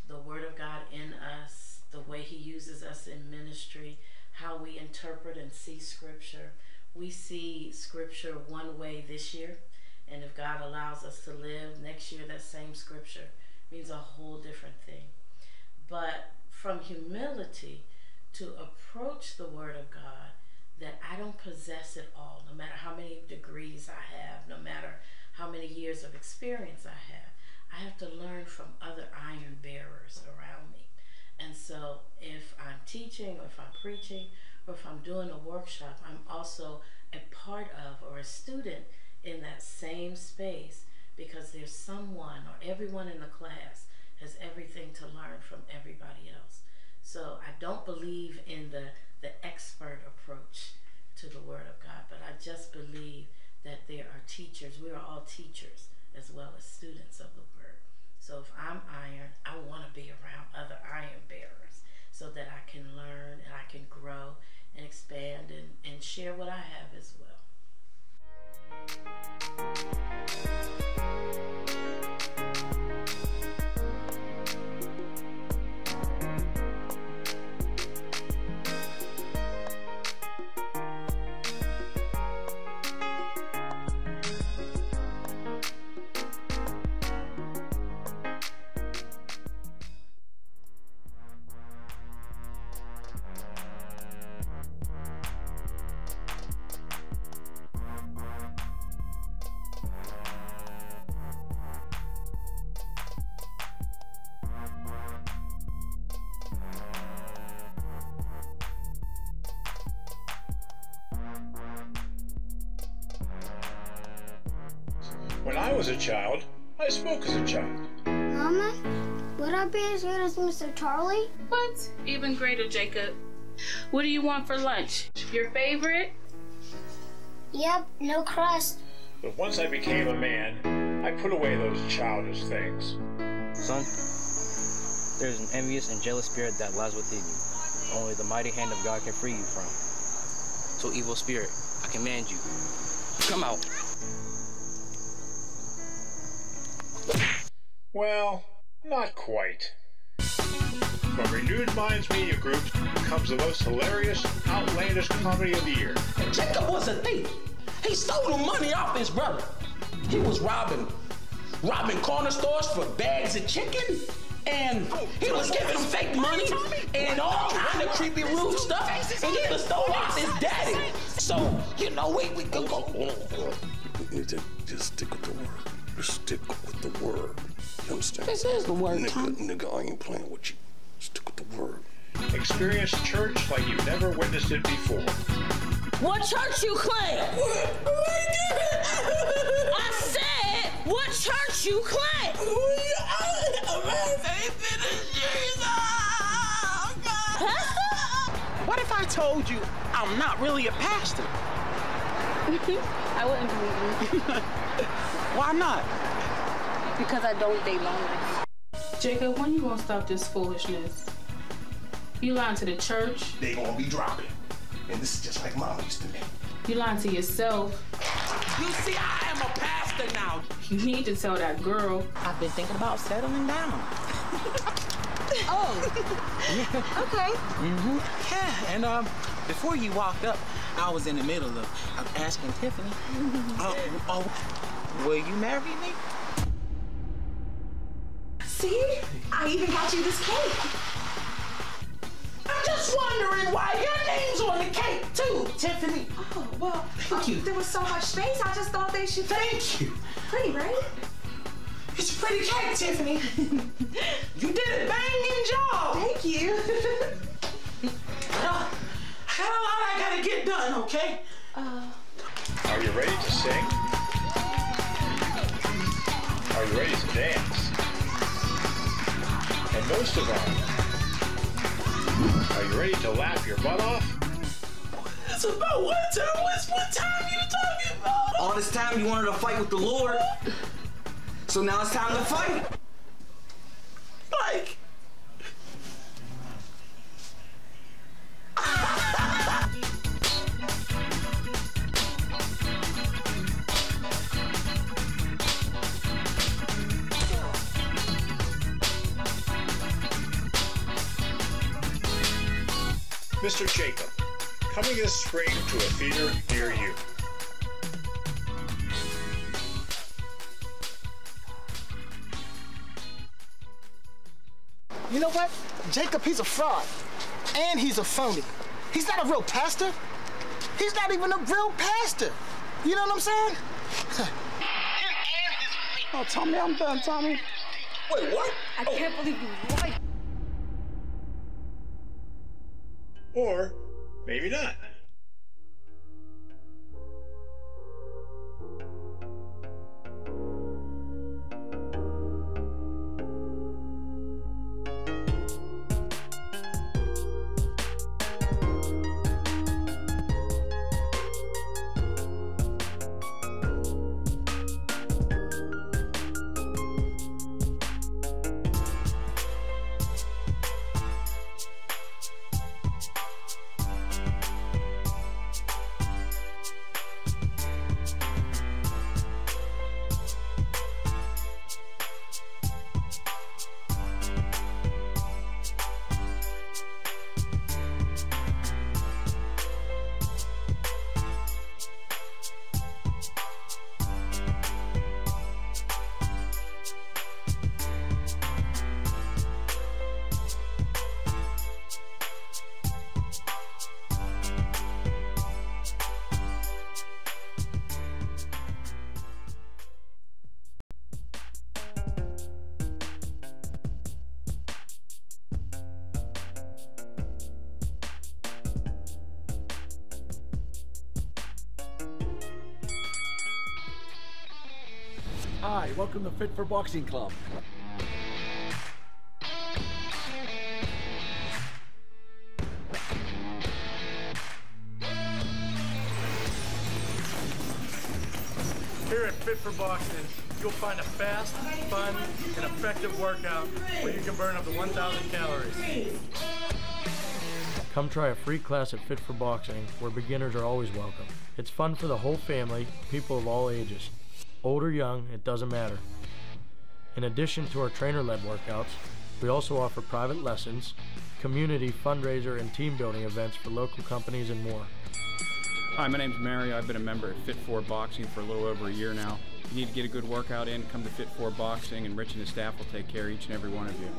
the Word of God in us, the way He uses us in ministry, how we interpret and see Scripture. We see Scripture one way this year, and if God allows us to live next year, that same Scripture means a whole different thing. But from humility to approach the Word of God, that I don't possess it all, no matter how many degrees I have, no matter how many years of experience I have to learn from other iron bearers around me. And so if I'm teaching, or if I'm preaching, or if I'm doing a workshop, I'm also a part of or a student in that same space, because there's someone or everyone in the class has everything to learn from everybody else. So I don't believe in the expert approach to the Word of God, but I just believe that there are teachers. We are all teachers as well as students of the Word. So if I'm iron, I want to be around other iron bearers so that I can learn and I can grow and expand and share what I have as well. When I was a child, I spoke as a child. Mama, would I be as good as Mr. Charlie? What? Even greater, Jacob. What do you want for lunch? Your favorite? Yep, no crust. But once I became a man, I put away those childish things. Son, there is an envious and jealous spirit that lies within you. Only the mighty hand of God can free you from. So, evil spirit, I command you, come out. Well, not quite. From Renewed Minds Media Group comes the most hilarious, outlandish comedy of the year. Jacob was a thief. He stole the money off his brother. He was robbing corner stores for bags of chicken, and he was giving them fake money and all kind of creepy rude stuff, and he even stole off his daddy. So, you know, we could go. You just stick with the word. Just stick with the word. You understand? This is the word, Tom. Nigga, I ain't playing with you. Stick with the word. Experience church like you've never witnessed it before. What church you claim? I said, what church you claim? What if I told you I'm not really a pastor? I wouldn't believe you. Why not? Because I don't date Lomax. Jacob, when you gonna stop this foolishness? You lying to the church. They gonna be dropping. And this is just like Mama used to be. You lying to yourself. You see, I am a pastor now. You need to tell that girl. I've been thinking about settling down. Oh. Okay. Yeah, and before you walked up, I was in the middle of asking Tiffany, will you marry me? See? I even got you this cake. I'm just wondering why your name's on the cake too, Tiffany. Oh, well, there was so much space, I just thought they should. Thank you. Pretty, right? It's a pretty cake, Tiffany. You did a banging job. Thank you. I got a lot I gotta get done, okay? Are you ready to sing? Are you ready to dance? And most of all, are you ready to laugh your butt off? It's about what time you talking about? All this time you wanted to fight with the Lord. So now it's time to fight. Like. Mr. Jacob, coming this spring to a theater near you. You know what? Jacob, he's a fraud. And he's a phony. He's not a real pastor. He's not even a real pastor. You know what I'm saying? Oh, Tommy, I'm done, Tommy. Wait, what? I can't believe you lied. Or maybe not. Hi, welcome to Fit for Boxing Club. Here at Fit for Boxing, you'll find a fast, fun, and effective workout where you can burn up to 1,000 calories. Come try a free class at Fit for Boxing, where beginners are always welcome. It's fun for the whole family, people of all ages. Old or young, it doesn't matter. In addition to our trainer-led workouts, we also offer private lessons, community, fundraiser, and team building events for local companies and more. Hi, my name's Mary. I've been a member at Fit4 Boxing for a little over a year now. If you need to get a good workout in, come to Fit4 Boxing, and Rich and his staff will take care of each and every one of you.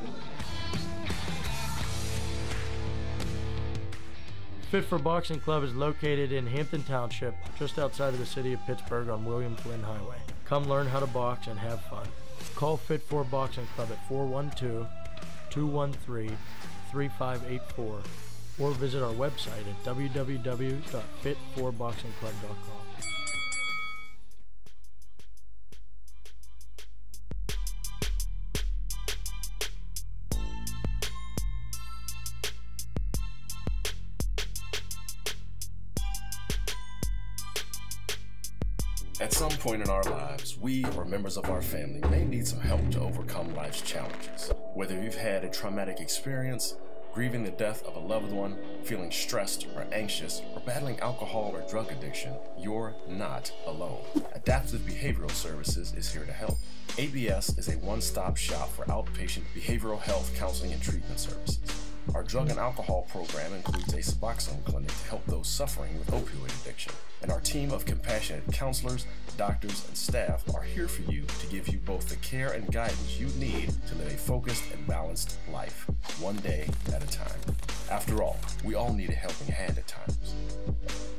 Fit for Boxing Club is located in Hampton Township, just outside of the city of Pittsburgh on William Flynn Highway. Come learn how to box and have fun. Call Fit for Boxing Club at 412-213-3584 or visit our website at www.fit4boxingclub.com. At some point in our lives, we or members of our family may need some help to overcome life's challenges. Whether you've had a traumatic experience, grieving the death of a loved one, feeling stressed or anxious, or battling alcohol or drug addiction, you're not alone. Adaptive Behavioral Services is here to help. ABS is a one-stop shop for outpatient behavioral health counseling and treatment services. Our drug and alcohol program includes a Suboxone clinic to help those suffering with opioid addiction. And our team of compassionate counselors, doctors, and staff are here for you to give you both the care and guidance you need to live a focused and balanced life, one day at a time. After all, we all need a helping hand at times.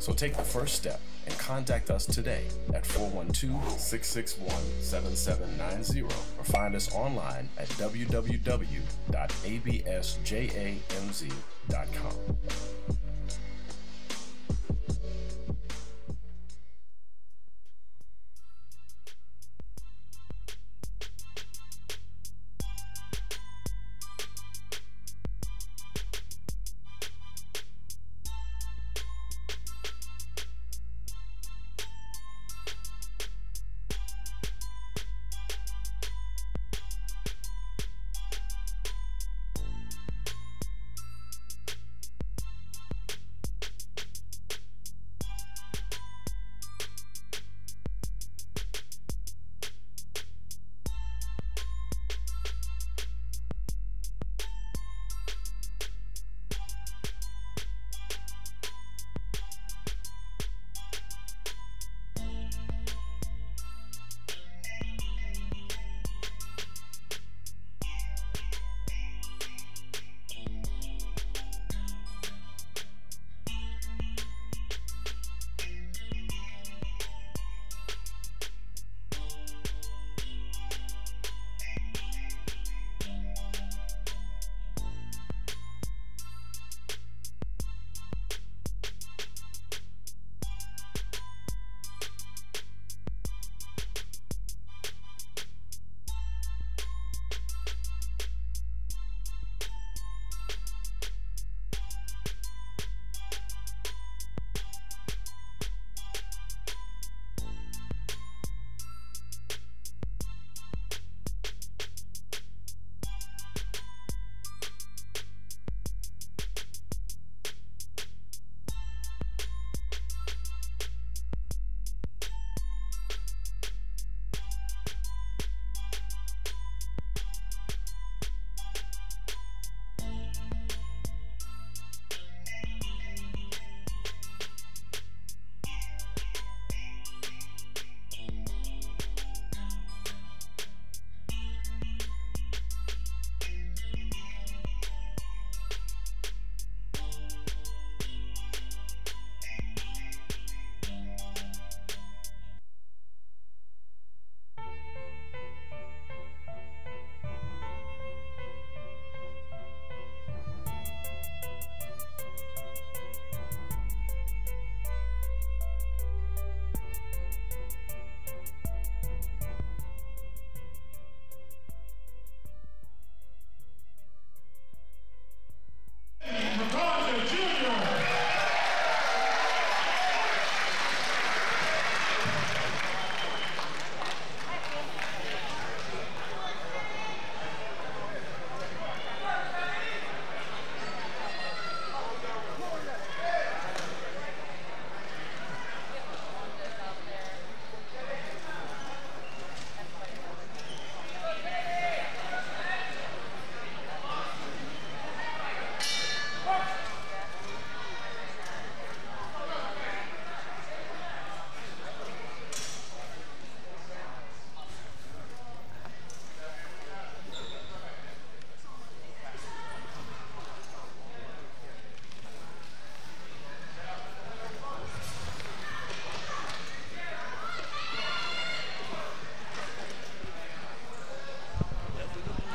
So take the first step and contact us today at 412-661-7790 or find us online at www.absjamz.com.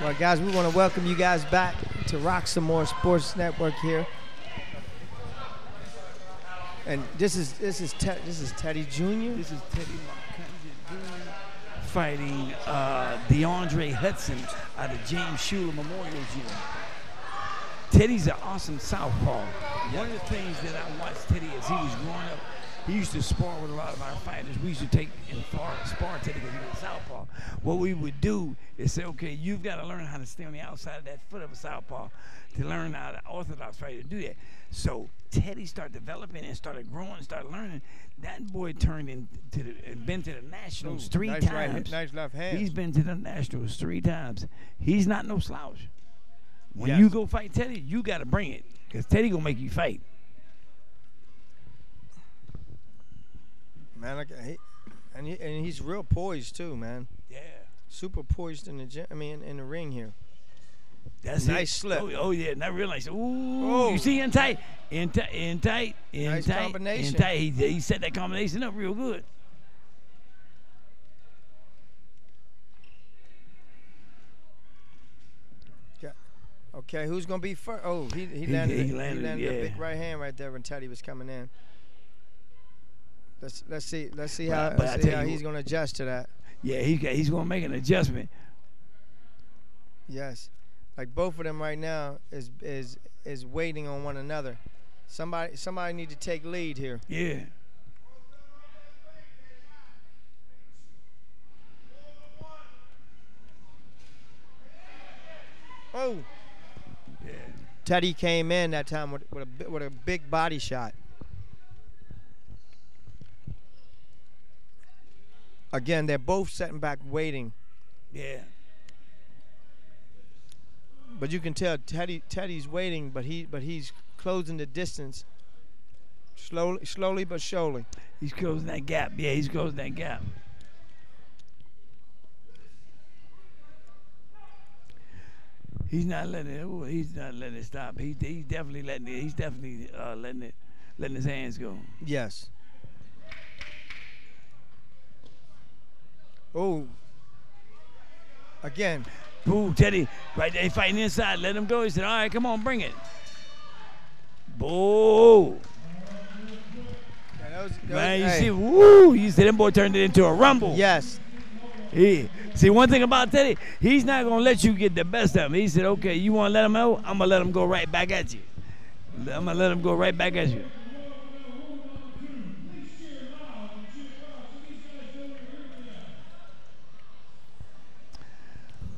Well, guys, we want to welcome you guys back to Roxamore Sports Network here. And this is Teddy Jr. This is Teddy McKenzie Jr. fighting DeAndre Hudson out of James Schuler Memorial Gym. Teddy's an awesome southpaw. One of the things that I watched Teddy as he was growing up, he used to spar with a lot of our fighters. We used to take and spar Teddy because he was a southpaw. What we would do is say, okay, you've got to learn how to stay on the outside of that foot of a southpaw to learn how the orthodox fighter to do that. So Teddy started developing and started growing, started learning. That boy turned been to the Nationals three times. Nice left hand. He's been to the Nationals 3 times. He's not no slouch. When you go fight Teddy, you got to bring it because Teddy going to make you fight. Man, and he's real poised too, man. Yeah. Super poised in the gym. I mean, in the ring here. That's nice it. slip. Oh yeah, not real nice. Ooh, you see, in tight. Nice combination. In tight. He set that combination up real good. Okay, who's gonna be first? Oh, he landed a big right hand right there when Teddy was coming in. Let's see how he's gonna adjust to that. Yeah, he's gonna make an adjustment. Yes, like both of them right now is waiting on one another. Somebody need to take lead here. Yeah. Oh. Yeah. Teddy came in that time with a big body shot. Again, they're both sitting back waiting. Yeah. But you can tell Teddy's waiting, but he's closing the distance. Slowly but surely. He's closing that gap. Yeah, he's closing that gap. He's not letting it. Ooh, he's not letting it stop. He's definitely letting it. He's definitely letting his hands go. Yes. Oh. Again. Ooh, Teddy, right there, fighting inside. Let him go. He said, all right, come on, bring it. Boo. Man, you see, woo, you see, them boy turned it into a rumble. Yes. See, one thing about Teddy, he's not going to let you get the best of him. He said, okay, you want to let him out? I'm going to let him go right back at you. I'm going to let him go right back at you.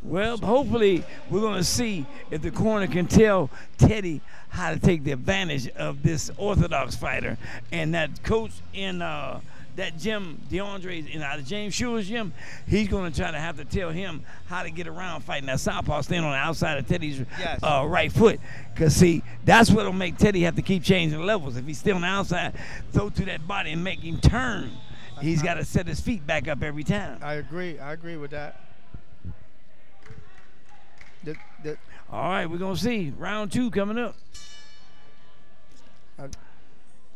Well, hopefully we're going to see if the corner can tell Teddy how to take the advantage of this orthodox fighter. And that coach in that gym, DeAndre, in James Schuler's gym, he's going to try to have to tell him how to get around fighting that southpaw, staying on the outside of Teddy's right foot. Because, see, that's what will make Teddy have to keep changing levels. If he's still on the outside, throw to that body and make him turn. He's got to set his feet back up every time. I agree with that. All right, we're going to see. Round 2 coming up.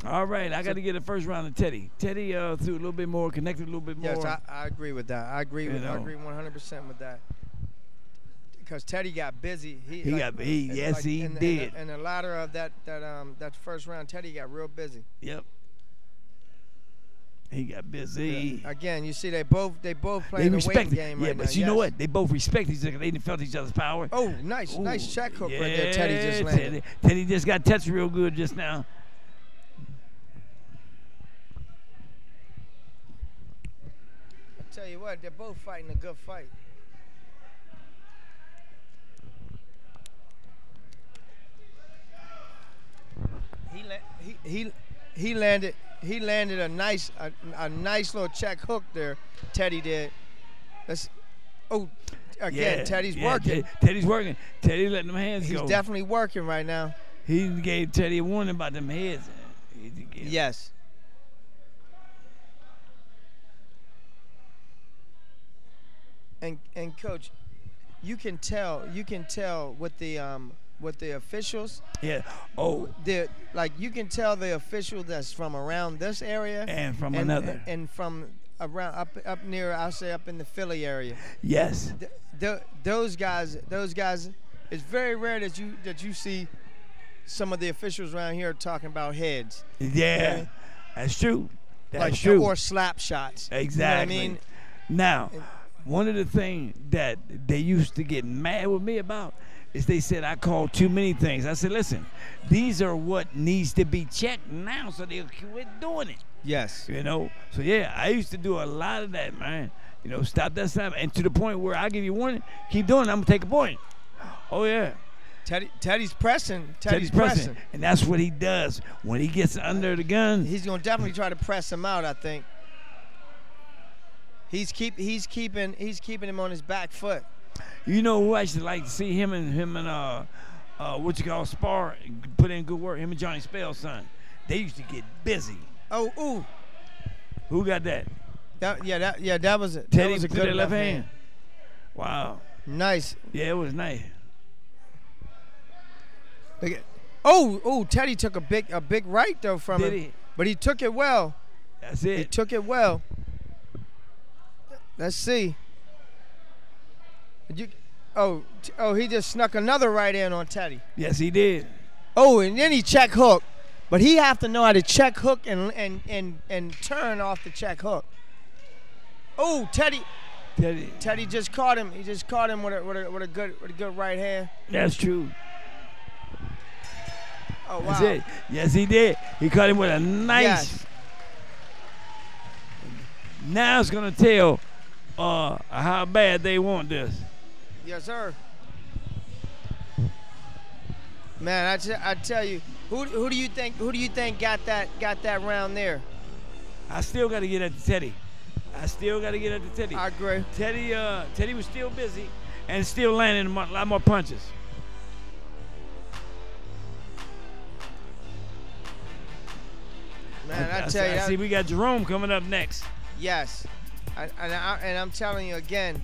All right, I got to get the first round of Teddy. Teddy threw a little bit more, connected a little bit more. Yes, I agree with that. I agree 100% with that. Because Teddy got busy. He did. In the latter of that first round, Teddy got real busy. Yep. He got busy. Yeah. Again, you see, they both playing the weight game right now. But you know what? They both respect each other. They felt each other's power. Oh, nice check hook right there. Teddy just landed. Teddy just got touched real good just now. I tell you what, they're both fighting a good fight. He landed a nice little check hook there. Teddy did. Teddy's working. Teddy's working. Teddy letting them hands go. He's definitely working right now. He gave Teddy a warning about them heads. Yes. And coach, you can tell with the officials. Yeah. Oh. You can tell the official that's from around this area and from another. And from around up near, I'll say up in the Philly area. Yes. Those guys. It's very rare that you see some of the officials around here talking about heads. Yeah, right? That's true. That's like, true. Or slap shots. Exactly. You know what I mean? Now, one of the things that they used to get mad with me about is they said I called too many things. I said, listen, these are what needs to be checked now, so they'll quit doing it. Yes. You know. So yeah, I used to do a lot of that, man. You know, stop that stuff, and to the point where I give you warning, keep doing it, I'm gonna take a point. Oh yeah. Teddy's pressing. Teddy's pressing. And that's what he does. When he gets under the gun, he's going to definitely try to press him out, I think. He's keeping him on his back foot. You know who I should like to see him and what you call spar, put in good work, him and Johnny Spell's son. They used to get busy. Oh, ooh. Who got that? That was it. Teddy that was a put good that left hand. Wow. Nice. Yeah, it was nice. Teddy took a big right though from Did him. he? But he took it well. That's it. He took it well. Let's see. He just snuck another right in on Teddy. Yes, he did. Oh, and then he check hook. But he have to know how to check hook and turn off the check hook. Oh, Teddy just caught him. He just caught him with a good right hand. That's true. Oh, wow. That's it. Yes, he did. He caught him with a nice. Yes. Now it's gonna tell how bad they want this. Yes, sir. Man, I tell you, who do you think got that round there? I still got to get at the Teddy. I agree. Teddy was still busy and still landing a lot more punches. Man, I tell you. I see we got Jerome coming up next. Yes, and I'm telling you again,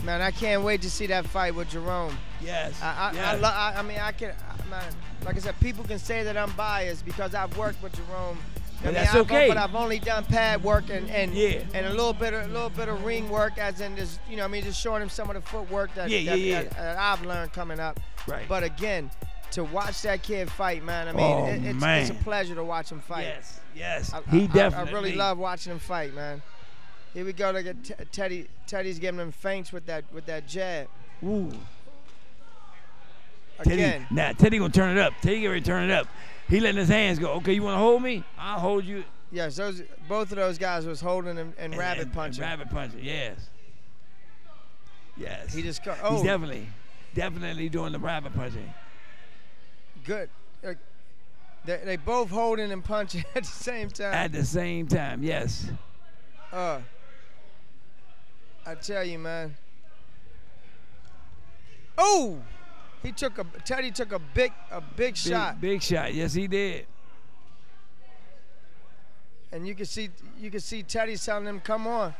man, I can't wait to see that fight with Jerome. Yes. Like I said, people can say that I'm biased because I've worked with Jerome. But that's okay. But I've only done pad work and a little bit of ring work, as in just just showing him some of the footwork that I've learned coming up. Right. But again, to watch that kid fight, man, it's a pleasure to watch him fight. Yes. I really love watching him fight, man. Here we go. Look at Teddy. Teddy's giving him feints with that jab. Ooh. Again. Teddy gonna turn it up. Teddy gonna turn it up. He letting his hands go. Okay, you want to hold me? I'll hold you. Yes, both of those guys was holding him and rabbit punching. Rabbit punching, yes. Yes. He just He's definitely doing the rabbit punching. Good. They both holding and punching at the same time. At the same time, yes. I tell you, man. Oh! Teddy took a big shot. Big shot. Yes, he did. And you can see Teddy telling him, "Come on."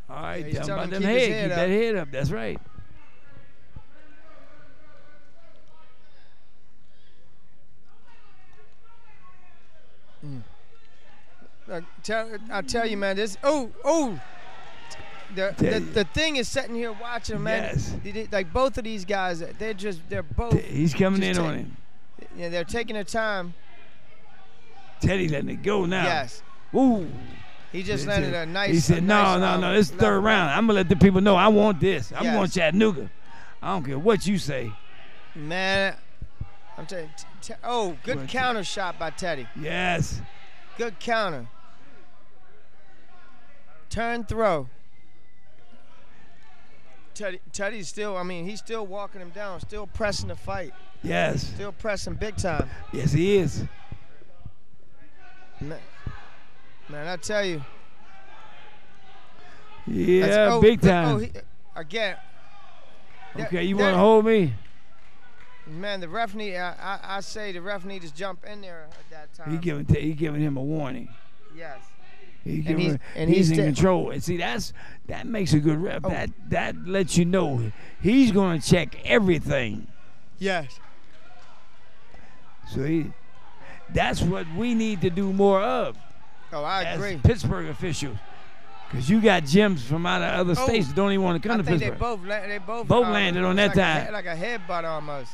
All right, he's tell him about telling them him head. Keep that head up. That's right. I tell you, man. This The thing is sitting here watching, man. Yes. Like both of these guys, they're both. He's coming in on him. Yeah, they're taking their time. Teddy letting it go now. Yes. Ooh. He just landed a nice. He said, "No. This is third round. I'm gonna let the people know I want this. I'm going Chattanooga. I don't care what you say." Man, I'm telling you. Good counter shot by Teddy. Yes. Good counter. Turn throw. Teddy's still, he's still walking him down, still pressing the fight. Yes. Still pressing big time. Yes, he is. Man, I tell you. Yeah, big time. Again. Okay, you want to hold me? Man, the ref I say the ref need to jump in there at that time. He giving him a warning. Yes. He's in control. And see, that makes a good ref. That lets you know he's going to check everything. Yes. So That's what we need to do more of. Oh, I agree. As Pittsburgh officials. Because you got gyms from out of other states that don't even want to come to Pittsburgh. They both landed on that time. Like a headbutt almost.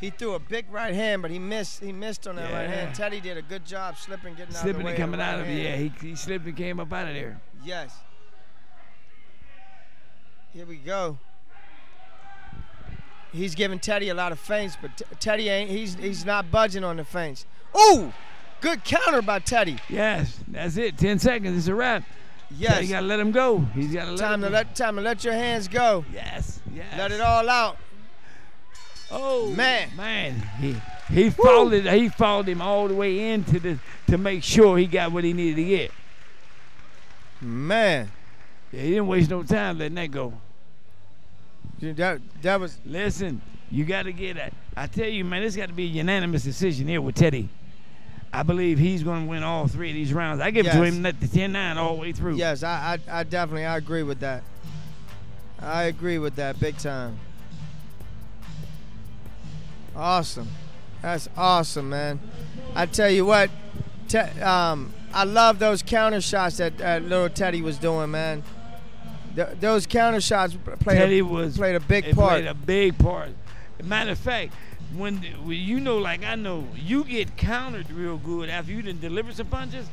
He threw a big right hand, but he missed on that right hand. Teddy did a good job slipping, getting out of the way. Slipping and coming out of it. Yeah, he slipped and came up out of there. Yes. Here we go. He's giving Teddy a lot of feints, but Teddy ain't. He's not budging on the feints. Ooh, good counter by Teddy. Yes, that's it. 10 seconds. It's a wrap. Yes. You gotta let him go. He's gotta let him go. Time to let your hands go. Yes. Let it all out. Oh man. He followed him all the way into to make sure he got what he needed to get. Man. Yeah, he didn't waste no time letting that go. That was. Listen, you got to get it. I tell you, man, this got to be a unanimous decision here with Teddy. I believe he's going to win all 3 of these rounds. I give it to him the 10-9 all the way through. Yes, I definitely agree with that. I agree with that big time. Awesome. That's awesome, man. I tell you what, I love those counter shots that little Teddy was doing, man. Those counter shots played a big part. Played a big part. Matter of fact, when you know, like I know, you get countered real good after you done deliver some punches,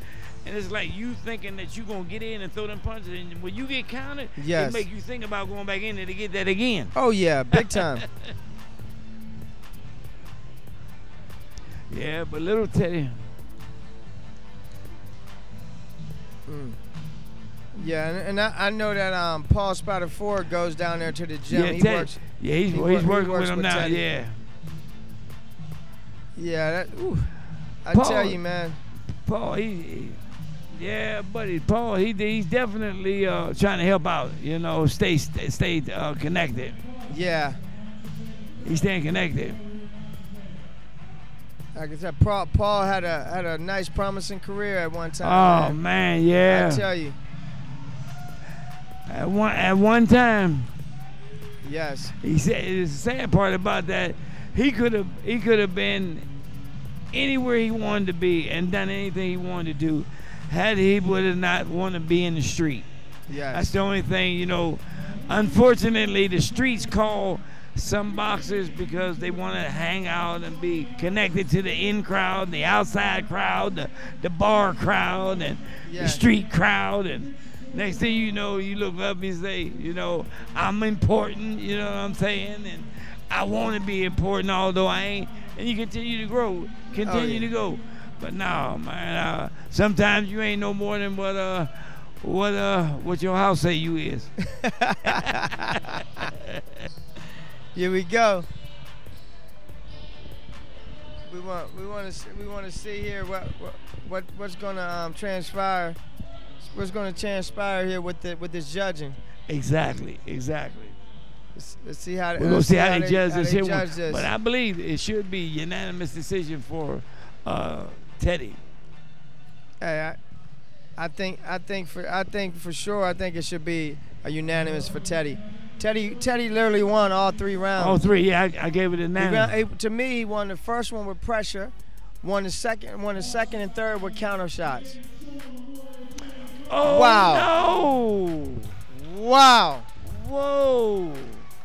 and it's like you thinking that you gonna get in and throw them punches, and when you get countered, it make you think about going back in there to get that again. Oh yeah, big time. Yeah, but little Teddy. Yeah, and I know that Paul Spider Ford goes down there to the gym. Yeah, he Teddy, works. Yeah, he's working with him now. Teddy. Yeah. Yeah, I tell you, man. Paul, yeah, buddy. Paul, he's definitely trying to help out. You know, stay connected. Yeah. He's staying connected. Like I said, Paul had a nice, promising career at one time. Oh man, yeah. I tell you. At one time. Yes. He said the sad part about that, he could have been anywhere he wanted to be and done anything he wanted to do, had he would have not wanted to be in the street. Yes. That's the only thing, you know. Unfortunately, the streets call some boxers because they want to hang out and be connected to the in crowd, the outside crowd, the bar crowd, and the street crowd. And next thing you know, you look up and say, you know, I'm important, you know what I'm saying? And I want to be important, although I ain't. And you continue to grow, to go. But no, man, sometimes you ain't no more than what your house say you is. Here we go. We want to see here what's gonna transpire. What's gonna transpire here with this judging? Exactly. Let's see how we're gonna see how they judge this here. But I believe it should be a unanimous decision for Teddy. Hey, I think for sure it should be a unanimous for Teddy. Teddy literally won all 3 rounds. All 3, yeah, I gave it a 9. To me, he won the first one with pressure, won the second and third with counter shots. Oh, wow. No. Wow. Whoa.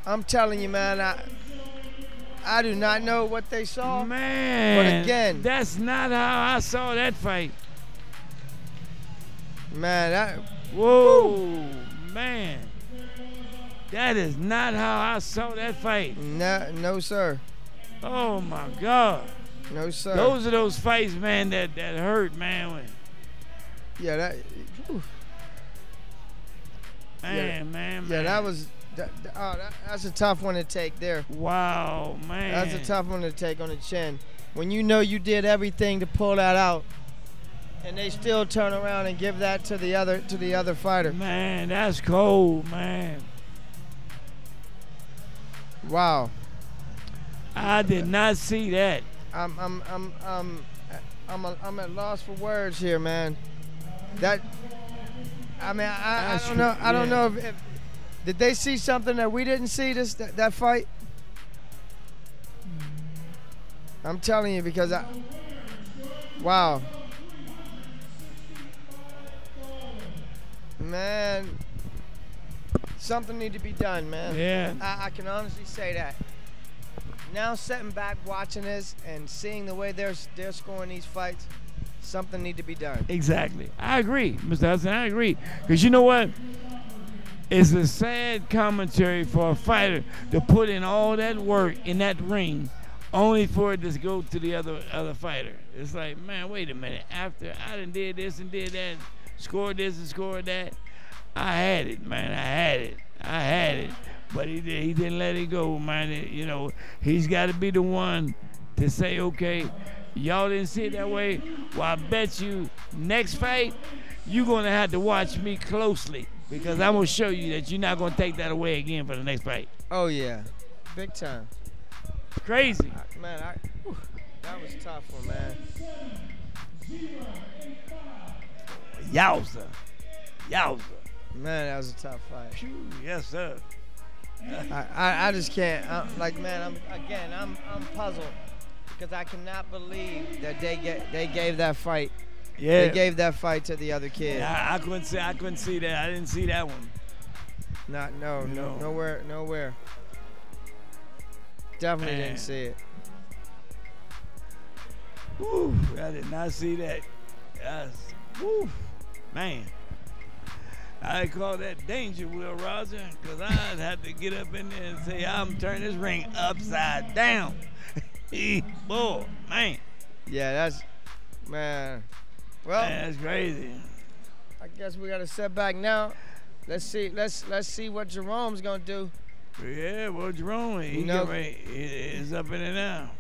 I'm telling you, man, I do not know what they saw. Man. But again, that's not how I saw that fight. Man, whoa, man. That is not how I saw that fight. No, sir. Oh my God. No, sir. Those are those fights, man, that hurt, man. Yeah, that. Whew. Man. Yeah, that was. That's a tough one to take there. Wow, man. That's a tough one to take on the chin. When you know you did everything to pull that out, and they still turn around and give that to the other fighter. Man, that's cold, man. Wow. I did not see that. I'm at loss for words here, man. I don't know. I don't know if did they see something that we didn't see that fight? I'm telling you because wow. Man, something need to be done, man. Yeah. I can honestly say that. Now sitting back watching this and seeing the way they're scoring these fights, something need to be done. Exactly. I agree, Mr. Hudson. I agree. Because you know what? It's a sad commentary for a fighter to put in all that work in that ring only for it to go to the other fighter. It's like, man, wait a minute. After I done did this and did that, scored this and scored that, I had it, man. I had it. But he didn't let it go, man. You know, he's got to be the one to say, okay, y'all didn't see it that way. Well, I bet you next fight, you're going to have to watch me closely because I'm going to show you that you're not going to take that away again for the next fight. Oh, yeah. Big time. Crazy. Man, that was a tough one, man. Yowza. Man, that was a tough fight. Phew, yes, sir. I just can't. I'm puzzled because I cannot believe that they gave that fight. Yeah. They gave that fight to the other kid. Yeah, I couldn't see that. I didn't see that one. Nowhere. Definitely didn't see it. Woo, I did not see that. Woo, man. I call that danger, Will Roger, because I'd have to get up in there and say, I'm turning this ring upside down. Boy, man. Yeah, man. Well, man, that's crazy. I guess we got to sit back now. Let's see what Jerome's gonna do. Yeah, well, Jerome, is up in it now.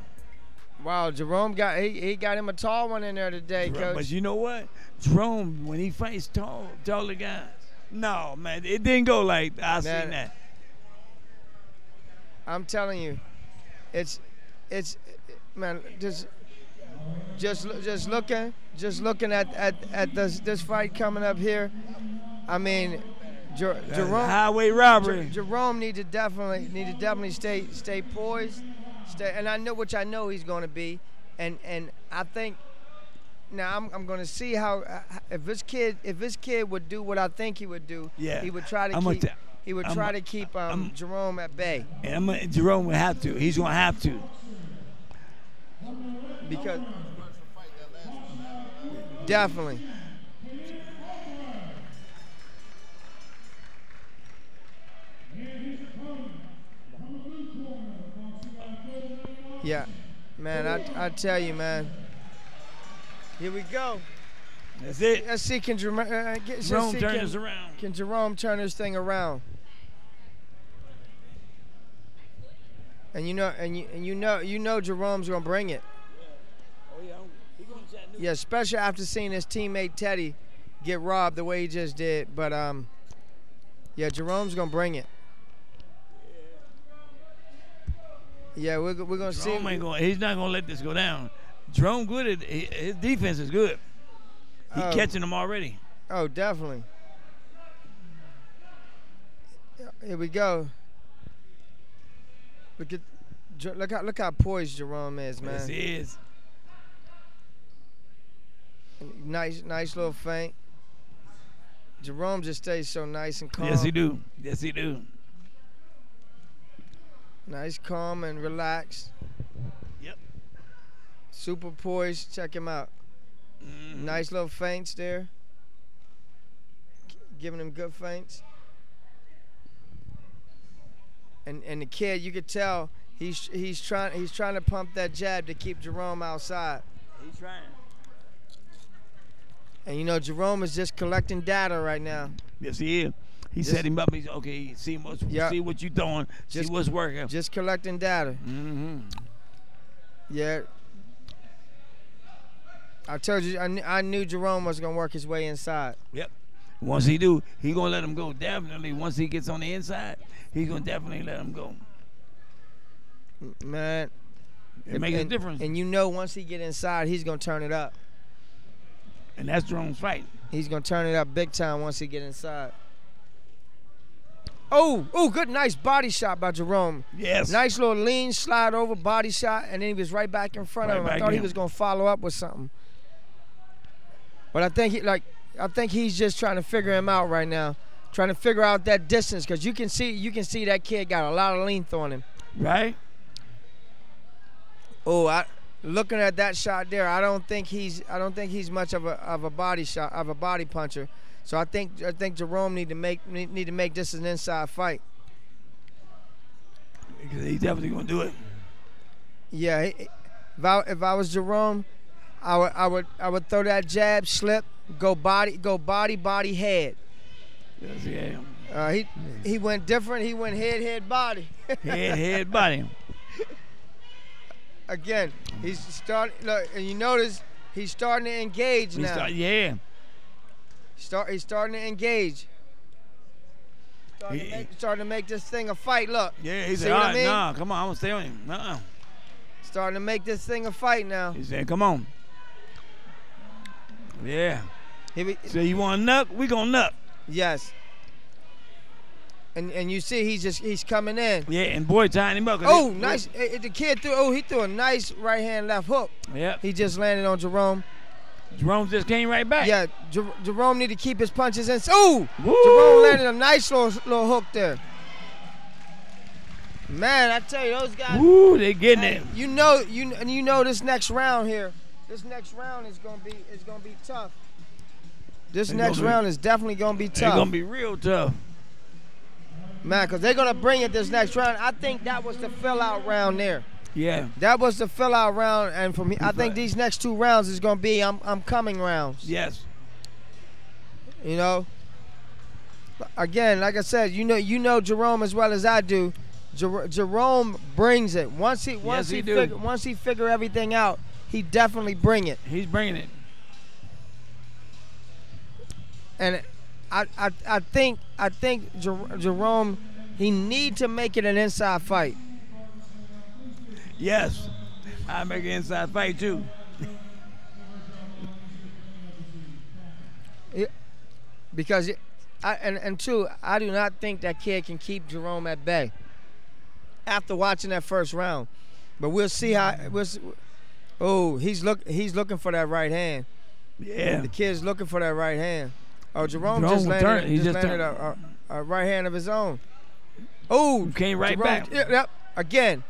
Wow, Jerome got him a tall one in there today, Coach. But you know what? Jerome, when he fights taller guys, no, man, it didn't go like I seen that. I'm telling you, it's man, just looking at this fight coming up here. I mean, Jerome highway robbery. Jerome need to definitely stay poised, and I know he's going to be, and I think now I'm going to see how if this kid would do what I think he would do. Yeah, he would try to keep Jerome at bay. And Jerome would have to. He's going to have to. Because definitely. Yeah, man, I tell you, man. Here we go. That's it. Let's see, can Jerome turn this around? Can Jerome turn this thing around? And you know Jerome's gonna bring it. Yeah, especially after seeing his teammate Teddy get robbed the way he just did. But yeah, Jerome's gonna bring it. Yeah, we're gonna see. He's not gonna let this go down. Jerome good at his defense is good. He's catching them already. Oh, definitely. Here we go. Look how poised Jerome is, man. Yes, he is. Nice little feint. Jerome just stays so nice and calm. Yes, he do. Yes, he do. Nice, calm, and relaxed. Yep. Super poised. Check him out. Nice little feints there. Giving him good feints. And the kid, you could tell he's trying to pump that jab to keep Jerome outside. He's trying. And you know Jerome is just collecting data right now. Yes, he is. He set him up. He's okay. See what you're doing. See what's working. Just collecting data. Mm-hmm. Yeah. I told you, I knew Jerome was gonna work his way inside. Yep. Once he do, he gonna let him go. Definitely. Once he gets on the inside, he's gonna definitely let him go. Man, it makes a difference. And you know, once he get inside, he's gonna turn it up. And that's Jerome's fight. He's gonna turn it up big time once he get inside. Oh, good, nice body shot by Jerome. Yes. Nice little lean slide over body shot, and then he was right back in front of him. I thought he was gonna follow up with something, but I think he's just trying to figure him out right now, trying to figure out that distance, because you can see that kid got a lot of length on him. Right. Oh, looking at that shot there, I don't think he's much of a body shot, of a body puncher. So I think Jerome need to make this an inside fight. Because he's definitely gonna do it. Yeah, if I was Jerome, I would throw that jab, slip, go body, head. Yes, yeah. He went different. He went head, body. head, body. Again, he's starting. Look, and you notice he's starting to engage now. He's starting to engage. Starting to make this thing a fight. Look. Yeah, he said, all right, nah, come on, I'm gonna stay on him. Starting to make this thing a fight now. He said, come on. Yeah. So you want to knuck? We gonna knuck. Yes. And you see he's coming in. Yeah, and boy tying him up. Oh, nice. The kid he threw a nice right hand left hook. Yep. He just landed on Jerome. Jerome just came right back. Yeah, Jerome need to keep his punches in. Oh, Jerome landed a nice little hook there. Man, I tell you, those guys. Woo, they getting it. You know this next round here. This next round is gonna be tough. This next round is definitely gonna be tough. It's gonna be real tough. Man, because they're gonna bring it this next round. I think that was the fill-out round there. Yeah. That was the fill-out round, and for me, I think these next two rounds is gonna be I'm coming rounds. Yes. You know. Again, like I said, you know Jerome as well as I do. Jerome brings it. Once he figure everything out, he definitely bring it. He's bringing it. And I think Jerome, he need to make it an inside fight. Yes, I make an inside fight too. Because two, I do not think that kid can keep Jerome at bay after watching that first round. But we'll see how. Oh, he's looking for that right hand. Yeah, the kid's looking for that right hand. Oh, Jerome just landed a right hand of his own. Oh, came right back. Yep. Again.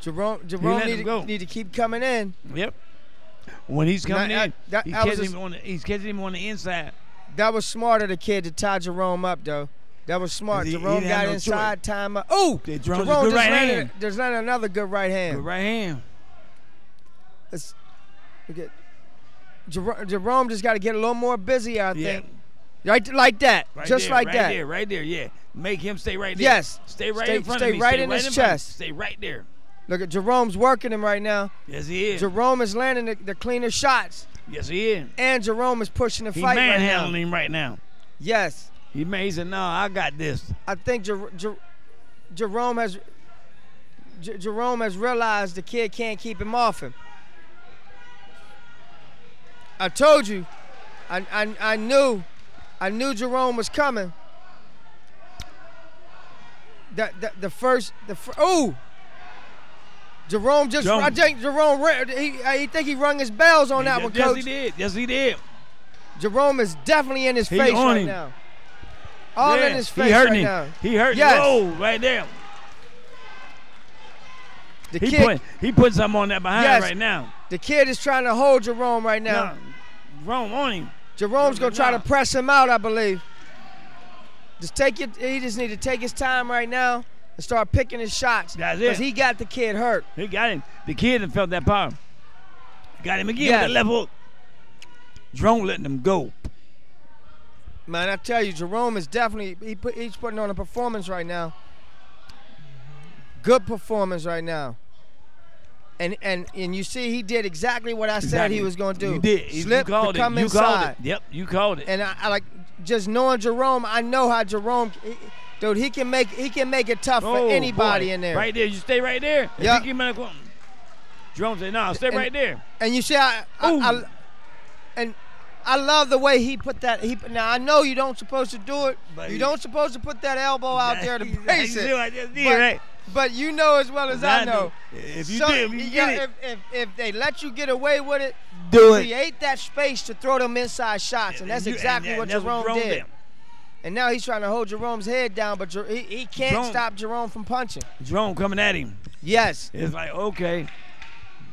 Jerome need to keep coming in. Yep. When he's coming in, he's catching him on the inside. That was smart of the kid to tie Jerome up, though. That was smart. Jerome got inside, time up. Oh, Jerome just landed another good right hand. Good right hand. Jerome just got to get a little more busy, I think. Right like that. Just like that. Right there, yeah. Make him stay right there. Yes. Stay right in front of me. Stay right in his chest. Stay right there. Look at Jerome's working him right now. Yes, he is. Jerome is landing the cleaner shots. Yes, he is. And Jerome is pushing the fight right now. He's manhandling him right now. Yes. He said, no, I got this. I think Jerome has realized the kid can't keep him off him. I told you. I knew Jerome was coming. Jerome I think Jerome, he think he rung his bells on that one, Coach. Yes, he did. Jerome is definitely in his face right now. All in his face right now. He hurt him. Oh, right there. He put something on that behind right now. The kid is trying to hold Jerome right now. No, Jerome on him. Jerome's going to try to press him out, I believe. He just need to take his time right now and start picking his shots. That's it. Because he got the kid hurt. He got him. The kid had felt that power. Got him again with that left hook. Jerome letting him go. Man, I tell you, Jerome is definitely, he's putting on a performance right now. Good performance right now. And you see, he did exactly what I said he was going to do. He did. Slip to come inside. Yep, you called it. And I like, just knowing Jerome, I know how Jerome, dude, he can make it tough for anybody in there. Right there, you stay right there. Yeah. Jerome said, "No, stay right there." And you see, I love the way he put that. Now I know you don't supposed to do it. But you don't supposed to put that elbow out there to brace it. I just did, right? But you know as well as I know. If you do, you get it. If they let you get away with it, do it. Create that space to throw them inside shots, and that's exactly what Jerome did. And now he's trying to hold Jerome's head down, but he can't stop Jerome from punching. Jerome coming at him. Yes. It's like, okay.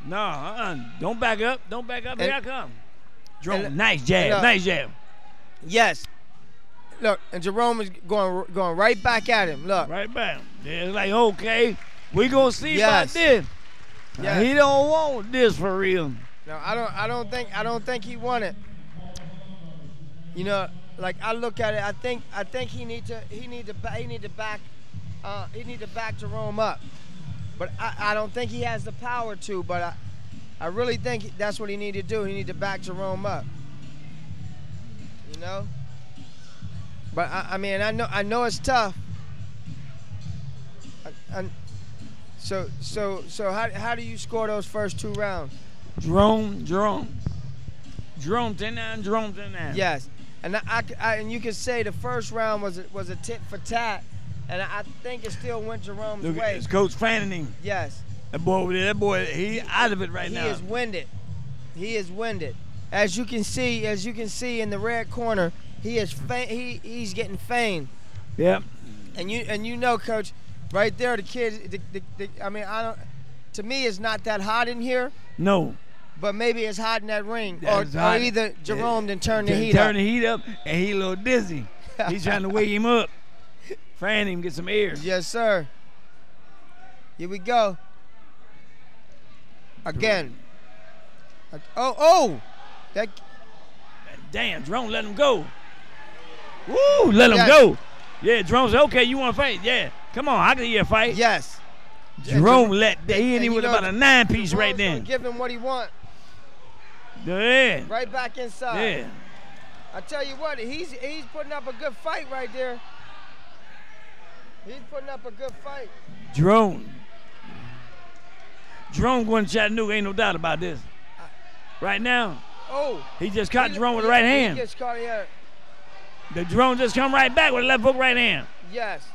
No, don't back up. Don't back up. Here I come. Jerome, nice jab. Nice jab. Yes. Look, and Jerome is going right back at him. Look. Right back. Yeah, it's like, okay, we gonna see about this. Yeah. He don't want this for real. No, I don't think he won it. You know, like I look at it, I think he need to back Jerome up. But I don't think he has the power to, but I really think that's what he need to do. He need to back Jerome up. You know? But I mean, I know it's tough. So how do you score those first 2 rounds? Jerome 10-9, Jerome 10-9. Yes, and and you can say the first round was a tit for tat, and I think it still went Jerome's Look, way. It's Coach fanning him. Yes. That boy over there, he out of it right now. He is winded. He is winded. As you can see in the red corner, he's getting feigned. Yep. And you know, Coach, right there, the kid. I mean, to me, it's not that hot in here. No. But maybe it's hot in that ring, or either Jerome done turned the heat up. Turn the heat up, and he a little dizzy. He's trying to wake him up, fan him, get some air. Yes, sir. Here we go. Again. That. Damn, Jerome let him go. Woo, let him go. Yeah, Jerome said, okay, you want to fight? Yeah, come on, I can hear a fight. Yes. Jerome he hit him with about a 9-piece right then. Give him what he want. Yeah. Right back inside. Yeah. I tell you what, he's putting up a good fight right there. He's putting up a good fight. Jerome going to Chattanooga, ain't no doubt about this. Right now. Oh. He just caught Jerome with the right hand. He just caught it. The Jerome just come right back with a left hook right hand. Yes.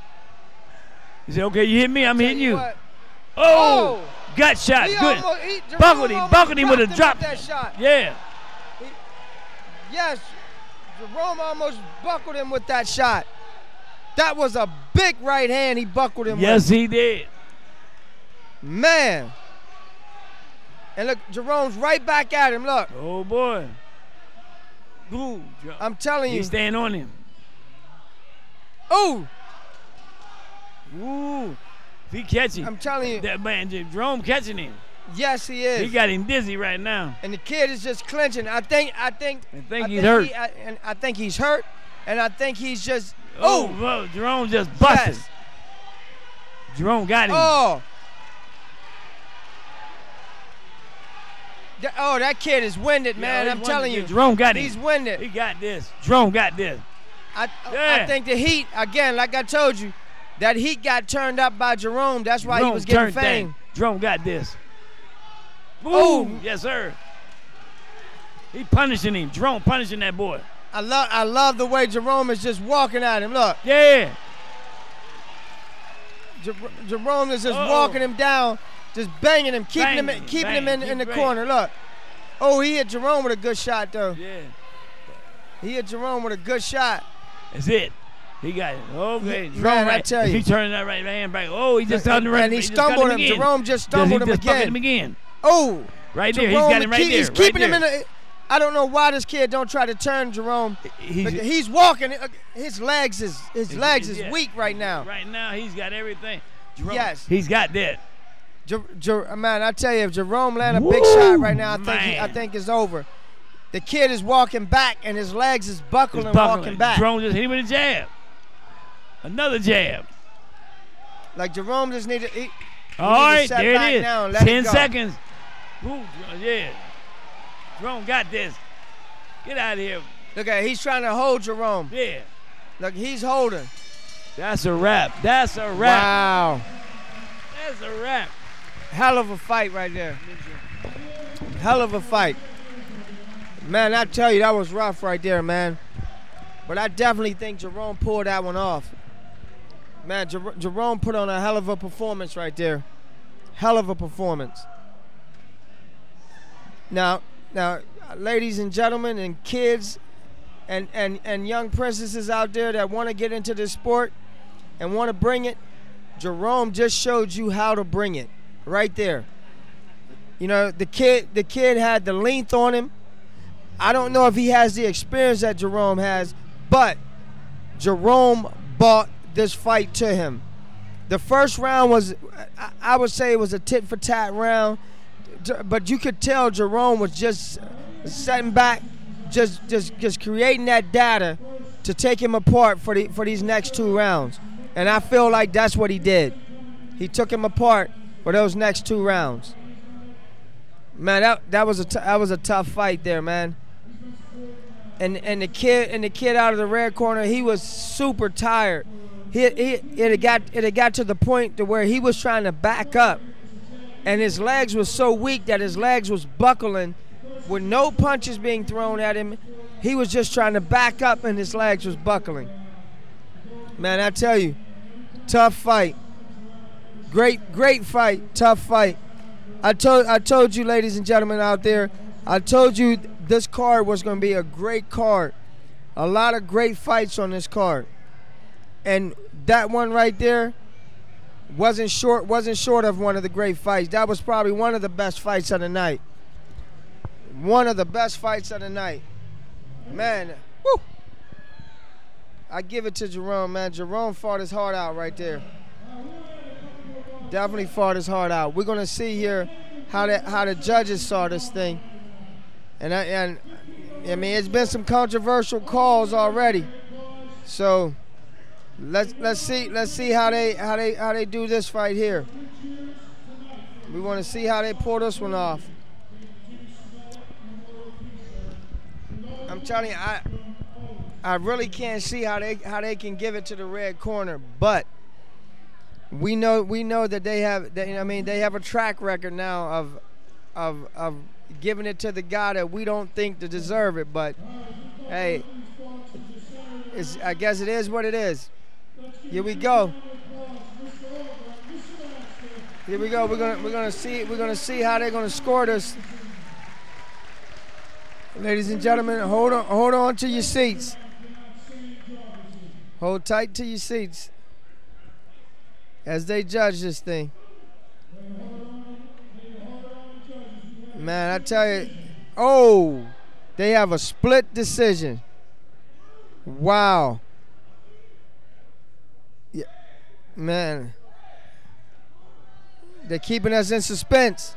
He said, okay, you hit me, I'm hitting you. Oh, gut shot, good. Buckled him with a drop. That shot. Yeah. Yes, Jerome almost buckled him with that shot. That was a big right hand he buckled him with. Yes, he did. Man. And look, Jerome's right back at him, look. Oh, boy. Ooh, I'm telling you. He's staying on him. Ooh. Ooh. If he catch him. I'm telling you. That man, Jerome catching him. Yes, he is. He got him dizzy right now. And the kid is just clenching. I think he's hurt. I think he's hurt, and I think he's just. Oh, Jerome just busted. Yes. Jerome got him. Oh, that kid is winded, man. I'm telling you. Jerome got him. He's winded. He got this. Jerome got this. I think the heat, again, like I told you, that heat got turned up by Jerome. That's why Jerome he was getting fame. Jerome got this. Boom. Yes, sir. He punishing him. Jerome punishing that boy. I love the way Jerome is just walking at him. Look. Yeah. Jerome is just walking him down, just banging him, keeping him in the corner. Look. Oh, he hit Jerome with a good shot, though. Yeah. He hit Jerome with a good shot. That's it. He got it. Okay. Jerome, man, I tell you. He turned that right hand back. Oh, he just turned the right hand. And he stumbled him. Jerome just stumbled him again. Oh. Right there. He's got him right there. He's keeping him in the. I don't know why this kid don't try to turn Jerome. He's walking. His legs is weak right now. Right now, he's got everything. Jerome, yes. He's got that. Man, I tell you, if Jerome land a big shot right now, I think it's over. The kid is walking back, and his legs is buckling, walking back. Jerome just hit him with a jab. Another jab. Like Jerome just needed. All right, there it is. 10 seconds. Ooh, yeah. Jerome got this. Get out of here. Look at he's trying to hold Jerome. Yeah. Look, he's holding. That's a wrap. That's a wrap. Wow. That's a wrap. Hell of a fight right there. Hell of a fight. Man, I tell you, that was rough right there, man. But I definitely think Jerome pulled that one off. Man, Jerome put on a hell of a performance right there. Hell of a performance. Now, ladies and gentlemen and kids and young princesses out there that want to get into this sport and want to bring it, Jerome just showed you how to bring it right there. You know, the kid had the length on him. I don't know if he has the experience that Jerome has, but Jerome bought this fight to him. The first round was, I would say it was a tit-for-tat round, but you could tell Jerome was just setting back, just creating that data to take him apart for these next 2 rounds. And I feel like that's what he did. He took him apart for those next 2 rounds. Man, that was a tough fight there, man. And the kid out of the red corner, he was super tired. It had got to the point to where he was trying to back up, and his legs were so weak that his legs was buckling with no punches being thrown at him. He was just trying to back up, and his legs was buckling. Man, I tell you, tough fight. Great fight, tough fight. I told you, ladies and gentlemen out there, I told you this card was going to be a great card. A lot of great fights on this card. And that one right there wasn't short of one of the great fights. That was probably one of the best fights of the night. One of the best fights of the night. Man, woo! I give it to Jerome, man. Jerome fought his heart out right there. Definitely fought his heart out. We're going to see here how the judges saw this thing. And I mean, it's been some controversial calls already. So let's see how they do this fight here. We want to see how they pull this one off. I'm telling you, I really can't see how they can give it to the red corner, but we know that they have a track record now of giving it to the guy that we don't think to deserve it. But hey, I guess it is what it is. Here we go. Here we go. We're gonna see how they're gonna score this. Ladies and gentlemen, hold on to your seats. Hold tight to your seats as they judge this thing. Man, I tell you, oh, they have a split decision. Wow. Yeah, man, they're keeping us in suspense.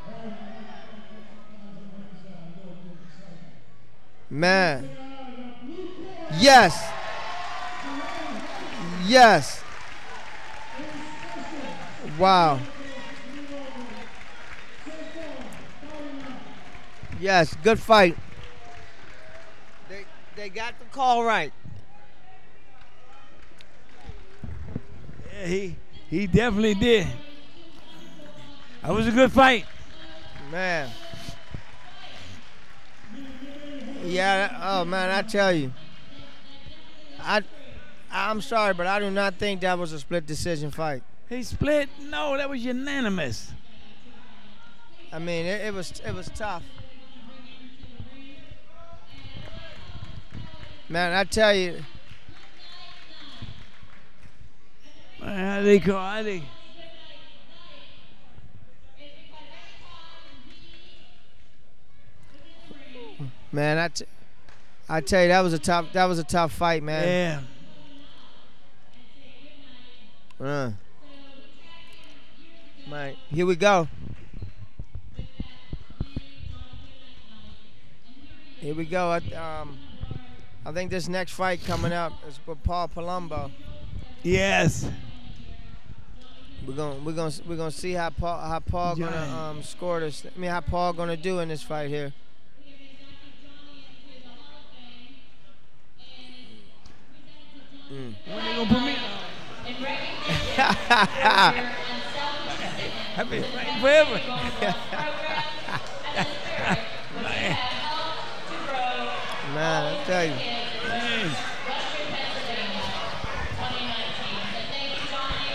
Man. Yes. Yes. Wow. Yes, good fight. They got the call right. Yeah, he definitely did. That was a good fight. Man. Yeah, oh man, I tell you. I'm sorry, but I do not think that was a split decision fight. He split? No, that was unanimous. I mean, it was tough. Man, I tell you. Man, how they call it? Man, I tell you, that was a tough fight, man. Yeah. Right, here we go. Here we go. I think this next fight coming up is with Palumbo. Yes. We're gonna see how Paul gonna score this. I mean, how Paul gonna do in this fight here. When they gonna put me? I've been fighting forever. you. Yeah.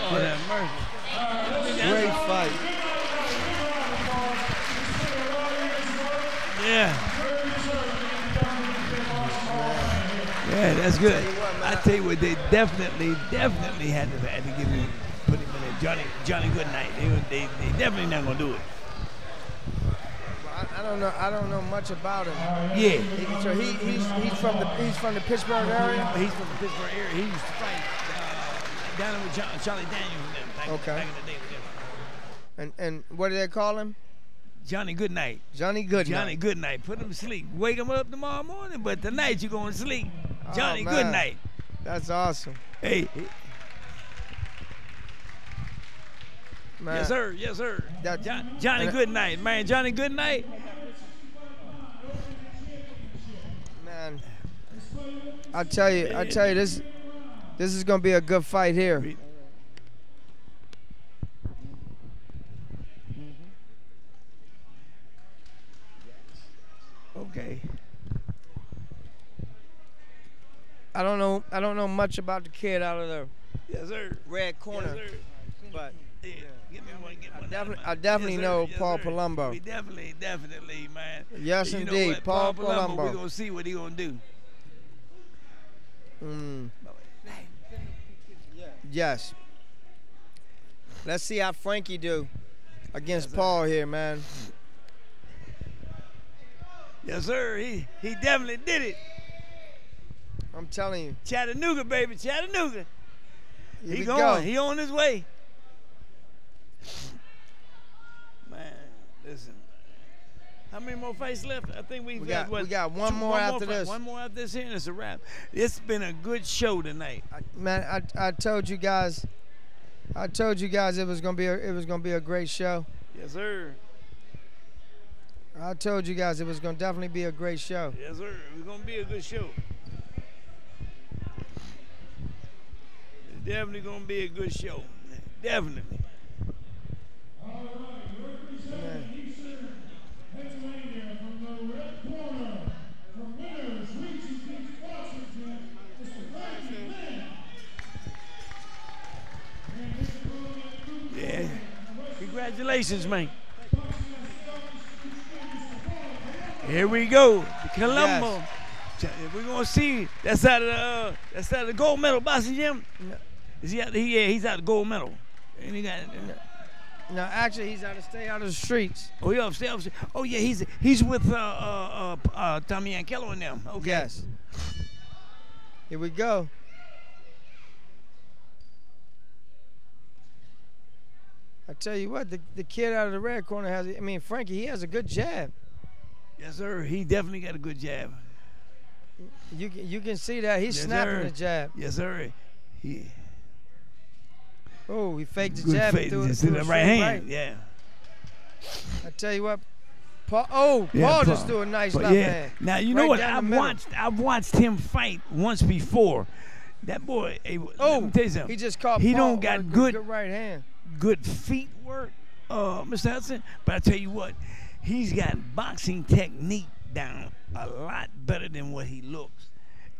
Oh, that mercy. Great fight. Yeah. Yeah, that's good. I tell you what, they definitely had to give him, put him in there. Johnny Goodnight. They definitely not gonna do it. I don't know much about him. Yeah. So he's from the Pittsburgh area. He's from the Pittsburgh area. He used to fight down there with Charlie Daniels and them back in the day with them. And what do they call him? Johnny Goodnight. Johnny Goodnight. Johnny Goodnight. Put him to sleep. Wake him up tomorrow morning, but tonight you're going to sleep. Johnny Goodnight. That's awesome. Hey. Man. Yes, sir. Yes, sir. Johnny Goodnight, man. Johnny Goodnight. Man, I tell you, this is gonna be a good fight here. Okay. I don't know much about the kid out of the red corner, yes, sir. but yeah, give me one. I definitely know Paul sir. Palumbo. We definitely, man. Yes, you indeed, know what? Paul Palumbo. Palumbo. We're gonna see what he gonna do. Yes. Let's see how Frankie do against Paul here, man. Yes, sir. He definitely did it. I'm telling you. Chattanooga, baby, Chattanooga. Here He we going. go. He on his way. Man, listen. How many more fights left? I think we got one more after this. One more after this here, and it's a wrap. It's been a good show tonight. Man, I told you guys. It was gonna be a great show. Yes, sir. I told you guys it was gonna definitely be a great show. Yes, sir. It's gonna be a good show. It's definitely gonna be a good show. Definitely. Yeah. Congratulations, man. Here we go, Palumbo. Yes. We're gonna see. That's out of the gold medal boxing gym. No. Is he out? He's out of gold medal. And he got. No, actually, he's out of the streets. Oh, he upstairs. Oh yeah, he's with Tommy Ankello and them. Okay. Yes. Here we go. I tell you what, the kid out of the red corner has. I mean, Frankie, he has a good jab. Yes, sir. He definitely got a good jab. You can see that he's snapping the jab. Yes, sir. Oh, he faked the jab and threw it the right hand. Right. Yeah. I tell you what, Paul just threw a nice left hand. Now you know what? I've watched him fight once before. That boy. Let me tell you something. He just caught. He Paul don't got with good right hand. Good feet work, Mr. Hudson. But I tell you what, he's got boxing technique down a lot better than what he looks.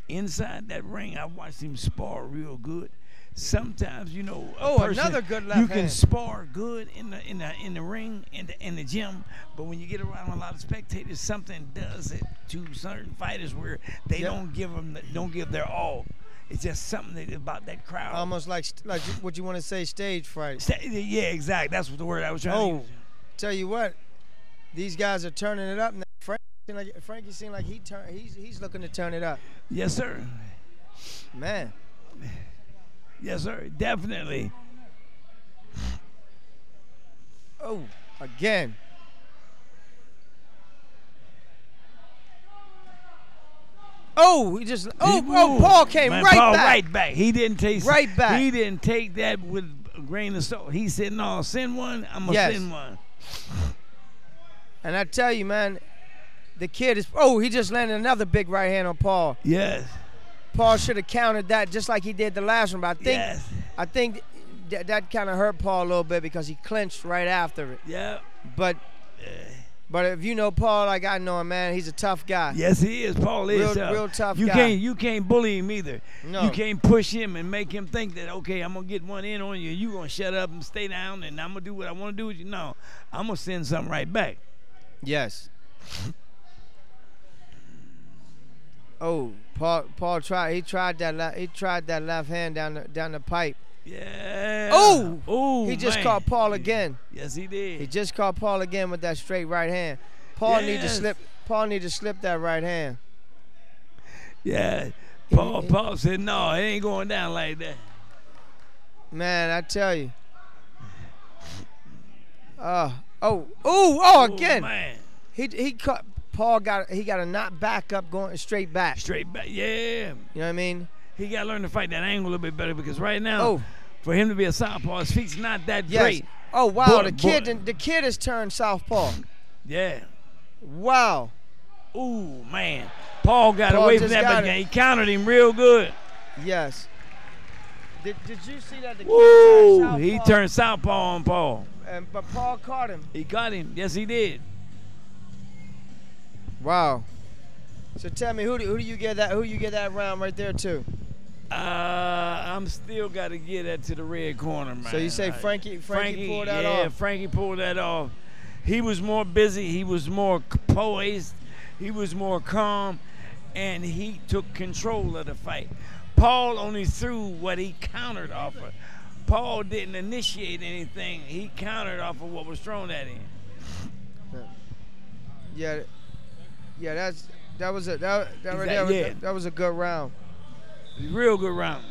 Inside that ring, I watched him spar real good. Sometimes, you know, another good left you hand. can spar good in the ring in the gym, but when you get around a lot of spectators, something does it to certain fighters where they don't give their all. It's just something about that crowd. Almost like what you want to say, stage fright. Yeah, exactly. That's what the word I was trying to use. Tell you what, these guys are turning it up now. Frankie seemed like he's looking to turn it up. Yes, sir. Man. Yes, sir. Definitely. Oh, again. Oh, Paul came right back. He didn't take right back. He didn't take that with a grain of salt. He said, "No, send one. I'm gonna send one." And I tell you, man, the kid is. Oh, he just landed another big right hand on Paul. Yes. Paul should have countered that just like he did the last one. But I think that kind of hurt Paul a little bit because he clinched right after it. Yeah. But But if you know Paul like I know him, man, he's a tough guy. Yes, he is. Paul is real tough guy. You can't bully him either. No. You can't push him and make him think that, okay, I'm going to get one in on you. You going to shut up and stay down, and I'm going to do what I want to do with you. No, I'm going to send something right back. Yes. Oh, Paul tried. He tried that left hand down the pipe. Yeah. Oh, he just caught Paul again. Yes, he did. He just caught Paul again with that straight right hand. Paul need to slip. Paul need to slip that right hand. Yeah. Paul said, no, it ain't going down like that. Man, I tell you. Again. Man. He caught. Paul got a knock back up, going straight back. Straight back, yeah. You know what I mean? He got to learn to fight that angle a little bit better because right now, for him to be a southpaw, his feet's not that great. Oh wow, the kid has turned southpaw. Yeah. Wow. Ooh man, Paul got away from that, but he countered him real good. Yes. Did you see that? The kid Ooh, turned southpaw? he turned southpaw on Paul. But Paul caught him. He got him. Yes, he did. Wow. So tell me, who do you get that round right there to? I'm still got to get that to the red corner, man. So you say Frankie pulled that off? Yeah, Frankie pulled that off. He was more busy. He was more poised. He was more calm, and he took control of the fight. Paul only threw what he countered off of. Paul didn't initiate anything. He countered off of what was thrown at him. Yeah, that was a good round. Real good round.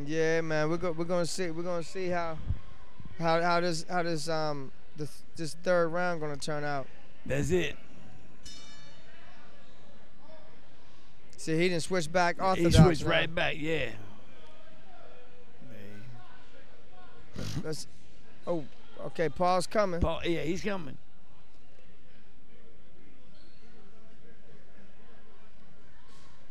Yeah, man, we're gonna see how this third round gonna turn out. That's it. See, he didn't switch back orthodox. He switched right back, yeah. Okay, Paul's coming. Paul, yeah, he's coming.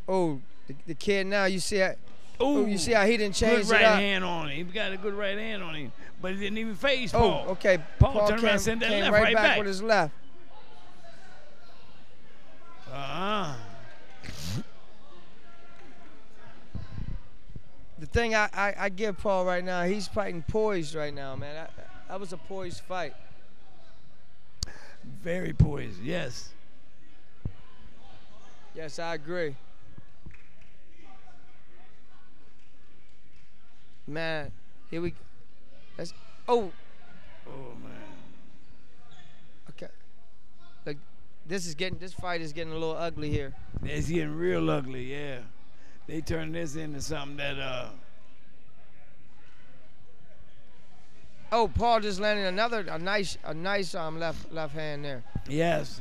Oh, the kid now, you see how, you see how he didn't change good right it up? hand on him. He got a good right hand on him, but he didn't even phase Paul. Oh, okay. Paul turned around and sent that left right back with his left. The thing I give Paul right now, he's fighting poised right now, man. That was a poised fight. Very poised, yes. Yes, I agree. Man, here we. That's Oh man. Okay. Like this fight is getting a little ugly here. It's getting real ugly, yeah. They turned this into something that Oh, Paul just landed a nice left hand there. Yes.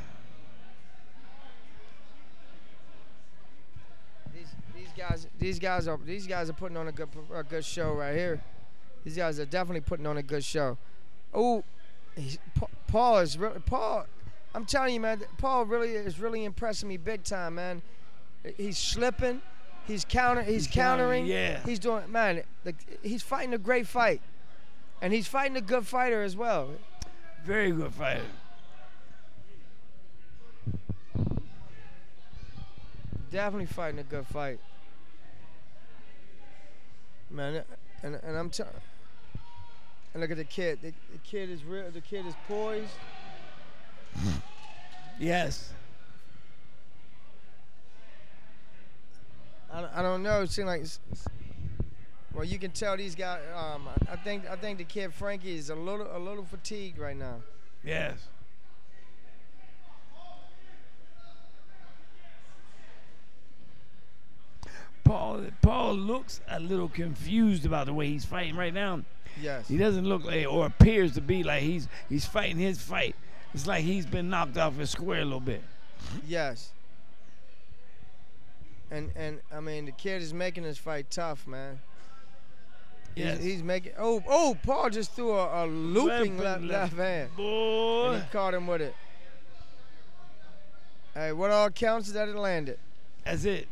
These guys are putting on a good show right here. These guys are definitely putting on a good show. Oh, Paul. I'm telling you, man. Paul is really impressing me big time, man. He's slipping. He's countering. Yeah. He's doing, man. He's fighting a great fight, and he's fighting a good fighter as well. Very good fighter. Definitely fighting a good fight, man. And I'm telling. And look at the kid. The kid is real. The kid is poised. Yes. I don't know. It seems like, well, you can tell these guys. I think the kid Frankie is a little fatigued right now. Yes. Paul looks a little confused about the way he's fighting right now. Yes. He doesn't look like, or appears to be like he's fighting his fight. It's like he's been knocked off his square a little bit. Yes. And I mean, the kid is making this fight tough, man. Yes. He's making. Oh! Paul just threw a looping left hand. Boy. And he caught him with it. Hey, what all counts is that it landed. That's it.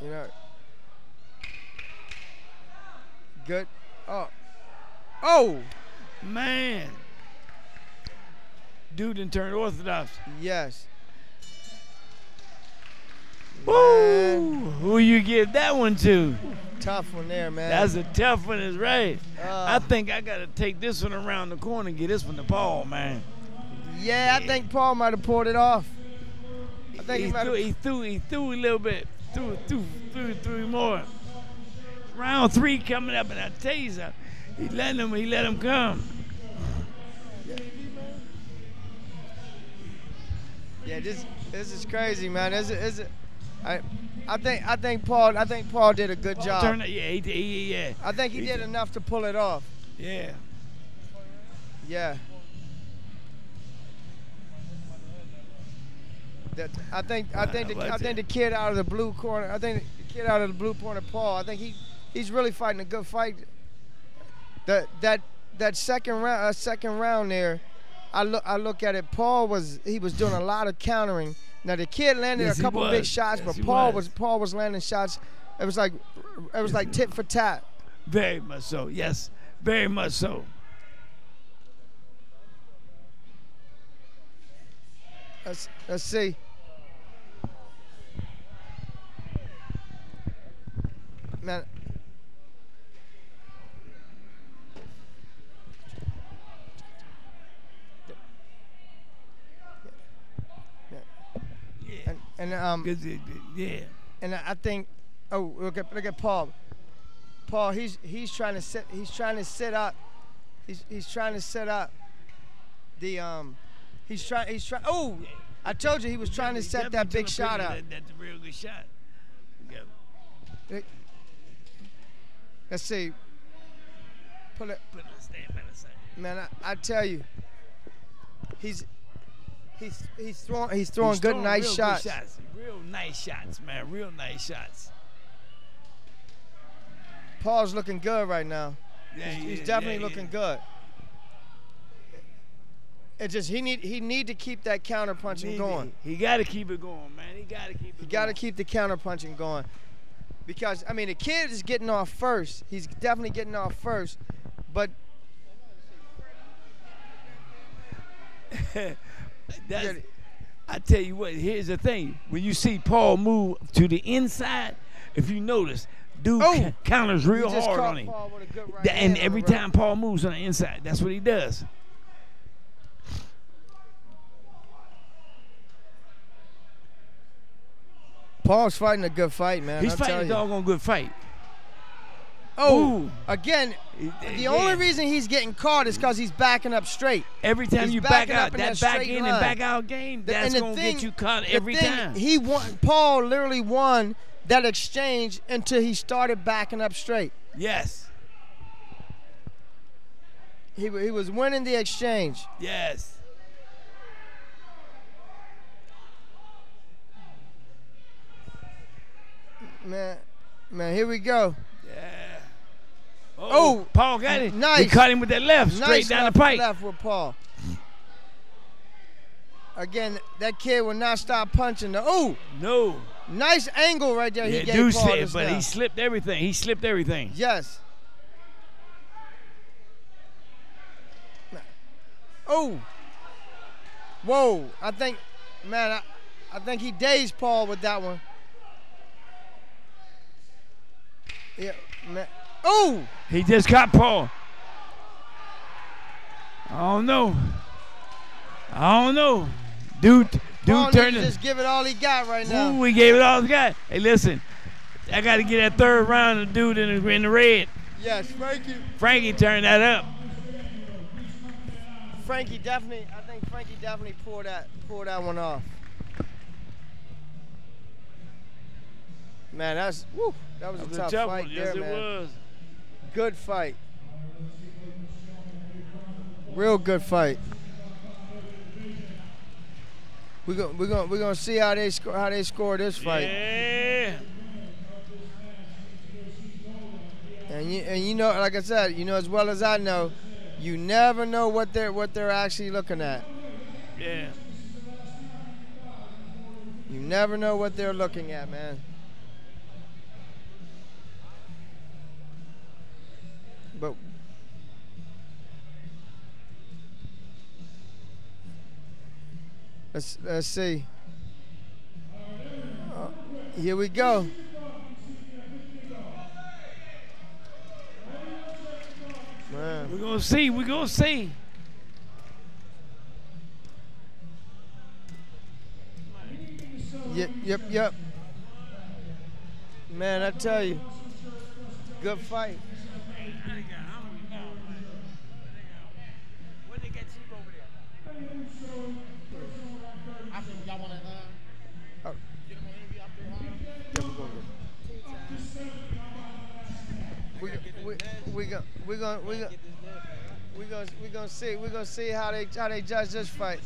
You know. Good. Oh. Man. Dude done turned orthodox. Yes. Woo! Who you give that one to? Tough one there, man. That's a tough one, is right. I think I got to take this one around the corner and get this one to Paul, man. Yeah, I think Paul might have pulled it off. I think he threw a little bit. Threw more. Round 3 coming up, and I tell you something. He let him come. Yeah, this is crazy, man. I think Paul did a good job. Yeah. I think he did enough to pull it off. Yeah. Yeah. I think the kid out of the blue corner. I think the kid out of the blue corner, Paul. I think he's really fighting a good fight. That second round there, I look at it. Paul was doing a lot of countering. Now the kid landed a couple big shots, but Paul was landing shots. It was like tit for tat. Very much so. Yes, very much so. Let's see. Man. Yeah. And I think, look at Paul. Paul, he's trying to set up. He's trying to set up the He's trying. Oh, I told you he was trying to set that big shot up. That's a real good shot. Let's see. Pull it. Man, I tell you, he's throwing good, nice shots. Real nice shots, man. Real nice shots. Paul's looking good right now. Yeah, he's definitely looking good. It's just he need to keep that counter punching going. He got to keep it going, man. He got to keep the counter punching going, because I mean the kid is getting off first. He's definitely getting off first, but I tell you what. Here's the thing: when you see Paul move to the inside, if you notice, dude counters real hard on him, and every time Paul moves on the inside, that's what he does. Paul's fighting a good fight, man. He's fighting a doggone good fight. Oh, again, the only reason he's getting caught is because he's backing up straight. Every time you back out, that back in and back out game, that's going to get you caught every time. Paul literally won that exchange until he started backing up straight. Yes. He was winning the exchange. Yes. Man, here we go. Yeah. Oh, Paul got it. Nice. He caught him with that left, straight down the pipe. Left with Paul. Again, that kid will not stop punching. No. Nice angle right there. Yeah, he gave Paul just but he slipped everything. Yes. Oh. Whoa. I think he dazed Paul with that one. Yeah, man. Oh! He just caught Paul. I don't know. Dude Paul turned it. Just give it all he got right now. Ooh, we gave it all he got. Hey, listen, I got to get that third round of dude in the red. Yes, Frankie. Frankie turned that up. I think Frankie definitely pulled that one off. Man, that was a tough fight there, yes, man. It was. Good fight. Real good fight. We're gonna see how they score this fight. Yeah. And you know, like I said, you know as well as I know, you never know what they're actually looking at. Yeah. You never know what they're looking at, man. Let's see. Here we go. Man. We're gonna see. We're gonna see. Yep. Man, I tell you, good fight. We're gonna see how they judge this fight.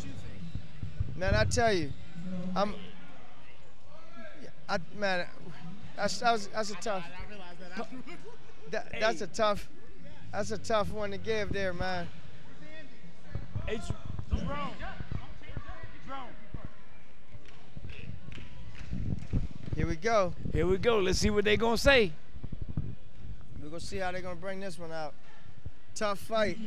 Man, I tell you, man, that's a tough. That's a tough one to give there, man. Here we go. Here we go. Let's see what they're gonna say. We're gonna see how they're gonna bring this one out. Tough fight.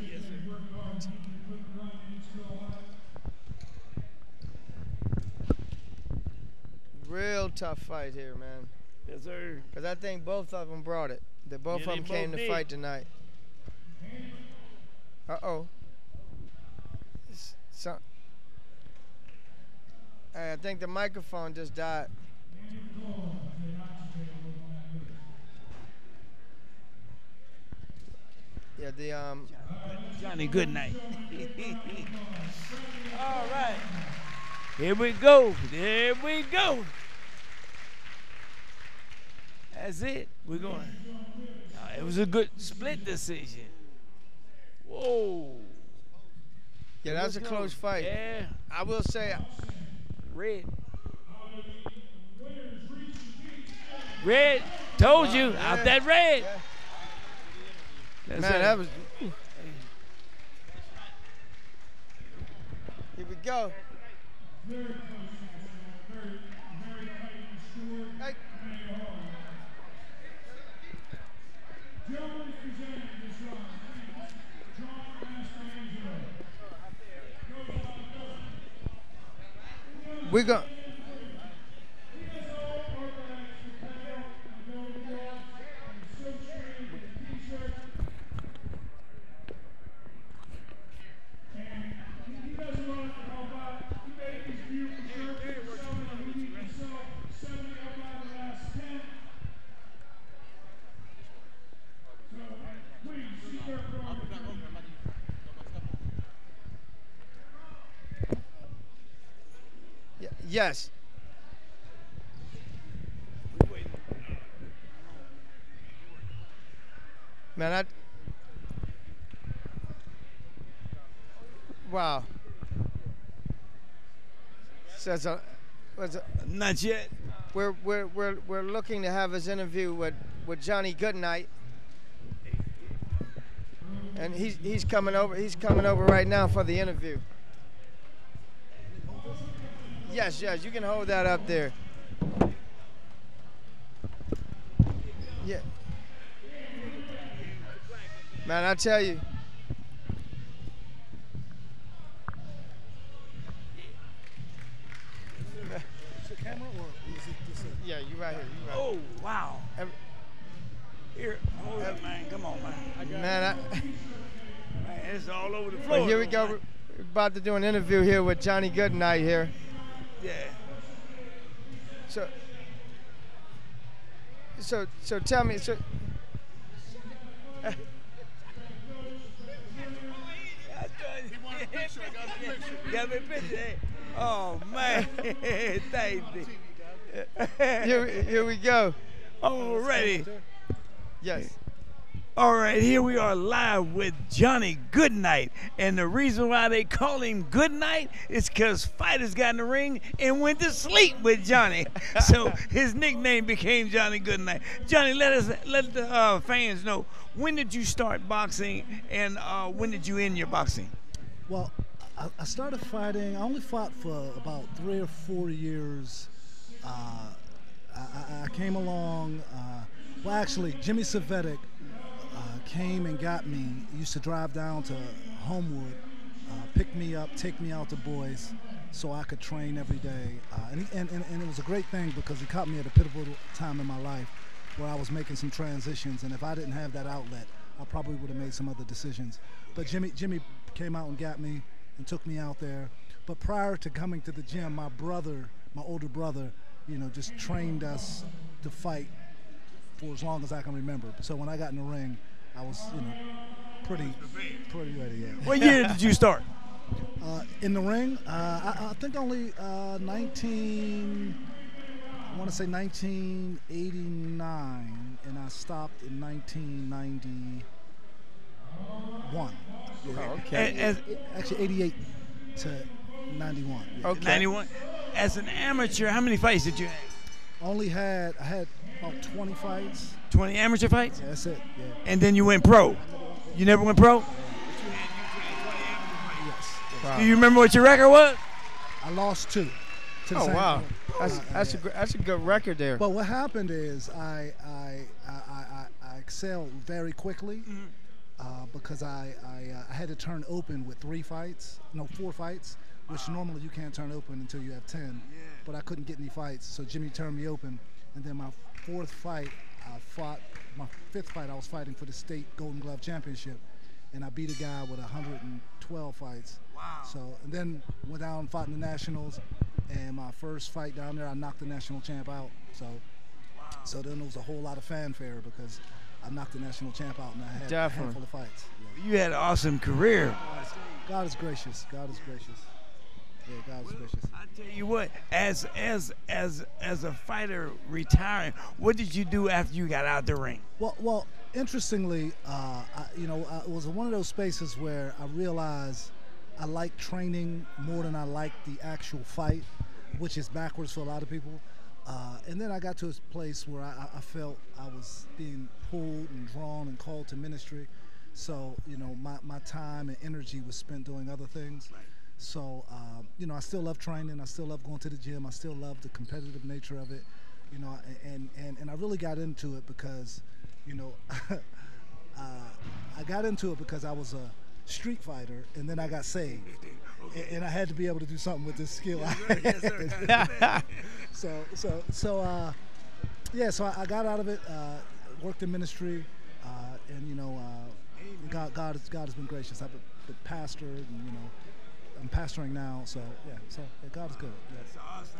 Real tough fight here, man. Yes, sir. Because I think both of them brought it. Both of them came to fight tonight. Uh-oh. Hey, I think the microphone just died. Yeah, the Johnny Goodnight. All right. Here we go. There we go. That's it. We're going. It was a good split decision. Whoa. Yeah, that was a close fight. Yeah. I will say. Red. Red. Told you. Out that red. Man, that was. Here we go. Hey. We go. Yes. Man, wow. Says not yet. We're looking to have his interview with Johnny Goodnight, and he's coming over. He's coming over right now for the interview. Yes, you can hold that up there. Yeah. Man, I tell you. Is it camera or is it just a... Yeah, you right here. Oh, wow. Here, hold it, man. Come on, man. Man, it's all over the floor. Well, here we go. We're about to do an interview here with Johnny Goodnight here. Yeah. So tell me. Got me a picture. Hey. Oh man, thank you. Here we go. Already. Yes. All right, here we are live with Johnny Goodnight. And the reason why they call him Goodnight is because fighters got in the ring and went to sleep with Johnny. So his nickname became Johnny Goodnight. Johnny, let the fans know, when did you start boxing and when did you end your boxing? Well, I started fighting. I only fought for about 3 or 4 years. I came along. Well, actually, Jimmy Cvetic came and got me. He used to drive down to Homewood, pick me up, take me out to boys, so I could train every day. And it was a great thing because he caught me at a pivotal time in my life where I was making some transitions, and if I didn't have that outlet, I probably would have made some other decisions. But Jimmy came out and got me and took me out there. But prior to coming to the gym, my older brother, you know, just trained us to fight for as long as I can remember. So when I got in the ring, I was, you know, pretty ready. Yeah. What year did you start? In the ring, I think only 1989, and I stopped in 1991. Oh, okay. Actually, 88 to 91. Yeah. Okay. 91. As an amateur, how many fights did you have? I had about 20 fights. 20 amateur fights? Yeah, that's it. Yeah. And then you went pro. You never went pro? Yes. Wow. Do you remember what your record was? I lost 2. Oh wow, that's a good record there. But what happened is I excelled very quickly because I had to turn open with 4 fights, which normally you can't turn open until you have 10. Yeah. But I couldn't get any fights, so Jimmy turned me open, and then my 4th fight, my 5th fight, I was fighting for the state Golden Glove Championship, and I beat a guy with 112 fights. Wow. So, and then went down and fought in the Nationals, and my first fight down there, I knocked the national champ out. So, so then there was a whole lot of fanfare because I knocked the national champ out, and I had a handful of fights. Yeah. You had an awesome career. God is gracious. God is gracious. Yeah, God is gracious. I tell you what, as a fighter retiring, what did you do after you got out the ring? Well, interestingly, it was one of those spaces where I realized I like training more than I like the actual fight, which is backwards for a lot of people. And then I got to a place where I felt I was being pulled and drawn and called to ministry. So, you know, my time and energy was spent doing other things. Right. So, you know, I still love training. I still love going to the gym. I still love the competitive nature of it. You know, and I really got into it because, you know, I got into it because I was a street fighter, and then I got saved, and I had to be able to do something with this skill. So I got out of it, worked in ministry, and you know, God has been gracious. I've been pastored, and you know, I'm pastoring now. So God is good. Yeah.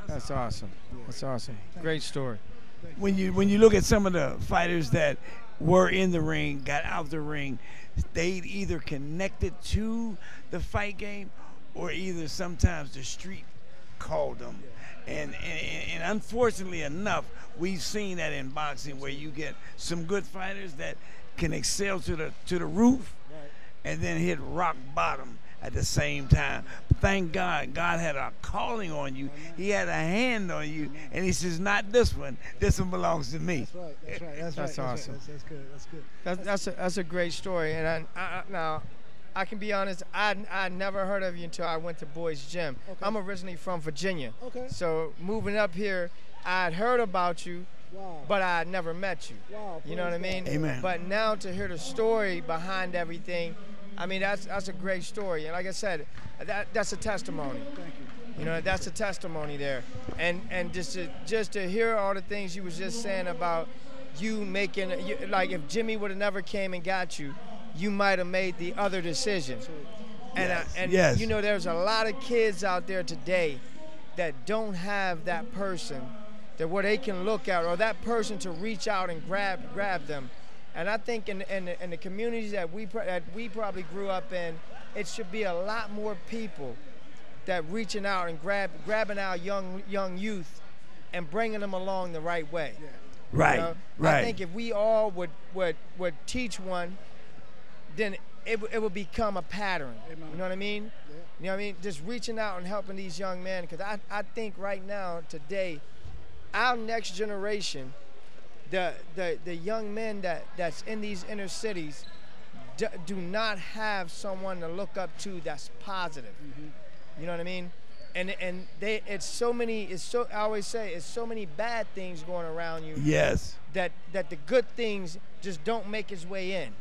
That's awesome. Yeah. That's awesome. Great story. When you look at some of the fighters that were in the ring, got out the ring, they either connected to the fight game, or either sometimes the street called them. And unfortunately enough, we've seen that in boxing, where you get some good fighters that can excel to the roof, and then hit rock bottom at the same time. Thank God, God had a calling on you. He had a hand on you, and he says, not this one. This one belongs to me. That's right. That's awesome. That's good. That's good. That's a great story. And now, I can be honest, I never heard of you until I went to Boys Gym. Okay. I'm originally from Virginia. Okay. So moving up here, I'd heard about you, but I had never met you. Wow, you know what I mean? Amen. But now to hear the story behind everything, I mean, that's a great story. And like I said, that's a testimony. Thank you. You know, that's a testimony there. And just to hear all the things you was just saying about you making, like if Jimmy would have never came and got you, you might have made the other decision. And yes. You know, there's a lot of kids out there today that don't have that person that where they can look at, or that person to reach out and grab them. And I think in the communities that we probably grew up in, it should be a lot more people that reaching out and grabbing our young youth and bringing them along the right way. Yeah. Right, you know? right. I think if we all would teach one, then it would become a pattern. Amen. You know what I mean? Yeah. You know what I mean? Just reaching out and helping these young men, because I think right now, today, our next generation, the young men that's in these inner cities do not have someone to look up to that's positive. Mm-hmm. You know what I mean? And I always say it's so many bad things going around you. Yes. That the good things just don't make its way in. Right.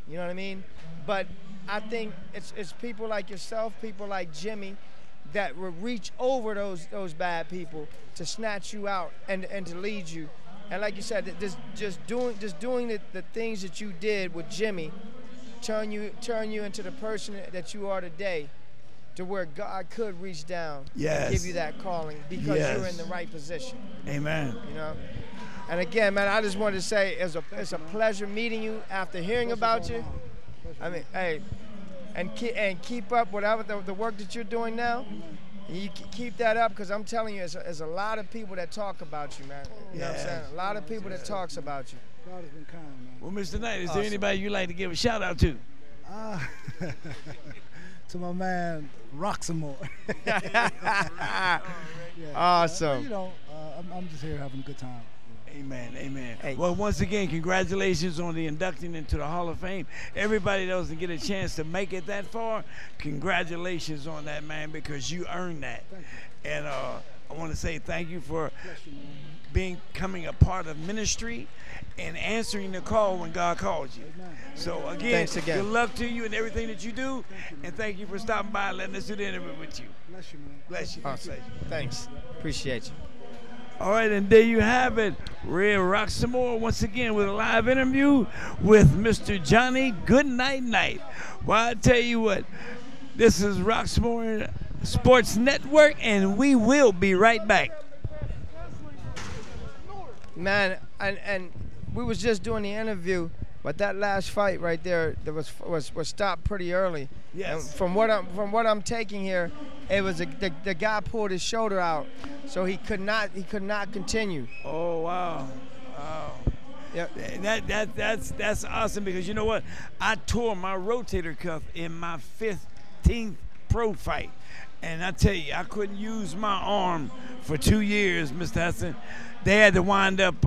You know what I mean? But I think it's people like yourself, people like Jimmy, that will reach over those bad people to snatch you out and to lead you. And like you said, just doing the things that you did with Jimmy, turn you into the person that you are today, to where God could reach down and give you that calling because you're in the right position. Amen. You know. And again, man, I just wanted to say it's a pleasure meeting you after hearing about you. I mean, hey, and keep up whatever the work that you're doing now. You keep that up, because I'm telling you, there's a lot of people that talk about you, man. You know what I'm saying? A lot of people that talks about you. God has been kind, man. Well, Mr. Knight, is there anybody you'd like to give a shout out to? To my man, Roxamore. Awesome. You know, I'm just here having a good time. Amen, amen. Hey. Well, once again, congratulations on the inducting into the Hall of Fame. Everybody that doesn't get a chance to make it that far, congratulations on that, man, because you earned that. And I want to say thank you for becoming a part of ministry and answering the call when God calls you. So again, good luck to you and everything that you do, and thank you for stopping by and letting us do the interview with you. Bless you, man. Bless you. Awesome. Thanks. Appreciate you. All right, and there you have it. Red Roxamore once again with a live interview with Mr. Johnny Goodnight Knight. Well, I tell you what, this is Roxamore Sports Network, and we will be right back. Man, and we was just doing the interview, but that last fight right there was stopped pretty early. Yes. And from what I'm taking here, it was the guy pulled his shoulder out, so he could not continue. Oh wow, wow. Yep. That's awesome, because you know what? I tore my rotator cuff in my 15th pro fight, and I tell you, I couldn't use my arm for 2 years, Mr. Hudson. They had to wind up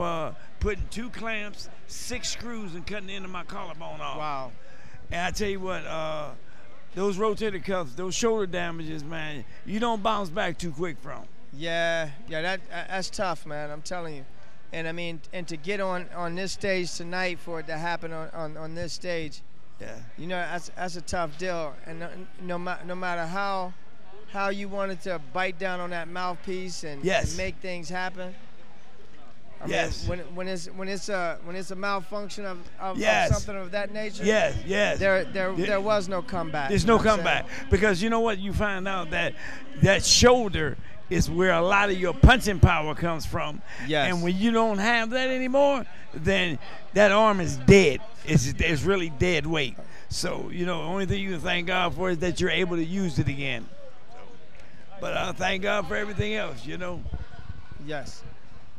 putting 2 clamps, 6 screws, and cutting the end of my collarbone off. Wow. And I tell you what, those rotator cuffs, those shoulder damages, man, you don't bounce back too quick from. Yeah, that's tough, man. I'm telling you. And I mean, and to get on this stage tonight, for it to happen on this stage, you know, that's a tough deal. And no matter how you wanted to bite down on that mouthpiece and make things happen. I mean, when it's a malfunction of something of that nature. There was no comeback. There's no comeback, because you know what? You find out that shoulder is where a lot of your punching power comes from. Yes. And when you don't have that anymore, then that arm is dead. It's really dead weight. So you know, the only thing you can thank God for is that you're able to use it again. But I thank God for everything else. You know. Yes.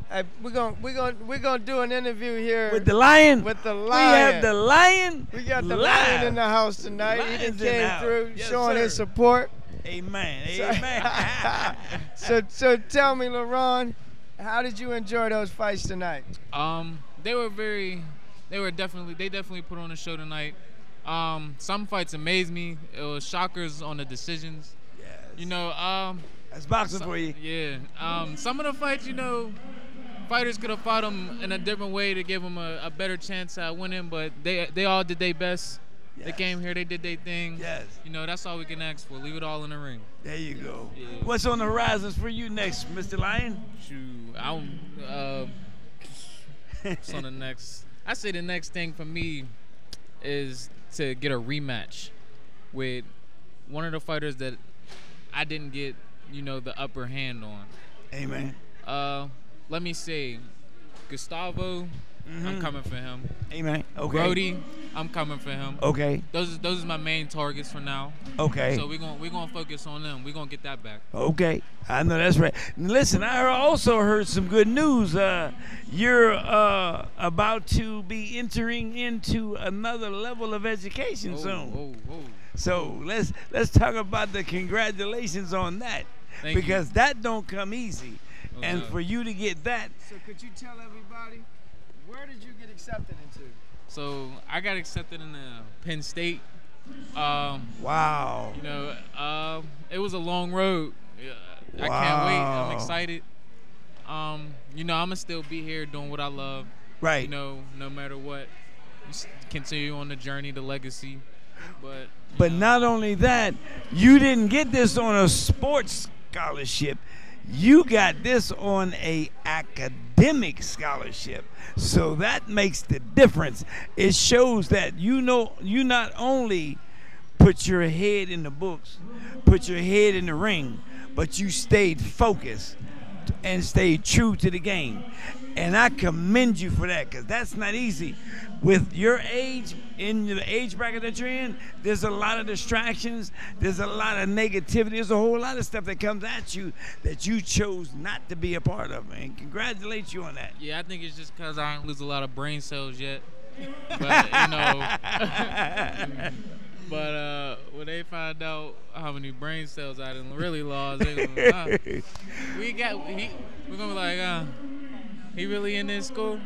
Hey, we're gonna do an interview here with the Lion. With the Lion. We have the Lion. We got the Lion in the house tonight. He just came through, showing his support. Amen. Amen. So tell me, LaRon, how did you enjoy those fights tonight? They definitely put on a show tonight. Some fights amazed me. It was shockers on the decisions. Yes. You know, that's boxing for you. Yeah. Some of the fights, you know, fighters could have fought them in a different way to give them a better chance at winning, but they all did their best. Yes. They came here, they did their thing. Yes. You know, that's all we can ask for. Leave it all in the ring. There you go. Yeah. What's on the horizons for you next, Mr. Lion? What's on the next? I say the next thing for me is to get a rematch with one of the fighters that I didn't get, you know, the upper hand on. Amen. Let me say, Gustavo, I'm coming for him. Amen. Okay. Brody, I'm coming for him. Okay. Those are my main targets for now. Okay. So we're gonna focus on them. We're gonna get that back. Okay. I know that's right. Listen, I also heard some good news. You're about to be entering into another level of education soon. So let's talk about the congratulations on that. Because that don't come easy. And for you to get that. So could you tell everybody, where did you get accepted into? So I got accepted into Penn State. Wow. You know, it was a long road. I can't wait. I'm excited. You know, I'm gonna still be here doing what I love. Right. You know, no matter what. Just continue on the journey, the legacy. But not only that, you didn't get this on a sports scholarship. You got this on a academic scholarship. So that makes the difference. It shows that you not only put your head in the books, put your head in the ring, but you stayed focused and stayed true to the game. And I commend you for that, because that's not easy. With your age, in the age bracket that you're in, there's a lot of distractions. There's a lot of negativity. There's a whole lot of stuff that comes at you that you chose not to be a part of. And congratulate you on that. Yeah, I think it's just because I don't lose a lot of brain cells yet. But, you know, but when they find out how many brain cells I done really lost, they're gonna be we're gonna be like, he really in this school?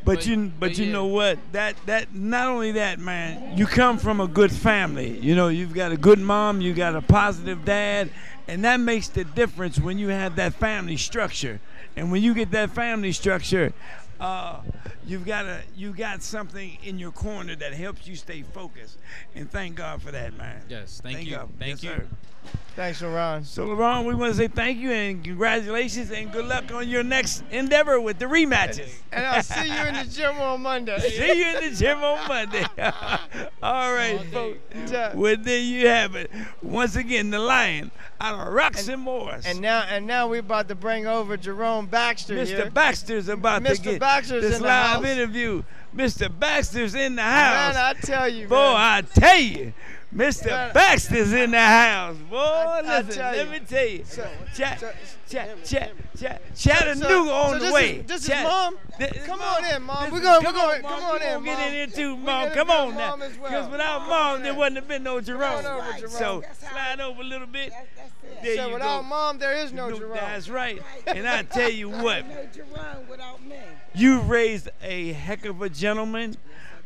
But you know what? That not only that, man. You come from a good family. You know, you've got a good mom. You got a positive dad, and that makes the difference when you have that family structure. And when you get that family structure, you got something in your corner that helps you stay focused. And thank God for that, man. Yes, thank you. God. Thank you. Sir. Thanks, LeBron. So, LeBron, we want to say thank you and congratulations and good luck on your next endeavor with the rematches. And I'll see you in the gym on Monday. See you in the gym on Monday. All right, folks. Well, there you have it. Once again, the Lion out of Roxamore. And now we're about to bring over Jerome Baxter Mr. here. Baxter's about to get this live interview. Mr. Baxter's in the house. Man, I tell you, boy, man. I tell you. Mr. Baxter's in the house. Boy, listen, let me tell you. Chattanooga on the way. This is Mom? Come on in, Mom. We're going come on in, Mom. Get in here too, Mom. Come on now. Because without Mom, there wouldn't have been no Jerome. So slide over a little bit. There so you without go. Mom, there is no Jerome. That's right. And I tell you what. No Jerome without me. You raised a heck of a gentleman.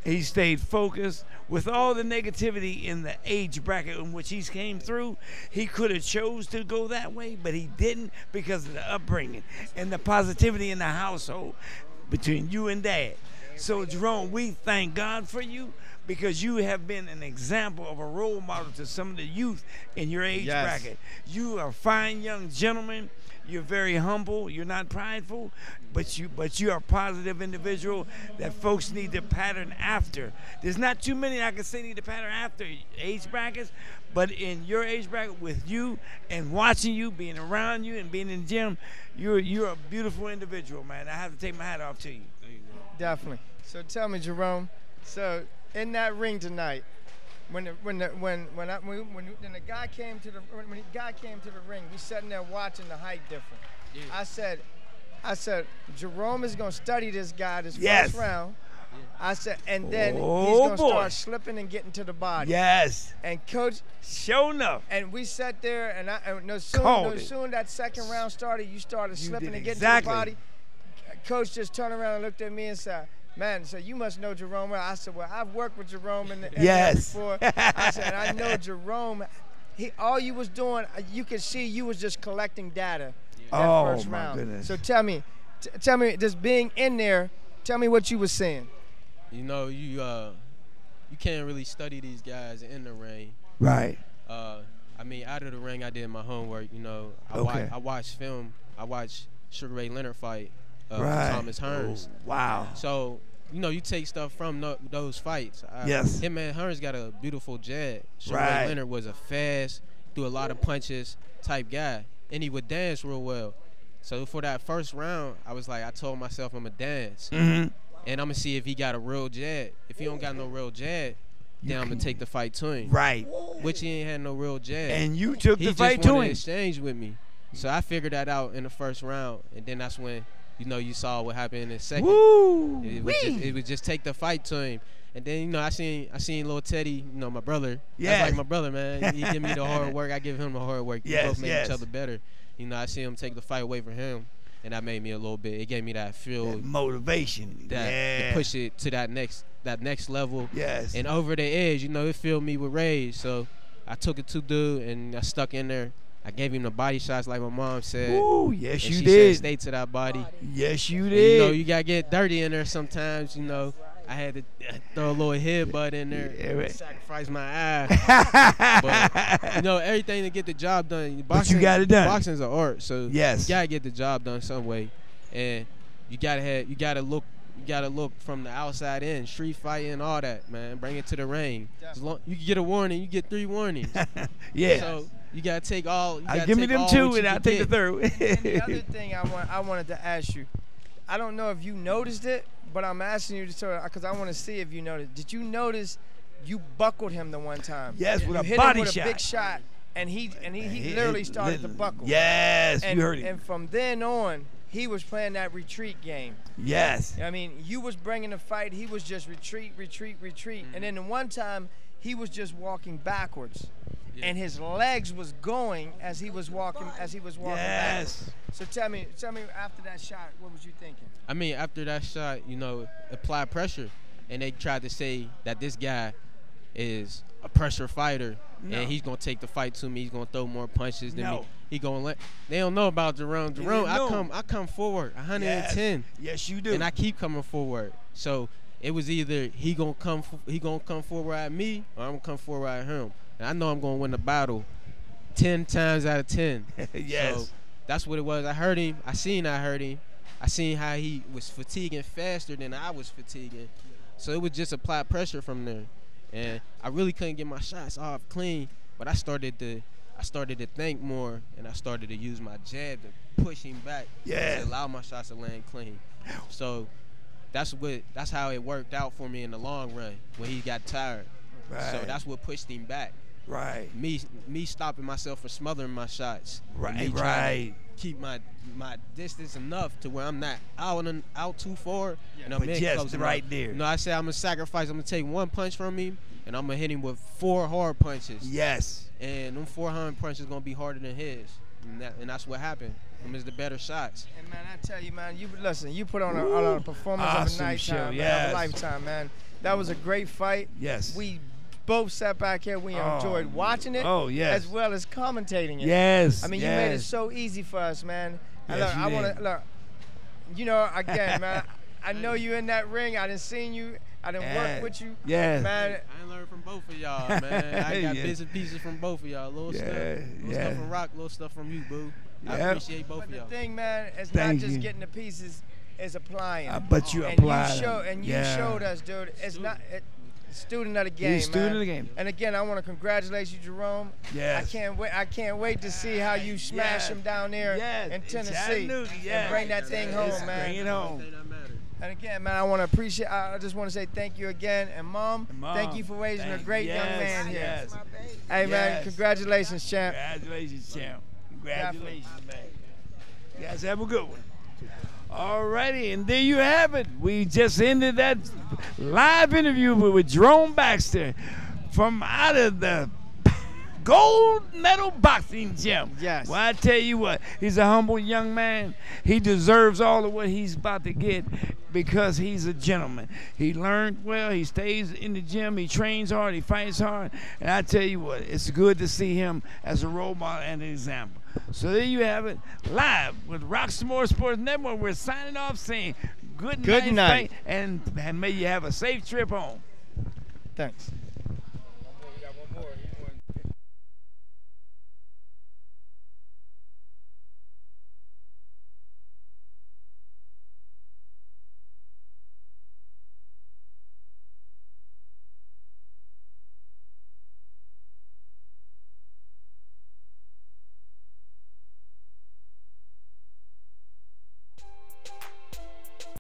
He stayed focused. With all the negativity in the age bracket in which he came through, he could have chose to go that way, but he didn't because of the upbringing and the positivity in the household between you and Dad. So, Jerome, we thank God for you because you have been an example of a role model to some of the youth in your age bracket. You are a fine young gentleman. You're very humble. You're not prideful, but you are a positive individual that folks need to pattern after. There's not too many I can say need to pattern after age brackets, but in your age bracket with you and watching you, being around you, and being in the gym, you're a beautiful individual, man. I have to take my hat off to you. Definitely. So tell me, Jerome. So in that ring tonight, when the guy came to the ring, we sitting there watching the height difference. Yeah. I said, Jerome is gonna study this guy this first round. I said, and then he's gonna start slipping and getting to the body. Yes. And Coach, sure enough. And we sat there, and no soon that second round started, you started slipping and getting to the body. Coach just turned around and looked at me and said, man, so you must know Jerome well. I said, well, I've worked with Jerome in there before. I said, I know Jerome. All you was doing, you could see you was just collecting data that first round. Goodness. So tell me, just being in there, tell me what you was saying. You know, you can't really study these guys in the ring. Right. I mean, out of the ring, I did my homework. You know, I watched film. I watched Sugar Ray Leonard fight Thomas Hearns. Oh, wow. So, you know, you take stuff from those fights. Yes. Him and Hearns got a beautiful jab. Sugar Ray Leonard was a fast, threw a lot of punches type guy, and he would dance real well. So for that first round, I told myself I'm going to dance. Mm-hmm. And I'm going to see if he got a real jab. If he don't got no real jab, then I'm going to take the fight to him. Right. Which he ain't had no real jab. And you took the fight to him. He just wanted to exchange with me. So I figured that out in the first round, and then that's when, you know, you saw what happened in the second. Woo! It would just take the fight to him. And then, you know, I seen little Teddy, you know, my brother. Yeah. That's like my brother, man. He give me the hard work. I give him the hard work. We both make each other better. You know, I see him take the fight away from him, and that made me a little bit. It gave me that feel, that motivation, to push it to that next level. Yes. And over the edge, you know, it filled me with rage. So I took it to dude, and I stuck in there. I gave him the body shots like my mom said. Ooh, yes, you she did. Said, stay to that body. Yes, you did. And, you know, you got to get dirty in there sometimes, you know. I had to throw a little headbutt in there, sacrifice my eye. But you know, everything to get the job done. But you got it done. Boxing's an art, so you gotta get the job done some way, and you gotta look from the outside in, street fighting, all that, man. Bring it to the ring. As long, you get a warning, you get 3 warnings. So you gotta take all. Give me them 2, and I'll take the 3rd. And the other thing I wanted to ask you, I don't know if you noticed it, but I'm asking you to because I want to see if you noticed. Did you notice you buckled him the one time? Yes, with you a body hit him with shot. a big shot, and he literally started to buckle. Yes, and, you heard him. And from then on, he was playing that retreat game. Yes. I mean, you was bringing the fight. He was just retreat. And then the one time, he was just walking backwards. And his legs was going as he was walking backwards. So tell me after that shot, what was you thinking? I mean, after that shot, you know, apply pressure, and they tried to say that this guy is a pressure fighter, and he's gonna take the fight to me. He's gonna throw more punches than me. He gonna let. They don't know about Jerome. I come forward 110. Yes, you do. And I keep coming forward. So it was either he gonna come forward at me, or I'm gonna come forward at him. And I know I'm gonna win the battle 10 times out of 10. Yes. So that's what it was. I heard him. I seen how he was fatiguing faster than I was fatiguing. So it was just apply pressure from there. And I really couldn't get my shots off clean, but I started to think more, and I started to use my jab to push him back to allow my shots to land clean. So that's how it worked out for me in the long run when he got tired. Right. So that's what pushed him back. Right. Me stopping myself from smothering my shots. Right. Right. Keep my distance enough to where I'm not out too far, and I'm in close right enough. there. No, I say I'm gonna sacrifice. I'm gonna take 1 punch from him, and I'm gonna hit him with 4 hard punches. Yes. And them 4 hard punches gonna be harder than his, and that's what happened. Them is the better shots. And man, I tell you, man, you put on a performance of a nighttime, man, of a lifetime, man. That was a great fight. Yes. We both sat back here. We enjoyed watching it. As well as commentating it. Yes. I mean, you made it so easy for us, man. And Yes, look, I want to look. You know, again, man. I know you in that ring. I done seen you. I done worked with you. Yeah. I Man. done learned from both of y'all, man. I got bits and pieces from both of y'all. Little stuff from Rock, little stuff from you, boo. I appreciate both of y'all. The thing, man, is not just getting the pieces. Is applying. But you applied. You showed us, dude. It's not. Student of the game, man. Student of the game. And again, I want to congratulate you, Jerome. Yes. I can't wait to see how you smash him down there in Tennessee and bring that thing home, man. Bring it home. And again, man, I just want to say thank you again. And Mom, thank you for raising a great young man here. Yes. Hey, man, congratulations, champ. Congratulations, champ. Congratulations, man. You guys have a good one. All righty, and there you have it. We just ended that live interview with Jerome Baxter from out of the gold medal boxing gym. Yes. Well, I tell you what, he's a humble young man. He deserves all of what he's about to get because he's a gentleman. He learned well. He stays in the gym. He trains hard. He fights hard. And I tell you what, it's good to see him as a role model and an example. So there you have it, live with Roxamore Sports Network. We're signing off saying good night. And may you have a safe trip home. Thanks.